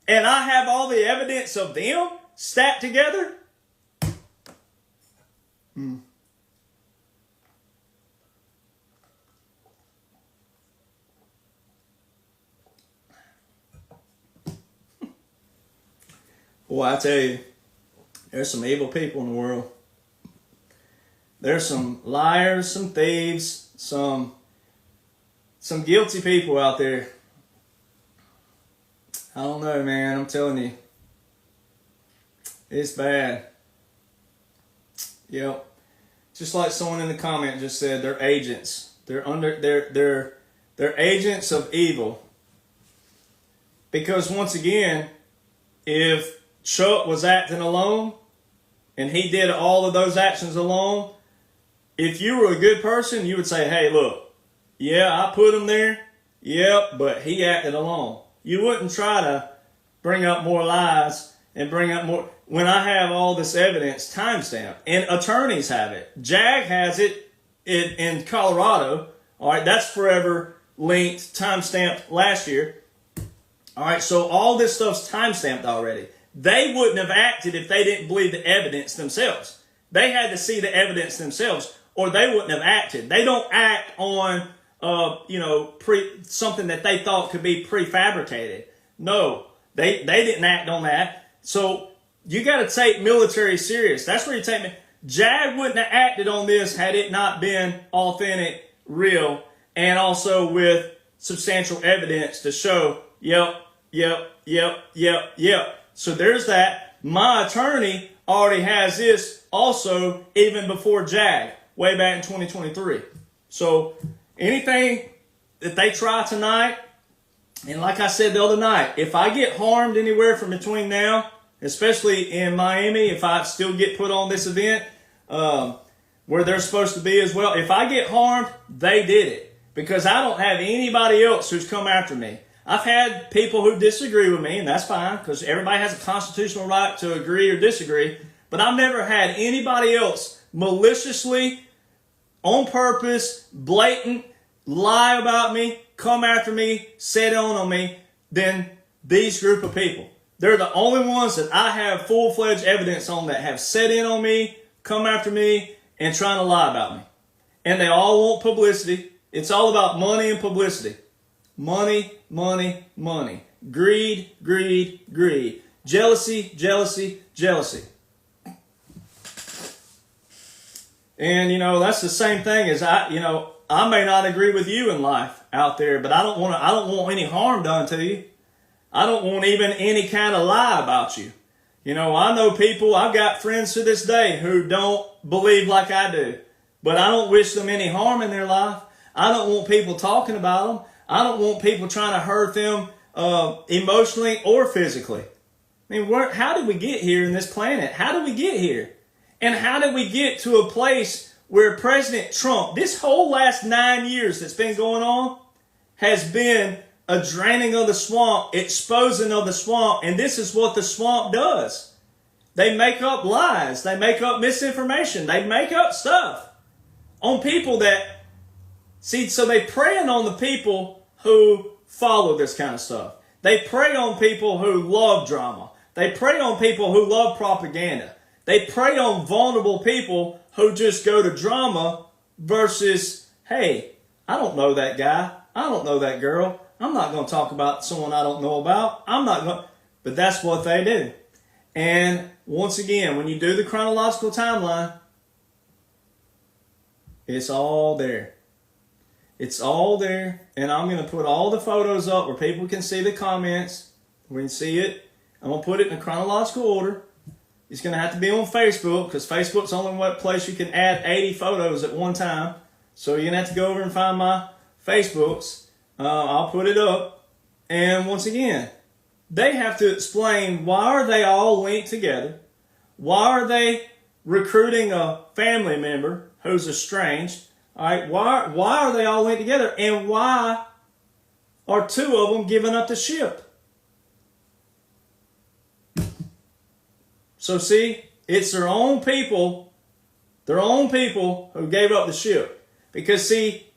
and I have all the evidence of them stacked together. Boy, I tell you, there's some evil people in the world. There's some liars, some thieves, some guilty people out there. I don't know, man. I'm telling you. It's bad. Yep. Just like someone in the comment just said, they're agents. They're agents of evil. Because once again, if Chuck was acting alone and he did all of those actions alone, if you were a good person, you would say, hey, look, yeah, I put him there. Yep, but he acted alone. You wouldn't try to bring up more lies and bring up more. When I have all this evidence timestamped, and attorneys have it. JAG has it in Colorado. All right, that's forever linked, timestamped last year. All right, so all this stuff's timestamped already. They wouldn't have acted if they didn't believe the evidence themselves. They had to see the evidence themselves, or they wouldn't have acted. They don't act on, something that they thought could be prefabricated. No, they didn't act on that. So you got to take military serious. That's where you take me. JAG wouldn't have acted on this had it not been authentic, real, and also with substantial evidence to show, yep. So there's that. My attorney already has this also even before JAG, way back in 2023. So anything that they try tonight, and like I said the other night, if I get harmed anywhere from between now, especially in Miami, if I still get put on this event where they're supposed to be as well, if I get harmed, they did it. Because I don't have anybody else who's come after me. I've had people who disagree with me, and that's fine, because everybody has a constitutional right to agree or disagree. But I've never had anybody else maliciously, on purpose, blatant, lie about me, come after me, set on me, than these group of people. They're the only ones that I have full-fledged evidence on that have set in on me, come after me, and trying to lie about me. And they all want publicity. It's all about money and publicity. Money, money, money. Greed, greed, greed. Jealousy, jealousy, jealousy. And, that's the same thing as I may not agree with you in life out there, but I don't want any harm done to you. I don't want even any kind of lie about you. You know, I know people, I've got friends to this day who don't believe like I do. But I don't wish them any harm in their life. I don't want people talking about them. I don't want people trying to hurt them emotionally or physically. I mean, how did we get here in this planet? How did we get here? And how did we get to a place where President Trump, this whole last 9 years that's been going on, has been a draining of the swamp, exposing of the swamp, and this is what the swamp does. They make up lies. They make up misinformation. They make up stuff on people that, see, so they preying on the people who follow this kind of stuff. They prey on people who love drama. They prey on people who love propaganda. They prey on vulnerable people who just go to drama versus, hey, I don't know that guy. I don't know that girl. I'm not going to talk about someone I don't know about. I'm not going to. But that's what they do. And once again, when you do the chronological timeline, it's all there. It's all there. And I'm going to put all the photos up where people can see the comments. We can see it. I'm going to put it in a chronological order. It's going to have to be on Facebook because Facebook's the only place you can add 80 photos at one time. So you're going to have to go over and find my Facebooks. I'll put it up. And once again, they have to explain why are they all linked together? Why are they recruiting a family member who's estranged? All right, why are they all linked together? And why are two of them giving up the ship? So see, it's their own people who gave up the ship. Because see,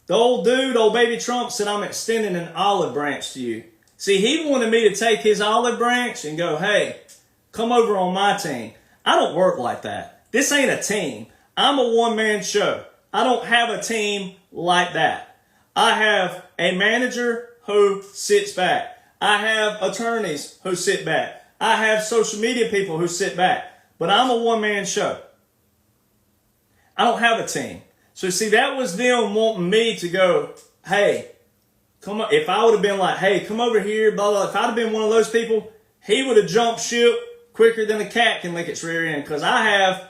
the old dude, old baby Trump said, I'm extending an olive branch to you. See, he wanted me to take his olive branch and go, hey, come over on my team. I don't work like that. This ain't a team. I'm a one-man show. I don't have a team like that. I have a manager who sits back. I have attorneys who sit back. I have social media people who sit back. But I'm a one-man show. I don't have a team. So see, that was them wanting me to go, hey, come on. If I would have been like, hey, come over here, blah, blah, if I'd have been one of those people, he would have jumped ship quicker than a cat can lick its rear end. Because I have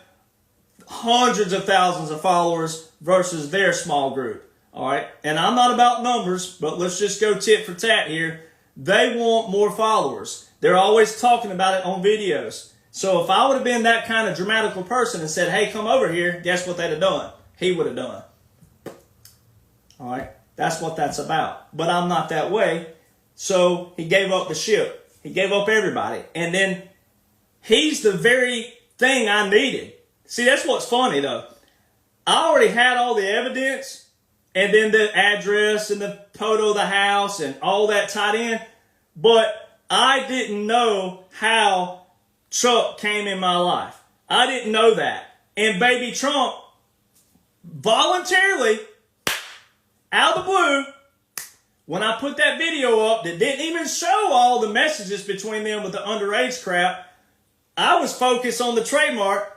hundreds of thousands of followers versus their small group. All right. And I'm not about numbers, but let's just go tit for tat here. They want more followers. They're always talking about it on videos. So if I would have been that kind of dramatical person and said, hey, come over here, guess what they'd have done? He would have done. All right. That's what that's about. But I'm not that way. So he gave up the ship. He gave up everybody. And then he's the very thing I needed. See, that's what's funny, though. I already had all the evidence and then the address and the photo of the house and all that tied in. But I didn't know how Chuck came in my life. I didn't know that. And baby Trump voluntarily, out of the blue, when I put that video up that didn't even show all the messages between them with the underage crap, I was focused on the trademark.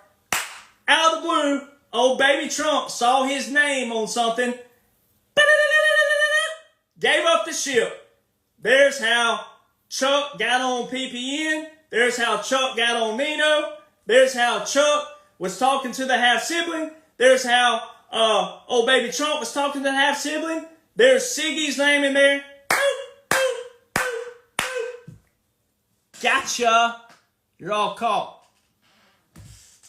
Out of the blue, old baby Trump saw his name on something, gave up the ship. There's how Chuck got on PPN. There's how Chuck got on Nino. There's how Chuck was talking to the half-sibling. There's how old baby Trump was talking to the half-sibling. There's Siggy's name in there. Gotcha. You're all caught.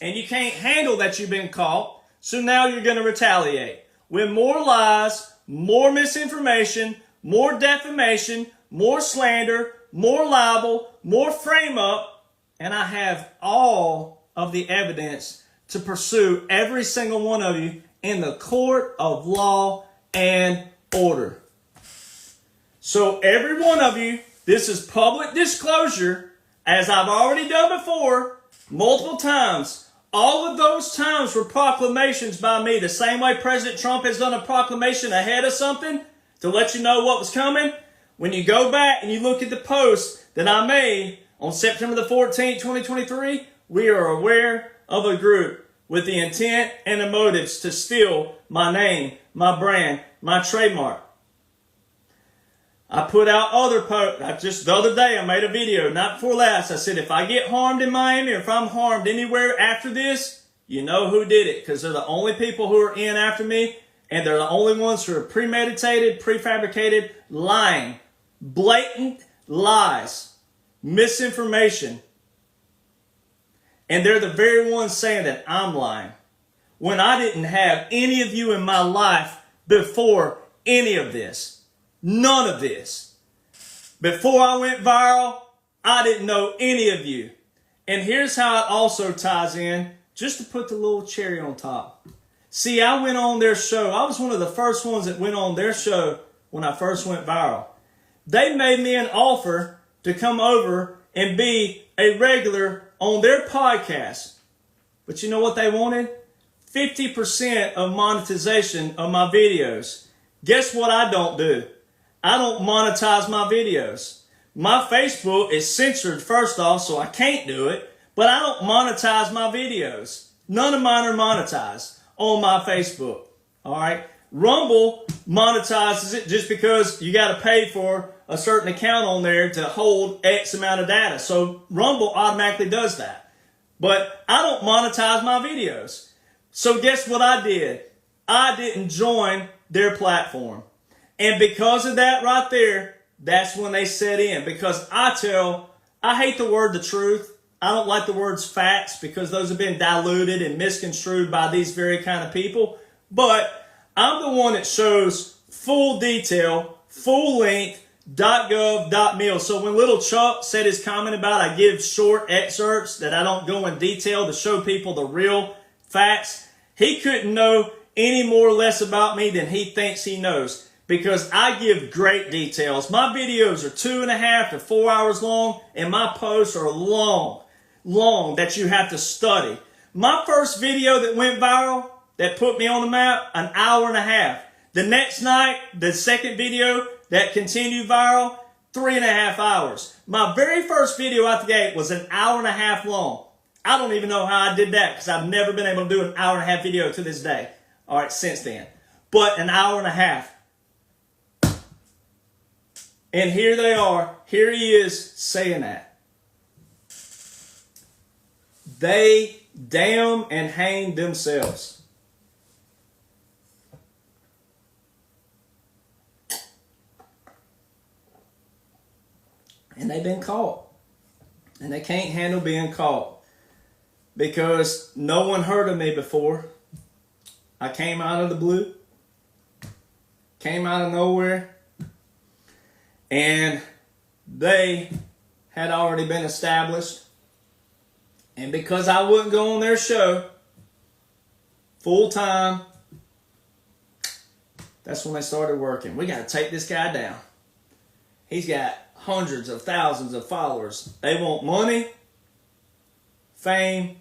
And you can't handle that you've been caught, so now you're going to retaliate with more lies, more misinformation, more defamation, more slander, more libel, more frame up, and I have all of the evidence to pursue every single one of you in the court of law and order. So every one of you, this is public disclosure, as I've already done before, multiple times. All of those times were proclamations by me, the same way President Trump has done a proclamation ahead of something to let you know what was coming. When you go back and you look at the post that I made on September the 14th, 2023, we are aware of a group with the intent and the motives to steal my name, my brand, my trademark. I put out other posts. Just the other day, I made a video, not before last. I said, if I get harmed in Miami or if I'm harmed anywhere after this, you know who did it. Because they're the only people who are in after me. And they're the only ones who are premeditated, prefabricated, lying. Blatant lies. Misinformation. And they're the very ones saying that I'm lying. When I didn't have any of you in my life before any of this. None of this. Before I went viral, I didn't know any of you. And here's how it also ties in, just to put the little cherry on top. See, I went on their show. I was one of the first ones that went on their show when I first went viral. They made me an offer to come over and be a regular on their podcast. But you know what they wanted? 50% of monetization of my videos. Guess what I don't do? I don't monetize my videos. My Facebook is censored first off, so I can't do it. But I don't monetize my videos. None of mine are monetized on my Facebook. Alright? Rumble monetizes it just because you got to pay for a certain account on there to hold X amount of data. So Rumble automatically does that. But I don't monetize my videos. So guess what I did? I didn't join their platform. And because of that right there, that's when they set in. Because I hate the word the truth. I don't like the words facts because those have been diluted and misconstrued by these very kind of people. But I'm the one that shows full detail, full length, .gov.mil. So when little Chuck said his comment about I give short excerpts that I don't go in detail to show people the real facts, he couldn't know any more or less about me than he thinks he knows. Because I give great details. My videos are 2.5 to 4 hours long, and my posts are long that you have to study. My first video that went viral, that put me on the map, an hour and a half. The next night, the second video that continued viral, 3.5 hours. My very first video out the gate was an hour and a half long. I don't even know how I did that because I've never been able to do an hour and a half video to this day. All right, since then. But an hour and a half. And here they are. Here he is saying that. They damn and hang themselves. And they've been caught. And they can't handle being caught. Because no one heard of me before. I came out of the blue. Came out of nowhere. And they had already been established. And because I wouldn't go on their show full time, that's when they started working. We got to take this guy down. He's got hundreds of thousands of followers. They want money, fame,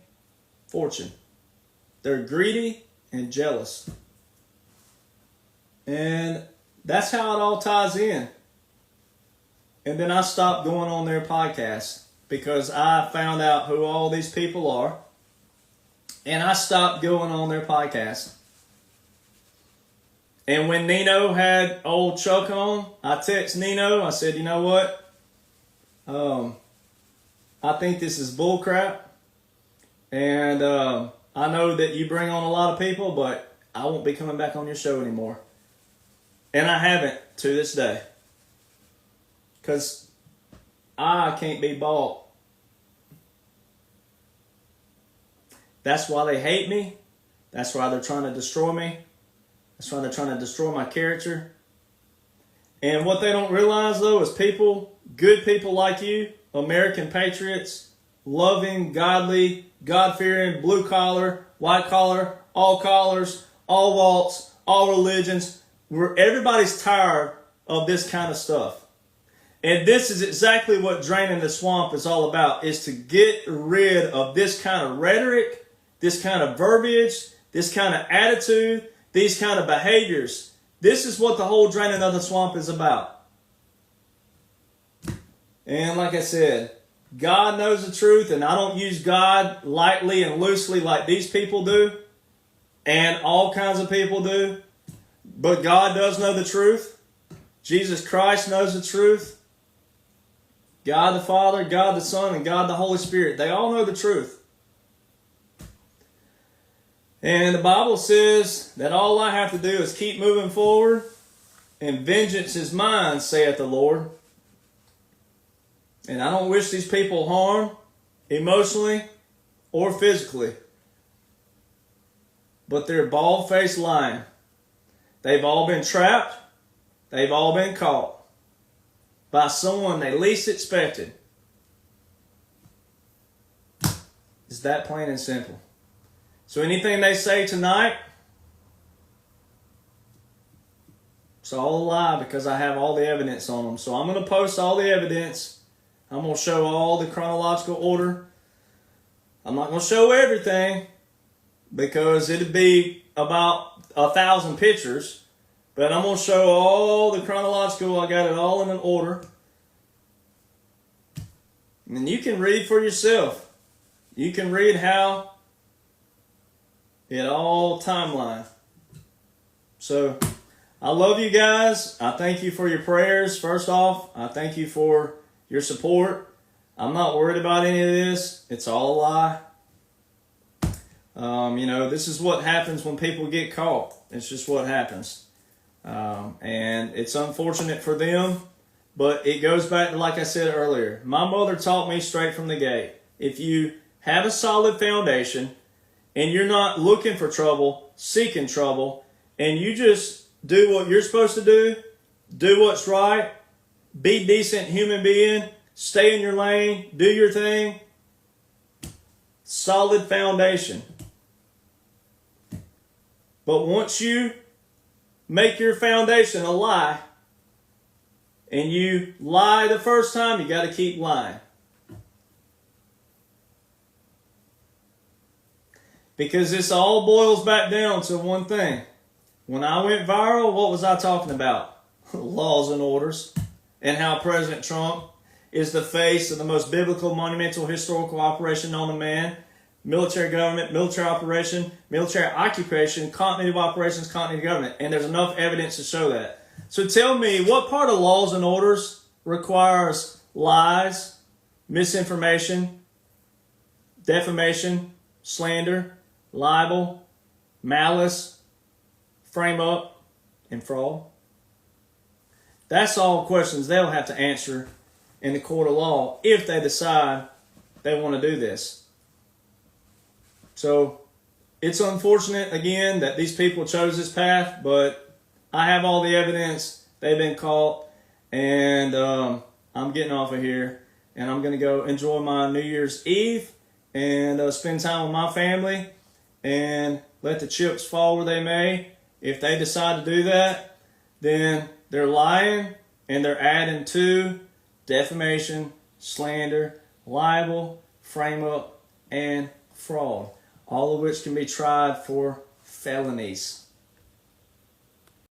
fortune. They're greedy and jealous. And that's how it all ties in. And then I stopped going on their podcast because I found out who all these people are. And I stopped going on their podcast. And when Nino had old Chuck on, I texted Nino. I said, you know what? I think this is bull crap. And I know that you bring on a lot of people, but I won't be coming back on your show anymore. And I haven't to this day. Because I can't be bought. That's why they hate me. That's why they're trying to destroy me. That's why they're trying to destroy my character. And what they don't realize, though, is people, good people like you, American patriots, loving, godly, God-fearing, blue-collar, white-collar, all collars, all walks, all religions. Everybody's tired of this kind of stuff. And this is exactly what Draining the Swamp is all about, is to get rid of this kind of rhetoric, this kind of verbiage, this kind of attitude, these kind of behaviors. This is what the whole Draining of the Swamp is about. And like I said, God knows the truth, and I don't use God lightly and loosely like these people do, and all kinds of people do. But God does know the truth. Jesus Christ knows the truth. God the Father, God the Son, and God the Holy Spirit. They all know the truth. And the Bible says that all I have to do is keep moving forward, and vengeance is mine, saith the Lord. And I don't wish these people harm, emotionally or physically. But they're bald-faced lying. They've all been trapped. They've all been caught by someone they least expected. It's that plain and simple. So anything they say tonight, it's all a lie because I have all the evidence on them. So I'm going to post all the evidence. I'm going to show all the chronological order. I'm not going to show everything because it'd be about 1,000 pictures. But I'm going to show all the chronological. I got it all in an order. And you can read for yourself. You can read how it all timeline. So I love you guys. I thank you for your prayers. First off, I thank you for your support. I'm not worried about any of this. It's all a lie. This is what happens when people get caught. It's just what happens. And it's unfortunate for them, but it goes back to, like I said earlier, my mother taught me straight from the gate. If you have a solid foundation and you're not looking for trouble, seeking trouble, and you just do what you're supposed to do what's right, be decent human being, stay in your lane, do your thing, solid foundation. But once you make your foundation a lie, and you lie the first time, you got to keep lying. Because this all boils back down to one thing. When I went viral, what was I talking about? Laws and orders. And how President Trump is the face of the most biblical, monumental, historical operation known to man. Military government, military operation, military occupation, continuity of operations, continuity of government. And there's enough evidence to show that. So tell me, what part of laws and orders requires lies, misinformation, defamation, slander, libel, malice, frame up, and fraud? That's all questions they'll have to answer in the court of law if they decide they want to do this. So it's unfortunate, again, that these people chose this path, but I have all the evidence. They've been caught, and I'm getting off of here, and I'm going to go enjoy my New Year's Eve and spend time with my family and let the chips fall where they may. If they decide to do that, then they're lying, and they're adding to defamation, slander, libel, frame up, and fraud, all of which can be tried for felonies.